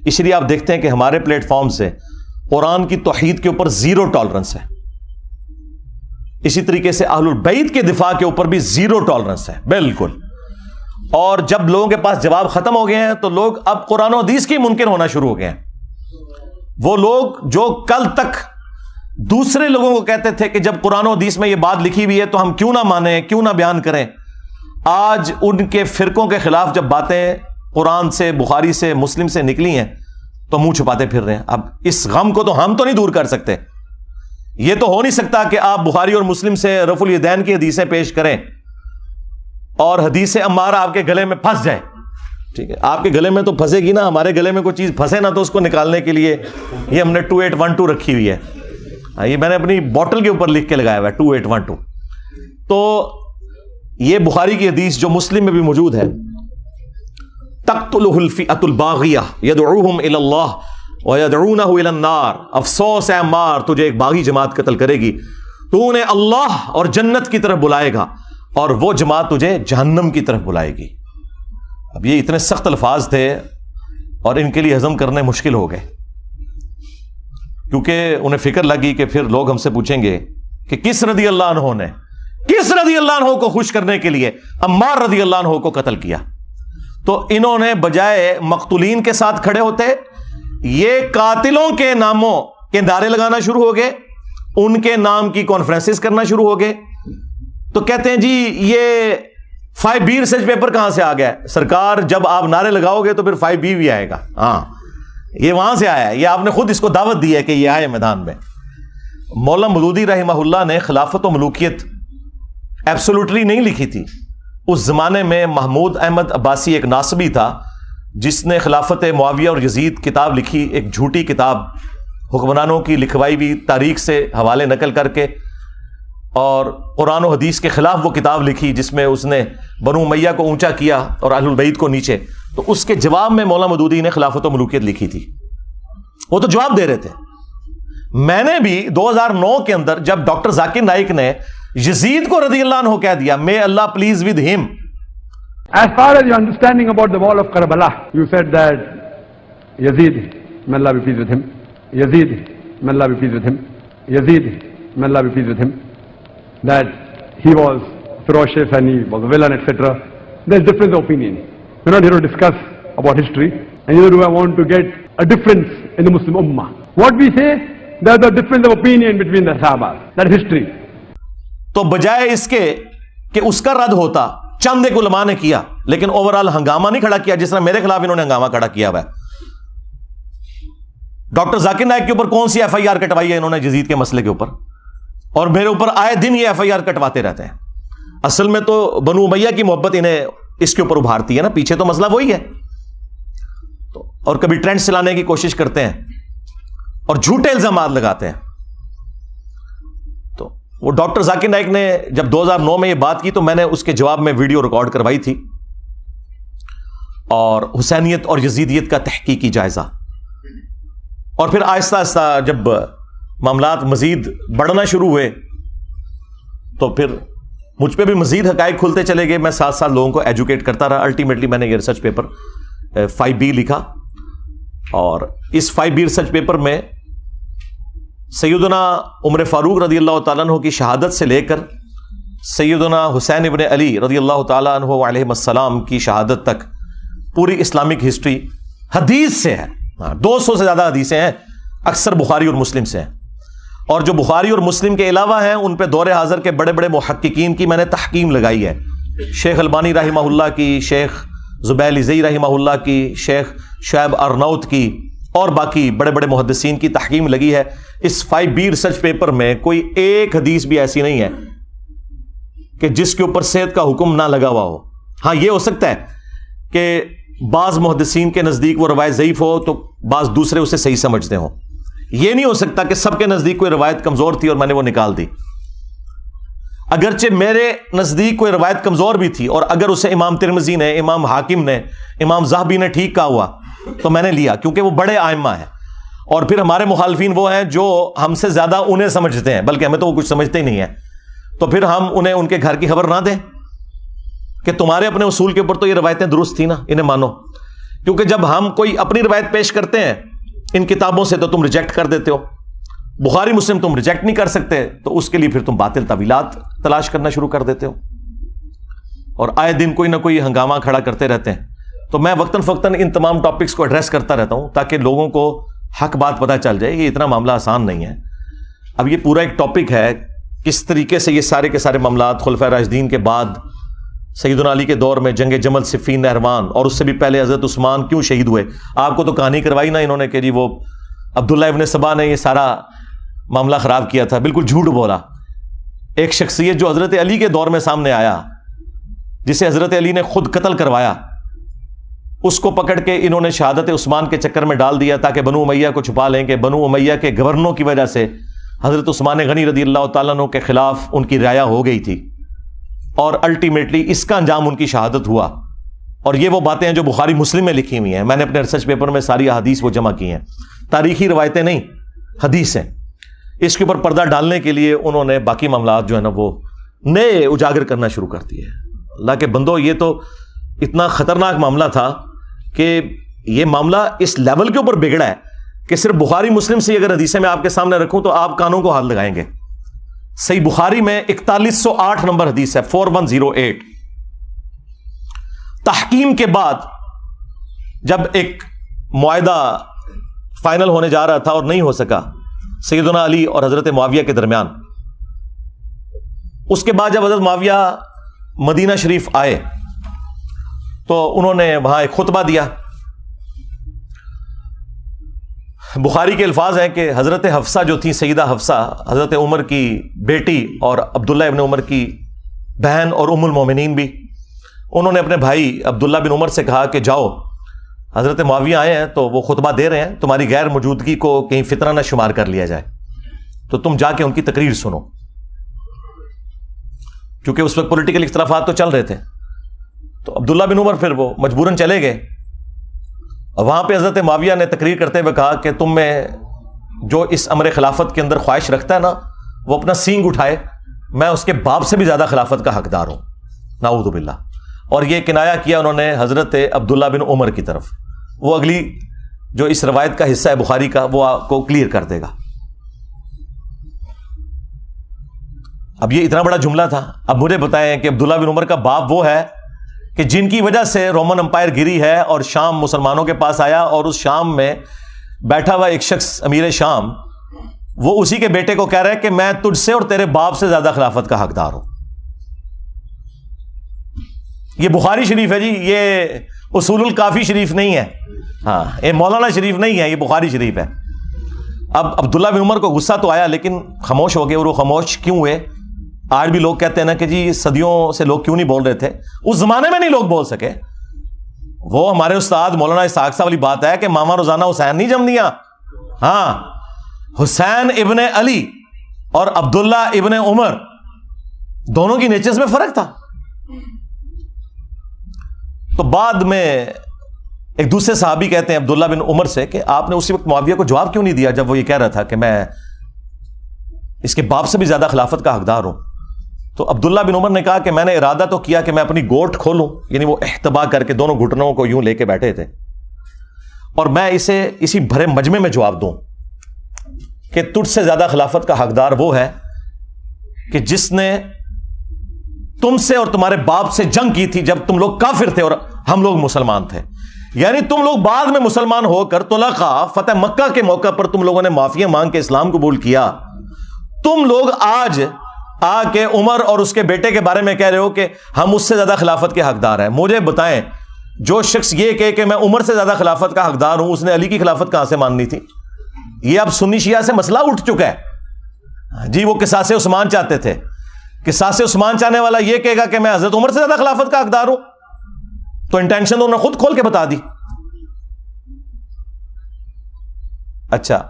اس لیے آپ دیکھتے ہیں کہ ہمارے پلیٹ فارم سے قرآن کی توحید کے اوپر 0 ٹالرنس ہے. اسی طریقے سے اہل البیت کے دفاع کے اوپر بھی 0 ٹالرنس ہے بالکل. اور جب لوگوں کے پاس جواب ختم ہو گئے ہیں تو لوگ اب قرآن و حدیث کی منکر ہونا شروع ہو گئے ہیں. وہ لوگ جو کل تک دوسرے لوگوں کو کہتے تھے کہ جب قرآن و حدیث میں یہ بات لکھی ہوئی ہے تو ہم کیوں نہ مانیں، کیوں نہ بیان کریں، آج ان کے فرقوں کے خلاف جب باتیں قرآن سے، بخاری سے، مسلم سے نکلی ہیں تو منہ چھپاتے پھر رہے ہیں. اب اس غم کو تو ہم تو نہیں دور کر سکتے. یہ تو ہو نہیں سکتا کہ آپ بخاری اور مسلم سے رفع الیدین کی حدیثیں پیش کریں اور حدیث عمار آپ کے گلے میں پھنس جائے. ٹھیک ہے، آپ کے گلے میں تو پھنسے گی نا، ہمارے گلے میں کوئی چیز پھنسے نا تو اس کو نکالنے کے لیے یہ ہم نے 2812 رکھی ہوئی ہے. یہ میں نے اپنی بوٹل کے اوپر لکھ کے لگایا ہوا ہے 2812. تو یہ بخاری کی حدیث جو مسلم میں بھی موجود ہے، تقتلہ الفئۃ الباغیہ یدعوہم الی اللہ ویدعونہ الی النار. افسوس ہے عمار، تجھے ایک باغی جماعت قتل کرے گی، تو انہیں اللہ اور جنت کی طرف بلائے گا اور وہ جماعت تجھے جہنم کی طرف بلائے گی. اب یہ اتنے سخت الفاظ تھے اور ان کے لیے ہضم کرنے مشکل ہو گئے، کیونکہ انہیں فکر لگی کہ پھر لوگ ہم سے پوچھیں گے کہ کس رضی اللہ عنہ نے، کس رضی اللہ عنہ کو خوش کرنے کے لیے عمار رضی اللہ عنہ کو قتل کیا. تو انہوں نے بجائے مقتولین کے ساتھ کھڑے ہوتے یہ قاتلوں کے ناموں کے نعرے لگانا شروع ہو گئے، ان کے نام کی کانفرنسز کرنا شروع ہو گئے. تو کہتے ہیں جی یہ 5B ریسرچ پیپر کہاں سے آ گیا؟ سرکار جب آپ نعرے لگاؤ گے تو پھر 5B بھی آئے گا. ہاں یہ وہاں سے آیا ہے، یہ آپ نے خود اس کو دعوت دی ہے کہ یہ آئے میدان میں. مولانا مودودی رحمہ اللہ نے خلافت و ملوکیت ایبسولوٹلی نہیں لکھی تھی. اس زمانے میں محمود احمد عباسی ایک ناصبی تھا جس نے خلافت معاویہ اور یزید کتاب لکھی، ایک جھوٹی کتاب حکمرانوں کی لکھوائی ہوئی تاریخ سے حوالے نقل کر کے، اور قرآن و حدیث کے خلاف وہ کتاب لکھی جس میں اس نے بنو امیہ کو اونچا کیا اور اہل البیت کو نیچے. تو اس کے جواب میں مولانا مودودی نے خلافت و ملوکیت لکھی تھی. وہ تو جواب دے رہے تھے. میں نے بھی 2009 کے اندر جب ڈاکٹر ذاکر نائک نے یزید کو رضی اللہ عنہ کہہ دیا، may Allah please with him. As far as your understanding about the wall of Karbala, you said that Yazid, may Allah be pleased with him, Yazid, may Allah be pleased with him, Yazid, may Allah be pleased with him, that he was ferocious and he was a villain, etc. There's difference of opinion. We're not here to discuss about history, and neither do I want to get a difference in the Muslim Ummah. What we say, there's a difference of opinion between the Sahaba. That is history. تو بجائے اس کے کہ اس کا رد ہوتا، چند ایک علماء نے کیا، لیکن اوورال ہنگامہ نہیں کھڑا کیا جس طرح میرے خلاف انہوں نے ہنگامہ کھڑا کیا ہوا ہے. ڈاکٹر ذاکر نائک کے اوپر کون سی FIR کٹوائی ہے انہوں نے یزید کے مسئلے کے اوپر، اور میرے اوپر آئے دن یہ FIR کٹواتے رہتے ہیں. اصل میں تو بنو امیہ کی محبت انہیں اس کے اوپر ابھارتی ہے نا, پیچھے تو مسئلہ وہی ہے. تو اور کبھی ٹرینڈ چلانے کی کوشش کرتے ہیں اور جھوٹے الزامات لگاتے ہیں. تو وہ ڈاکٹر ذاکر نائک نے جب 2009 میں یہ بات کی تو میں نے اس کے جواب میں ویڈیو ریکارڈ کروائی تھی, اور حسینیت اور یزیدیت کا تحقیقی جائزہ. اور پھر آہستہ آہستہ جب معاملات مزید بڑھنا شروع ہوئے تو پھر مجھ پہ بھی مزید حقائق کھلتے چلے گئے. میں ساتھ ساتھ لوگوں کو ایجوکیٹ کرتا رہا. الٹیمیٹلی میں نے یہ ریسرچ پیپر 5B لکھا, اور اس 5B ریسرچ پیپر میں سیدنا عمر فاروق رضی اللہ تعالیٰ عنہ کی شہادت سے لے کر سیدنا حسین ابن علی رضی اللہ تعالیٰ عنہ علیہ السلام کی شہادت تک پوری اسلامک ہسٹری حدیث سے ہے. 200 سے زیادہ حدیثیں ہیں, اکثر بخاری اور مسلم سے ہیں. اور جو بخاری اور مسلم کے علاوہ ہیں ان پہ دور حاضر کے بڑے بڑے محققین کی میں نے تحقیم لگائی ہے. شیخ البانی رحمہ اللہ کی, شیخ زبیل زئی رحمہ اللہ کی, شیخ شعیب ارناؤت کی, اور باقی بڑے بڑے محدثین کی تحقیم لگی ہے. اس 5B ریسرچ پیپر میں کوئی ایک حدیث بھی ایسی نہیں ہے کہ جس کے اوپر صحت کا حکم نہ لگا ہوا ہو. ہاں یہ ہو سکتا ہے کہ بعض محدثین کے نزدیک وہ روایت ضعیف ہو تو بعض دوسرے اسے صحیح سمجھتے ہوں. یہ نہیں ہو سکتا کہ سب کے نزدیک کوئی روایت کمزور تھی اور میں نے وہ نکال دی. اگرچہ میرے نزدیک کوئی روایت کمزور بھی تھی اور اگر اسے امام ترمذی نے, امام حاکم نے, امام ذہبی نے ٹھیک کہا ہوا تو میں نے لیا, کیونکہ وہ بڑے ائمہ ہیں. اور پھر ہمارے مخالفین وہ ہیں جو ہم سے زیادہ انہیں سمجھتے ہیں, بلکہ ہمیں تو وہ کچھ سمجھتے ہی نہیں ہیں. تو پھر ہم انہیں ان کے گھر کی خبر نہ دیں کہ تمہارے اپنے اصول کے اوپر تو یہ روایتیں درست تھی نا, انہیں مانو. کیونکہ جب ہم کوئی اپنی روایت پیش کرتے ہیں ان کتابوں سے تو تم ریجیکٹ کر دیتے ہو. بخاری مسلم تم ریجیکٹ نہیں کر سکتے تو اس کے لیے پھر تم باطل تعویلات تلاش کرنا شروع کر دیتے ہو, اور آئے دن کوئی نہ کوئی ہنگامہ کھڑا کرتے رہتے ہیں. تو میں وقتاً فوقتاً ان تمام ٹاپکس کو ایڈریس کرتا رہتا ہوں تاکہ لوگوں کو حق بات پتہ چل جائے. یہ اتنا معاملہ آسان نہیں ہے. اب یہ پورا ایک ٹاپک ہے کس طریقے سے یہ سارے کے سارے معاملات خلفائے راشدین کے بعد سیدنا علی کے دور میں جنگ جمل, صفین, نہروان, اور اس سے بھی پہلے حضرت عثمان کیوں شہید ہوئے. آپ کو تو کہانی کروائی نا انہوں نے کہ جی وہ عبداللہ ابن سبا نے یہ سارا معاملہ خراب کیا تھا. بالکل جھوٹ بولا. ایک شخصیت جو حضرت علی کے دور میں سامنے آیا, جسے حضرت علی نے خود قتل کروایا, اس کو پکڑ کے انہوں نے شہادت عثمان کے چکر میں ڈال دیا تاکہ بنو امیہ کو چھپا لیں کہ بنو امیہ کے گورنروں کی وجہ سے حضرت عثمان غنی رضی اللہ تعالیٰ عنہ کے خلاف ان کی رعایا ہو گئی تھی, اور الٹیمیٹلی اس کا انجام ان کی شہادت ہوا. اور یہ وہ باتیں ہیں جو بخاری مسلم میں لکھی ہوئی ہیں. میں نے اپنے ریسرچ پیپر میں ساری احادیث وہ جمع کی ہیں, تاریخی روایتیں نہیں, حدیث ہیں. اس کے اوپر پردہ ڈالنے کے لیے انہوں نے باقی معاملات جو ہے نا وہ نئے اجاگر کرنا شروع کر دیے. اللہ کے بندو, یہ تو اتنا خطرناک معاملہ تھا کہ یہ معاملہ اس لیول کے اوپر بگڑا ہے کہ صرف بخاری مسلم سے اگر حدیثیں میں آپ کے سامنے رکھوں تو آپ کانوں کو ہاتھ لگائیں گے. صحیح بخاری میں 4108 نمبر حدیث ہے, 4108. تحکیم کے بعد جب ایک معاہدہ فائنل ہونے جا رہا تھا اور نہیں ہو سکا سیدنا علی اور حضرت معاویہ کے درمیان, اس کے بعد جب حضرت معاویہ مدینہ شریف آئے تو انہوں نے وہاں ایک خطبہ دیا. بخاری کے الفاظ ہیں کہ حضرت حفصہ جو تھی, سیدہ حفصہ, حضرت عمر کی بیٹی اور عبداللہ ابن عمر کی بہن اور ام المومنین بھی, انہوں نے اپنے بھائی عبداللہ بن عمر سے کہا کہ جاؤ, حضرت معاویہ آئے ہیں تو وہ خطبہ دے رہے ہیں, تمہاری غیر موجودگی کو کہیں فتنہ نہ شمار کر لیا جائے, تو تم جا کے ان کی تقریر سنو. کیونکہ اس وقت پولیٹیکل اختلافات تو چل رہے تھے. تو عبداللہ بن عمر پھر وہ مجبوراً چلے گئے. وہاں پہ حضرت معاویہ نے تقریر کرتے ہوئے کہا کہ تم میں جو اس امر خلافت کے اندر خواہش رکھتا ہے نا, وہ اپنا سینگ اٹھائے, میں اس کے باپ سے بھی زیادہ خلافت کا حقدار ہوں, نعوذ باللہ. اور یہ کنایا کیا انہوں نے حضرت عبداللہ بن عمر کی طرف. وہ اگلی جو اس روایت کا حصہ ہے بخاری کا وہ آپ کو کلیئر کر دے گا. اب یہ اتنا بڑا جملہ تھا. اب مجھے بتائیں کہ عبداللہ بن عمر کا باپ وہ ہے کہ جن کی وجہ سے رومن امپائر گری ہے اور شام مسلمانوں کے پاس آیا, اور اس شام میں بیٹھا ہوا ایک شخص امیر شام وہ اسی کے بیٹے کو کہہ رہا ہے کہ میں تجھ سے اور تیرے باپ سے زیادہ خلافت کا حقدار ہوں. یہ بخاری شریف ہے جی, یہ اصول الکافی شریف نہیں ہے, ہاں یہ مولانا شریف نہیں ہے, یہ بخاری شریف ہے. اب عبداللہ بن عمر کو غصہ تو آیا لیکن خاموش ہو گئے. اور وہ خاموش کیوں ہوئے؟ آج بھی لوگ کہتے ہیں نا کہ جی صدیوں سے لوگ کیوں نہیں بول رہے تھے، اس زمانے میں نہیں لوگ بول سکے. وہ ہمارے استاد مولانا اسحاق صاحب والی بات ہے کہ ماما روزانہ حسین نہیں جم دیا. ہاں، حسین ابن علی اور عبداللہ ابن عمر دونوں کی نیچرز میں فرق تھا. تو بعد میں ایک دوسرے صحابی کہتے ہیں عبداللہ بن عمر سے کہ آپ نے اسی وقت معاویہ کو جواب کیوں نہیں دیا جب وہ یہ کہہ رہا تھا کہ میں اس کے باپ سے بھی زیادہ خلافت کا حقدار ہوں. تو عبداللہ بن عمر نے کہا کہ میں نے ارادہ تو کیا کہ میں اپنی گوٹ کھولوں، یعنی وہ احتبا کر کے دونوں گھٹنوں کو یوں لے کے بیٹھے تھے، اور میں اسے اسی بھرے مجمع میں جواب دوں کہ تجھ سے زیادہ خلافت کا حقدار وہ ہے کہ جس نے تم سے اور تمہارے باپ سے جنگ کی تھی جب تم لوگ کافر تھے اور ہم لوگ مسلمان تھے. یعنی تم لوگ بعد میں مسلمان ہو کر طلقاء فتح مکہ کے موقع پر تم لوگوں نے معافی مانگ کے اسلام قبول کیا. تم لوگ آج آ کے عمر اور اس کے بیٹے کے بارے میں کہہ رہے ہو کہ ہم اس سے زیادہ خلافت کے حقدار ہیں. مجھے بتائیں، جو شخص یہ کہے کہ میں عمر سے زیادہ خلافت کا حقدار ہوں، اس نے علی کی خلافت کہاں سے ماننی تھی؟ یہ اب سنی شیعہ سے مسئلہ اٹھ چکا ہے. جی وہ قصاص عثمان چاہتے تھے، قصاص عثمان چاہنے والا یہ کہے گا کہ میں حضرت عمر سے زیادہ خلافت کا حقدار ہوں، تو انٹینشن تو انہوں نے خود کھول کے بتا دی. اچھا،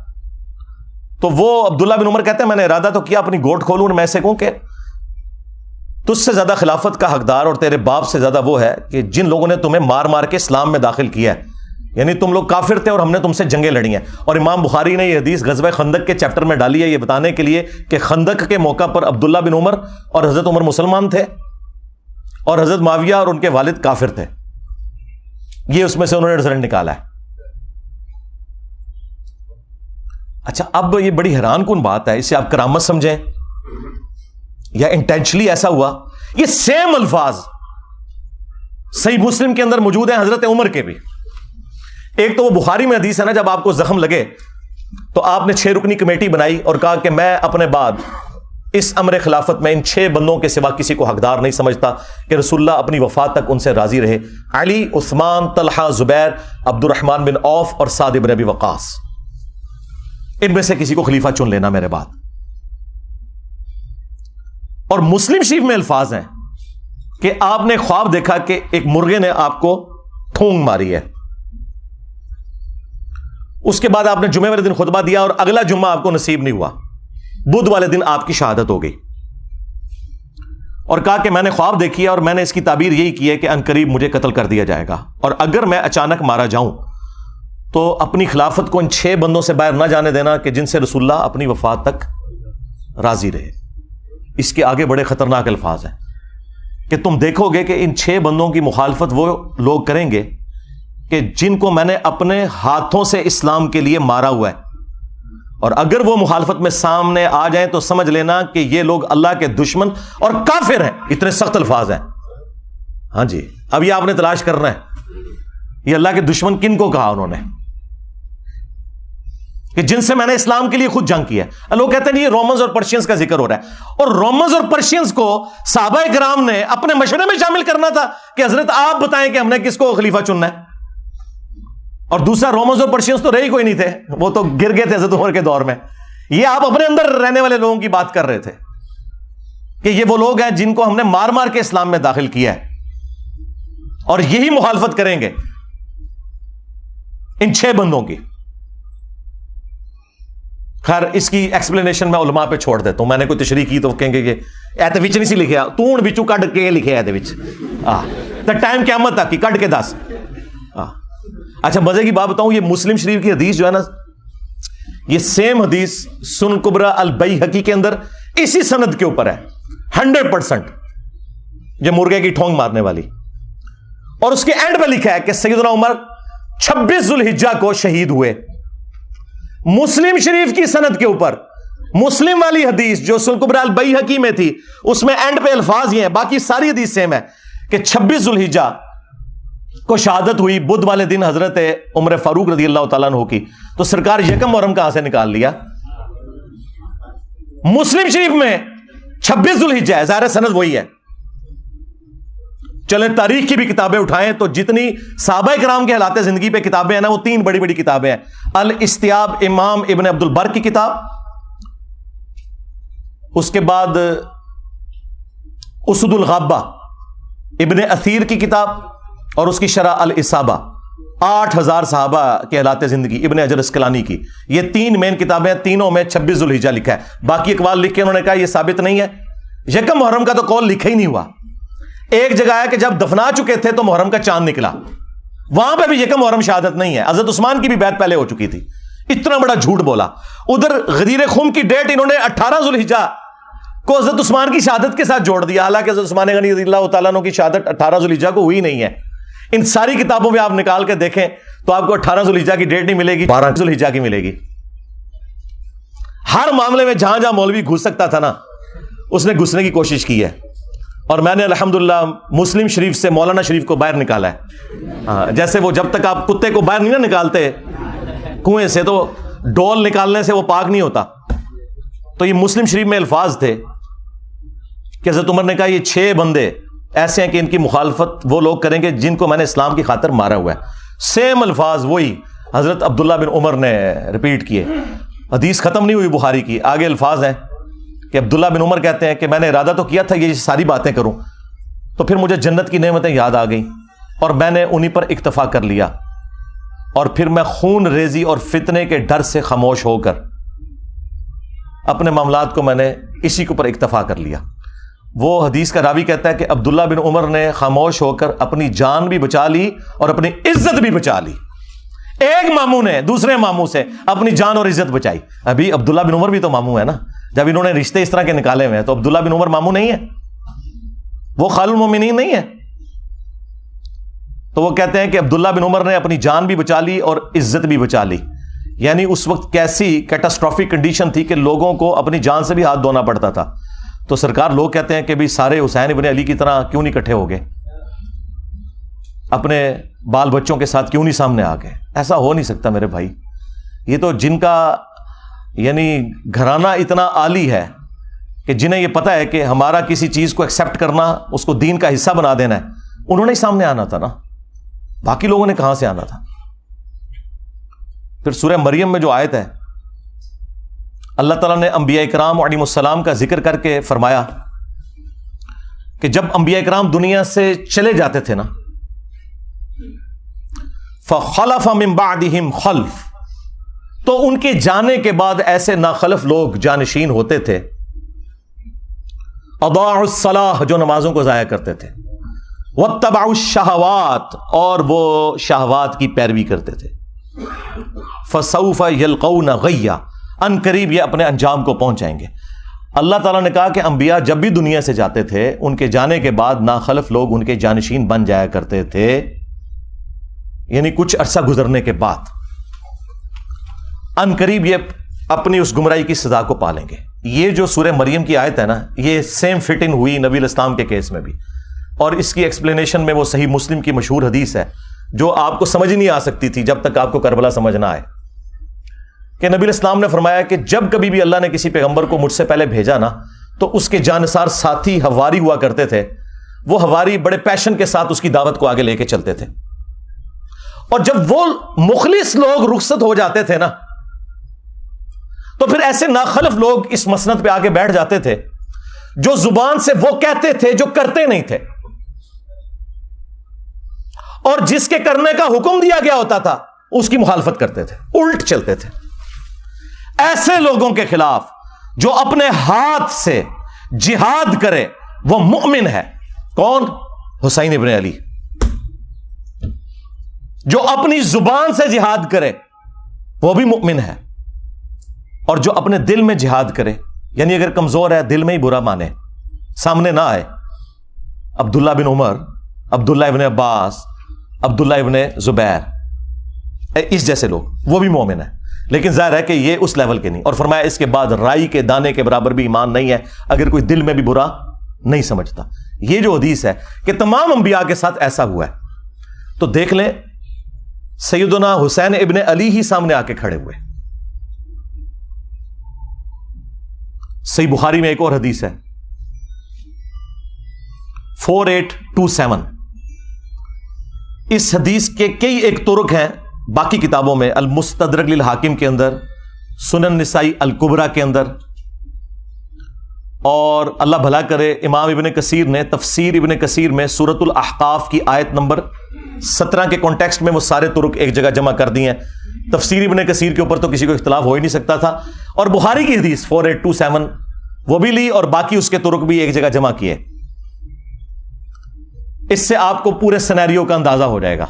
تو وہ عبداللہ بن عمر کہتے ہیں میں نے ارادہ تو کیا اپنی گوٹ کھولوں اور میں ایسے کہوں کہ تجھ سے زیادہ خلافت کا حقدار اور تیرے باپ سے زیادہ وہ ہے کہ جن لوگوں نے تمہیں مار مار کے اسلام میں داخل کیا ہے. یعنی تم لوگ کافر تھے اور ہم نے تم سے جنگیں لڑی ہیں. اور امام بخاری نے یہ حدیث غزوہ خندق کے چیپٹر میں ڈالی ہے یہ بتانے کے لیے کہ خندق کے موقع پر عبداللہ بن عمر اور حضرت عمر مسلمان تھے اور حضرت معاویہ اور ان کے والد کافر تھے. یہ اس میں سے انہوں نے رزلٹ نکالا ہے. اچھا، اب یہ بڑی حیران کن بات ہے، اسے آپ کرامت سمجھیں یا انٹینشنلی ایسا ہوا. یہ سیم الفاظ صحیح مسلم کے اندر موجود ہیں حضرت عمر کے بھی. ایک تو وہ بخاری میں حدیث ہے نا، جب آپ کو زخم لگے تو آپ نے 6 رکنی کمیٹی بنائی اور کہا کہ میں اپنے بعد اس امر خلافت میں ان 6 بندوں کے سوا کسی کو حقدار نہیں سمجھتا کہ رسول اللہ اپنی وفات تک ان سے راضی رہے: علی، عثمان، طلحہ، زبیر، عبد الرحمن بن عوف اور سعد بن ابی وقاص. ان میں سے کسی کو خلیفہ چن لینا میرے بعد. اور مسلم شریف میں الفاظ ہیں کہ آپ نے خواب دیکھا کہ ایک مرغے نے آپ کو ٹھونگ ماری ہے. اس کے بعد آپ نے جمعے والے دن خطبہ دیا اور اگلا جمعہ آپ کو نصیب نہیں ہوا. بدھ والے دن آپ کی شہادت ہو گئی اور کہا کہ میں نے خواب دیکھی ہے اور میں نے اس کی تعبیر یہی کی ہے کہ عنقریب مجھے قتل کر دیا جائے گا، اور اگر میں اچانک مارا جاؤں تو اپنی خلافت کو ان 6 بندوں سے باہر نہ جانے دینا کہ جن سے رسول اللہ اپنی وفات تک راضی رہے. اس کے آگے بڑے خطرناک الفاظ ہیں کہ تم دیکھو گے کہ ان 6 بندوں کی مخالفت وہ لوگ کریں گے کہ جن کو میں نے اپنے ہاتھوں سے اسلام کے لیے مارا ہوا ہے، اور اگر وہ مخالفت میں سامنے آ جائیں تو سمجھ لینا کہ یہ لوگ اللہ کے دشمن اور کافر ہیں. اتنے سخت الفاظ ہیں. ہاں جی، اب یہ آپ نے تلاش کرنا ہے یہ اللہ کے دشمن کن کو کہا انہوں نے کہ جن سے میں نے اسلام کے لیے خود جنگ کی ہے. لوگ کہتے ہیں یہ رومنز اور پرشینز کا ذکر ہو رہا ہے، اور رومنز اور پرشینز کو صحابہ کرام نے اپنے مشورے میں شامل کرنا تھا کہ حضرت آپ بتائیں کہ ہم نے کس کو خلیفہ چننا ہے. اور دوسرا، رومنز اور پرشینز تو رہی کوئی نہیں تھے، وہ تو گر گئے تھے حضرت عمر کے دور میں. یہ آپ اپنے اندر رہنے والے لوگوں کی بات کر رہے تھے کہ یہ وہ لوگ ہیں جن کو ہم نے مار مار کے اسلام میں داخل کیا ہے، اور یہی مخالفت کریں گے ان 6 بندوں کی. خیر، اس کی ایکسپلینیشن میں علماء پہ چھوڑ دیتا ہوں. میں نے کوئی تشریح کی تو کہیں گے کہ ایتے وچ نہیں سی لکھیا، تو ہن وچوں کڈ کے لکھیا ایتے وچ تے ٹائم قیامت تک کی کڈ کے دس. اچھا، مزے کی بات بتاؤں، یہ مسلم شریف کی حدیث جو ہے نا، یہ سیم حدیث سنن کبری البیہقی کے اندر اسی سند کے اوپر ہے 100%، یہ مرغے کی ٹھونگ مارنے والی. اور اس کے اینڈ پہ لکھا ہے کہ سیدنا عمر 26 ذوالحجہ کو شہید ہوئے. مسلم شریف کی سند کے اوپر مسلم والی حدیث جو سنن کبری البیہقی میں تھی، اس میں اینڈ پہ الفاظ یہ ہیں، باقی ساری حدیث سیم ہے کہ 26 ذوالحجہ کو شہادت ہوئی بدھ والے دن حضرت عمر فاروق رضی اللہ تعالیٰ عنہ کی. تو سرکار یکم محرم کہاں سے نکال لیا؟ مسلم شریف میں 26 ذوالحجہ ہے، ظاہر سند وہی ہے. چلیں تاریخ کی بھی کتابیں اٹھائیں تو جتنی صحابہ کرام کے حالات زندگی پہ کتابیں ہیں نا، وہ 3 بڑی بڑی کتابیں ہیں. الاستیاب امام ابن عبد البر کی کتاب، اس کے بعد اسد الغابہ ابن اثیر کی کتاب اور اس کی شرح الاصابہ 8000 صحابہ کے حالات زندگی ابن حجر اسقلانی کی. یہ 3 مین کتابیں ہیں, تینوں میں 26 ذوالحجہ لکھا ہے. باقی اقوال لکھ کے انہوں نے کہا یہ ثابت نہیں ہے. یکم محرم کا تو قول لکھا ہی نہیں ہوا. ایک جگہ ہے کہ جب دفنا چکے تھے تو محرم کا چاند نکلا, وہاں پہ بھی یکم محرم شہادت نہیں ہے. حضرت عثمان کی بھی بیعت پہلے ہو چکی تھی. اتنا بڑا جھوٹ بولا. ادھر غدیر خم کی ڈیٹ انہوں نے 18 ذوالحجہ کو حضرت عثمان کی شہادت کے ساتھ جوڑ دیا, حالانکہ حضرت عثمان غنی رضی اللہ تعالیٰ عنہ کی شہادت 18 ذوالحجہ کو ہوئی نہیں ہے. ان ساری کتابوں میں آپ نکال کے دیکھیں تو آپ کو 18 ذوالحجہ کی ڈیٹ نہیں ملے گی, 12 ذوالحجہ کی ملے گی. ہر معاملے میں جہاں جہاں مولوی گھس سکتا تھا نا, اس نے گھسنے کی کوشش کی ہے. اور میں نے الحمدللہ مسلم شریف سے مولانا شریف کو باہر نکالا ہے. جیسے وہ جب تک آپ کتے کو باہر نہیں نا نکالتے کنویں سے, تو ڈول نکالنے سے وہ پاک نہیں ہوتا. تو یہ مسلم شریف میں الفاظ تھے کہ حضرت عمر نے کہا یہ 6 بندے ایسے ہیں کہ ان کی مخالفت وہ لوگ کریں گے جن کو میں نے اسلام کی خاطر مارا ہوا ہے. سیم الفاظ وہی حضرت عبداللہ بن عمر نے ریپیٹ کیے. حدیث ختم نہیں ہوئی بخاری کی, آگے الفاظ ہیں کہ عبداللہ بن عمر کہتے ہیں کہ میں نے ارادہ تو کیا تھا یہ ساری باتیں کروں, تو پھر مجھے جنت کی نعمتیں یاد آ گئیں اور میں نے انہی پر اکتفا کر لیا, اور پھر میں خون ریزی اور فتنے کے ڈر سے خاموش ہو کر اپنے معاملات کو میں نے اسی کے اوپر اکتفا کر لیا. وہ حدیث کا راوی کہتا ہے کہ عبداللہ بن عمر نے خاموش ہو کر اپنی جان بھی بچا لی اور اپنی عزت بھی بچا لی. ایک ماموں نے دوسرے ماموں سے اپنی جان اور عزت بچائی. ابھی عبداللہ بن عمر بھی تو ماموں ہے نا, جب انہوں نے رشتے اس طرح کے نکالے ہوئے ہیں تو عبداللہ بن عمر ماموں نہیں ہے, وہ خال المومنین نہیں ہے. تو وہ کہتے ہیں کہ عبداللہ بن عمر نے اپنی جان بھی بچا لی اور عزت بھی بچا لی. یعنی اس وقت کیسی کیٹاسٹرافک کنڈیشن تھی کہ لوگوں کو اپنی جان سے بھی ہاتھ دھونا پڑتا تھا. تو سرکار لوگ کہتے ہیں کہ بھی سارے حسین ابن علی کی طرح کیوں نہیں اکٹھے ہو گئے, اپنے بال بچوں کے ساتھ کیوں نہیں سامنے آ گئے. ایسا ہو نہیں سکتا میرے بھائی. یہ تو جن کا یعنی گھرانہ اتنا عالی ہے کہ جنہیں یہ پتا ہے کہ ہمارا کسی چیز کو ایکسیپٹ کرنا, اس کو دین کا حصہ بنا دینا ہے, انہوں نے ہی سامنے آنا تھا نا, باقی لوگوں نے کہاں سے آنا تھا. پھر سورہ مریم میں جو آیت ہے, اللہ تعالیٰ نے انبیاء اکرام علیہم السلام کا ذکر کر کے فرمایا کہ جب انبیاء اکرام دنیا سے چلے جاتے تھے نا, فخلف من بعدہم خلف, تو ان کے جانے کے بعد ایسے ناخلف لوگ جانشین ہوتے تھے, اضاعوا الصلاۃ, جو نمازوں کو ضائع کرتے تھے, واتبعوا الشہوات, اور وہ شہوات کی پیروی کرتے تھے, فسوف یلقون غیا, ان قریب یہ اپنے انجام کو پہنچ جائیں گے. اللہ تعالیٰ نے کہا کہ انبیاء جب بھی دنیا سے جاتے تھے ان کے جانے کے بعد ناخلف لوگ ان کے جانشین بن جایا کرتے تھے, یعنی کچھ عرصہ گزرنے کے بعد ان قریب یہ اپنی اس گمراہی کی سزا کو پالیں گے. یہ جو سورہ مریم کی آیت ہے نا, یہ سیم فٹنگ ہوئی نبی علیہ السلام کے کیس میں بھی, اور اس کی ایکسپلینیشن میں وہ صحیح مسلم کی مشہور حدیث ہے جو آپ کو سمجھ نہیں آ سکتی تھی جب تک آپ کو کربلا سمجھ نہ آئے, کہ نبی علیہ السلام نے فرمایا کہ جب کبھی بھی اللہ نے کسی پیغمبر کو مجھ سے پہلے بھیجا نا, تو اس کے جانسار ساتھی حواری ہوا کرتے تھے. وہ حواری بڑے پیشن کے ساتھ اس کی دعوت کو آگے لے کے چلتے تھے, اور جب وہ مخلص لوگ رخصت ہو جاتے تھے نا, تو پھر ایسے ناخلف لوگ اس مسند پہ آگے بیٹھ جاتے تھے جو زبان سے وہ کہتے تھے جو کرتے نہیں تھے, اور جس کے کرنے کا حکم دیا گیا ہوتا تھا اس کی مخالفت کرتے تھے, الٹ چلتے تھے. ایسے لوگوں کے خلاف جو اپنے ہاتھ سے جہاد کرے وہ مومن ہے. کون؟ حسین ابن علی. جو اپنی زبان سے جہاد کرے وہ بھی مومن ہے, اور جو اپنے دل میں جہاد کرے, یعنی اگر کمزور ہے دل میں ہی برا مانے, سامنے نہ آئے, عبداللہ بن عمر, عبداللہ ابن عباس, عبداللہ ابن زبیر, اس جیسے لوگ, وہ بھی مومن ہے. لیکن ظاہر ہے کہ یہ اس لیول کے نہیں. اور فرمایا اس کے بعد رائی کے دانے کے برابر بھی ایمان نہیں ہے اگر کوئی دل میں بھی برا نہیں سمجھتا. یہ جو حدیث ہے کہ تمام انبیاء کے ساتھ ایسا ہوا ہے, تو دیکھ لیں سیدنا حسین ابن علی ہی سامنے آ کے کھڑے ہوئے. صحیح بخاری میں ایک اور حدیث ہے 4827. اس حدیث کے کئی ایک طرق ہیں باقی کتابوں میں, المستدرک للحاکم کے اندر, سنن نسائی الکبریٰ کے اندر, اور اللہ بھلا کرے امام ابن کثیر نے تفسیر ابن کثیر میں سورۃ الاحقاف کی آیت نمبر 17 کے کانٹیکسٹ میں وہ سارے طرق ایک جگہ جمع کر دی ہیں. تفسیر ابن کثیر کے اوپر تو کسی کو اختلاف ہو ہی نہیں سکتا تھا. اور بخاری کی حدیث 4827 وہ بھی لی اور باقی اس کے طرق بھی ایک جگہ جمع کیے. اس سے آپ کو پورے سینیریو کا اندازہ ہو جائے گا.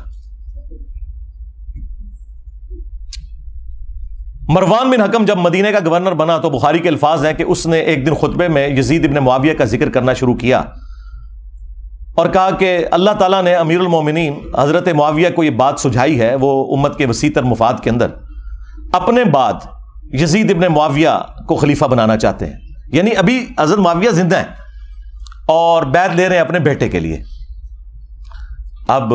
مروان بن حکم جب مدینہ کا گورنر بنا تو بخاری کے الفاظ ہیں کہ اس نے ایک دن خطبے میں یزید ابن معاویہ کا ذکر کرنا شروع کیا اور کہا کہ اللہ تعالیٰ نے امیر المومنین حضرت معاویہ کو یہ بات سجھائی ہے، وہ امت کے وسیع تر مفاد کے اندر اپنے بعد یزید ابن معاویہ کو خلیفہ بنانا چاہتے ہیں. یعنی ابھی حضرت معاویہ زندہ ہیں اور بیعت لے رہے ہیں اپنے بیٹے کے لیے. اب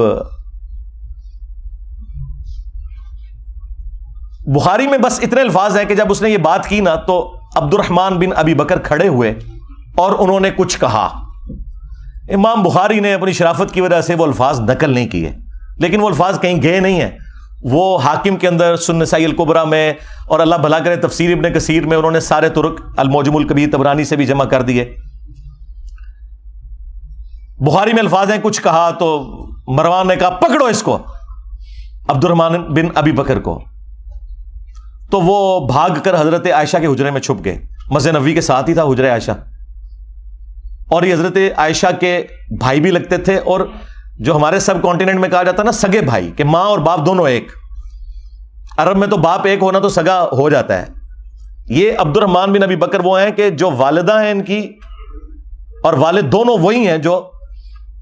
بخاری میں بس اتنے الفاظ ہیں کہ جب اس نے یہ بات کی نا تو عبد الرحمن بن ابی بکر کھڑے ہوئے اور انہوں نے کچھ کہا. امام بخاری نے اپنی شرافت کی وجہ سے وہ الفاظ نقل نہیں کیے، لیکن وہ الفاظ کہیں گئے نہیں ہیں. وہ حاکم کے اندر سنن نسائی الکبریٰ میں اور اللہ بھلا کرے تفسیر ابن کثیر میں انہوں نے سارے طرق المعجم الکبیر طبرانی سے بھی جمع کر دیے. بخاری میں الفاظ ہیں کچھ کہا تو مروان نے کہا پکڑو اس کو، عبد الرحمن بن ابی بکر کو. تو وہ بھاگ کر حضرت عائشہ کے حجرے میں چھپ گئے. مسجد نبوی کے ساتھ ہی تھا حجرہ عائشہ، اور یہ حضرت عائشہ کے بھائی بھی لگتے تھے، اور جو ہمارے سب کانٹیننٹ میں کہا جاتا ہے نا سگے بھائی، کہ ماں اور باپ دونوں ایک. عرب میں تو باپ ایک ہونا تو سگا ہو جاتا ہے. یہ عبد الرحمن بن ابی بکر وہ ہیں کہ جو والدہ ہیں ان کی اور والد دونوں وہی ہیں جو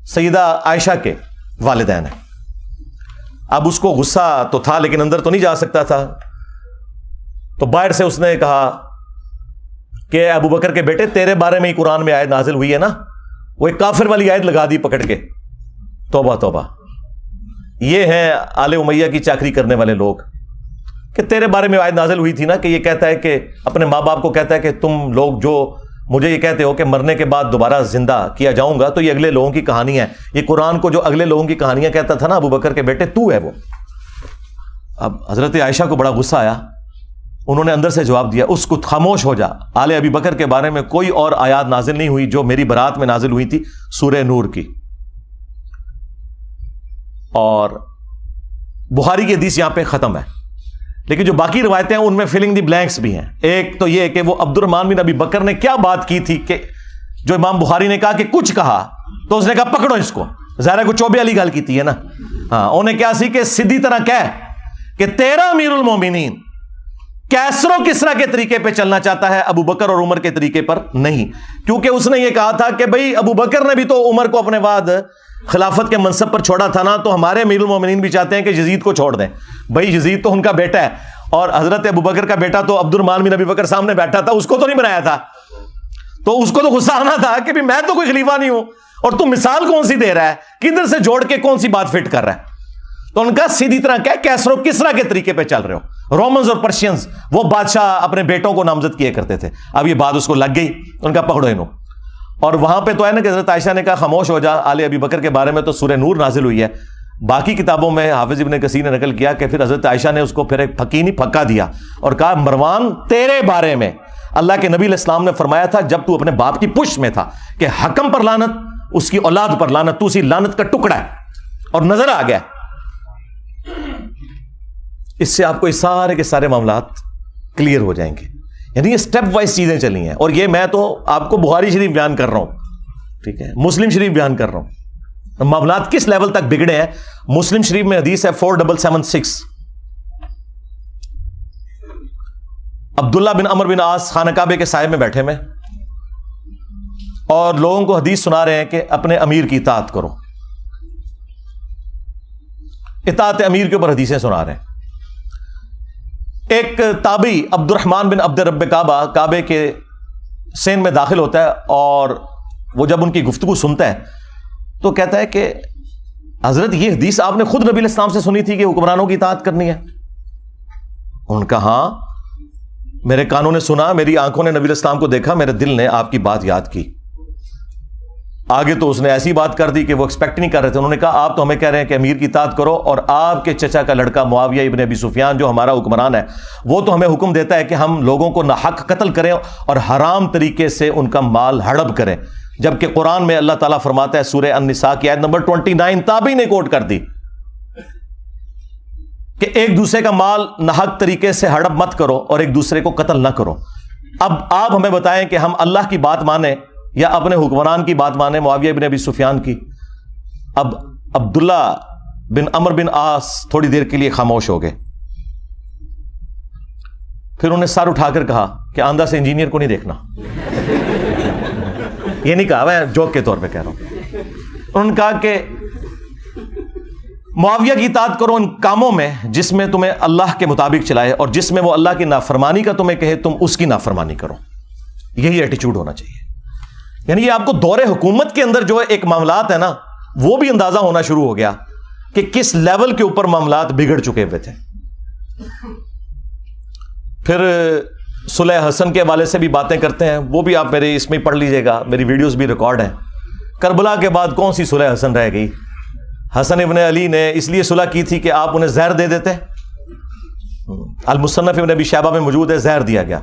سیدہ عائشہ کے والدین ہیں. اب اس کو غصہ تو تھا لیکن اندر تو نہیں جا سکتا تھا، تو باہر سے اس نے کہا کہ ابو بکر کے بیٹے تیرے بارے میں ہی قرآن میں آیت نازل ہوئی ہے نا. وہ ایک کافر والی آیت لگا دی پکڑ کے. توبہ توبہ. یہ ہیں آل امیہ کی چاکری کرنے والے لوگ کہ تیرے بارے میں آیت نازل ہوئی تھی نا کہ یہ کہتا ہے کہ اپنے ماں باپ کو کہتا ہے کہ تم لوگ جو مجھے یہ کہتے ہو کہ مرنے کے بعد دوبارہ زندہ کیا جاؤں گا، تو یہ اگلے لوگوں کی کہانی ہے. یہ قرآن کو جو اگلے لوگوں کی کہانیاں کہتا تھا نا ابو بکر کے بیٹے تو ہے وہ. اب حضرت عائشہ کو بڑا غصہ آیا. انہوں نے اندر سے جواب دیا اس کو خاموش ہو جا، آل ابی بکر کے بارے میں کوئی اور آیات نازل نہیں ہوئی جو میری برات میں نازل ہوئی تھی سورہ نور کی. اور بخاری کی حدیث یہاں پہ ختم ہے، لیکن جو باقی روایتیں ہیں ان میں فلنگ دی بلینکس بھی ہیں. ایک تو یہ کہ وہ عبد الرحمن بن ابی بکر نے کیا بات کی تھی کہ جو امام بخاری نے کہا کہ کچھ کہا تو اس نے کہا پکڑو اس کو. ظاہر ہے کو چوبے والی گل کی ہے نا. ہاں انہیں کیا سی کہ سیدھی طرح کہہ کہ تیرا امیر المومنین کیسر و کسرا کے طریقے پہ چلنا چاہتا ہے، ابو بکر اور عمر کے طریقے پر نہیں. کیونکہ اس نے یہ کہا تھا کہ بھئی ابو بکر نے بھی تو عمر کو اپنے بعد خلافت کے منصب پر چھوڑا تھا نا، تو ہمارے امیر المومنین بھی چاہتے ہیں کہ یزید کو چھوڑ دیں. بھئی یزید تو ان کا بیٹا ہے، اور حضرت ابو بکر کا بیٹا تو عبد الرحمن بن ابی بکر سامنے بیٹھا تھا، اس کو تو نہیں بنایا تھا. تو اس کو تو غصہ آنا تھا کہ میں تو کوئی خلیفہ نہیں ہوں اور تم مثال کون سی دے رہا ہے، کدھر سے جوڑ کے کون سی بات فٹ کر رہا ہے. تو ان کا سیدھی طرح کہ کیسر و کسرا کے طریقے پہ چل رہے ہو. رومنز اور پرشینز وہ بادشاہ اپنے بیٹوں کو نامزد کیے کرتے تھے. اب یہ بات اس کو لگ گئی، ان کا پکڑو انہوں. اور وہاں پہ تو ہے نا کہ حضرت عائشہ نے کہا خاموش ہو جا، آل ابی بکر کے بارے میں تو سورہ نور نازل ہوئی ہے. باقی کتابوں میں حافظ ابن کثیر نے نقل کیا کہ پھر حضرت عائشہ نے اس کو پھر ایک پھکی نہیں پھکا دیا اور کہا مروان تیرے بارے میں اللہ کے نبی علیہ السلام نے فرمایا تھا جب تو اپنے باپ کی پشت میں تھا کہ حکم پر لعنت، اس کی اولاد پر لعنت، تو اسی لعنت کا ٹکڑا ہے. اور نظر آ گیا. اس سے آپ کو یہ سارے کے سارے معاملات کلیئر ہو جائیں گے. یعنی یہ سٹیپ وائز چیزیں چلی ہیں. اور یہ میں تو آپ کو بخاری شریف بیان کر رہا ہوں، ٹھیک ہے، مسلم شریف بیان کر رہا ہوں. معاملات کس لیول تک بگڑے ہیں. مسلم شریف میں حدیث ہے 4776، عبداللہ بن عمر بن عاص خانہ کعبے کے سائے میں بیٹھے میں اور لوگوں کو حدیث سنا رہے ہیں کہ اپنے امیر کی اطاعت کرو. اطاعت امیر کے اوپر حدیثیں سنا رہے ہیں. ایک تابعی عبد الرحمن بن عبد رب کعبہ کعبے کے سین میں داخل ہوتا ہے اور وہ جب ان کی گفتگو سنتا ہے تو کہتا ہے کہ حضرت یہ حدیث آپ نے خود نبی علیہ السلام سے سنی تھی کہ حکمرانوں کی اطاعت کرنی ہے. ان کا ہاں میرے کانوں نے سنا، میری آنکھوں نے نبی علیہ السلام کو دیکھا، میرے دل نے آپ کی بات یاد کی. آگے تو اس نے ایسی بات کر دی کہ وہ ایکسپیکٹ نہیں کر رہے تھے. انہوں نے کہا آپ تو ہمیں کہہ رہے ہیں کہ امیر کی اطاعت کرو، اور آپ کے چچا کا لڑکا معاویہ ابن ابی سفیان جو ہمارا حکمران ہے وہ تو ہمیں حکم دیتا ہے کہ ہم لوگوں کو ناحق قتل کریں اور حرام طریقے سے ان کا مال ہڑپ کریں، جبکہ قرآن میں اللہ تعالیٰ فرماتا ہے سورہ النساء کی آیت نمبر 29 تابعی نے کوٹ کر دی کہ ایک دوسرے کا مال ناحق طریقے سے ہڑپ مت کرو اور ایک دوسرے کو قتل نہ کرو. اب آپ ہمیں بتائیں کہ ہم اللہ کی بات مانیں یا اپنے حکمران کی بات مانیں، معاویہ بن ابی سفیان کی. اب عبداللہ بن عمر بن عاص تھوڑی دیر کے لیے خاموش ہو گئے، پھر انہیں سر اٹھا کر کہا کہ آندھا سے انجینئر کو نہیں دیکھنا. یہ نہیں کہا، میں جوک کے طور پہ کہہ رہا ہوں. انہوں نے کہا کہ معاویہ کی اطاعت کرو ان کاموں میں جس میں تمہیں اللہ کے مطابق چلائے، اور جس میں وہ اللہ کی نافرمانی کا تمہیں کہے تم اس کی نافرمانی کرو. یہی ایٹیچیوڈ ہونا چاہیے. یعنی یہ آپ کو دور حکومت کے اندر جو ایک معاملات ہے نا وہ بھی اندازہ ہونا شروع ہو گیا کہ کس لیول کے اوپر معاملات بگڑ چکے ہوئے تھے. پھر صلح حسن کے حوالے سے بھی باتیں کرتے ہیں، وہ بھی آپ میرے اس میں پڑھ لیجئے گا، میری ویڈیوز بھی ریکارڈ ہیں. کربلا کے بعد کون سی صلح حسن رہ گئی؟ حسن ابن علی نے اس لیے صلح کی تھی کہ آپ انہیں زہر دے دیتے. المصنف ابن ابی شیبہ میں موجود ہے، زہر دیا گیا.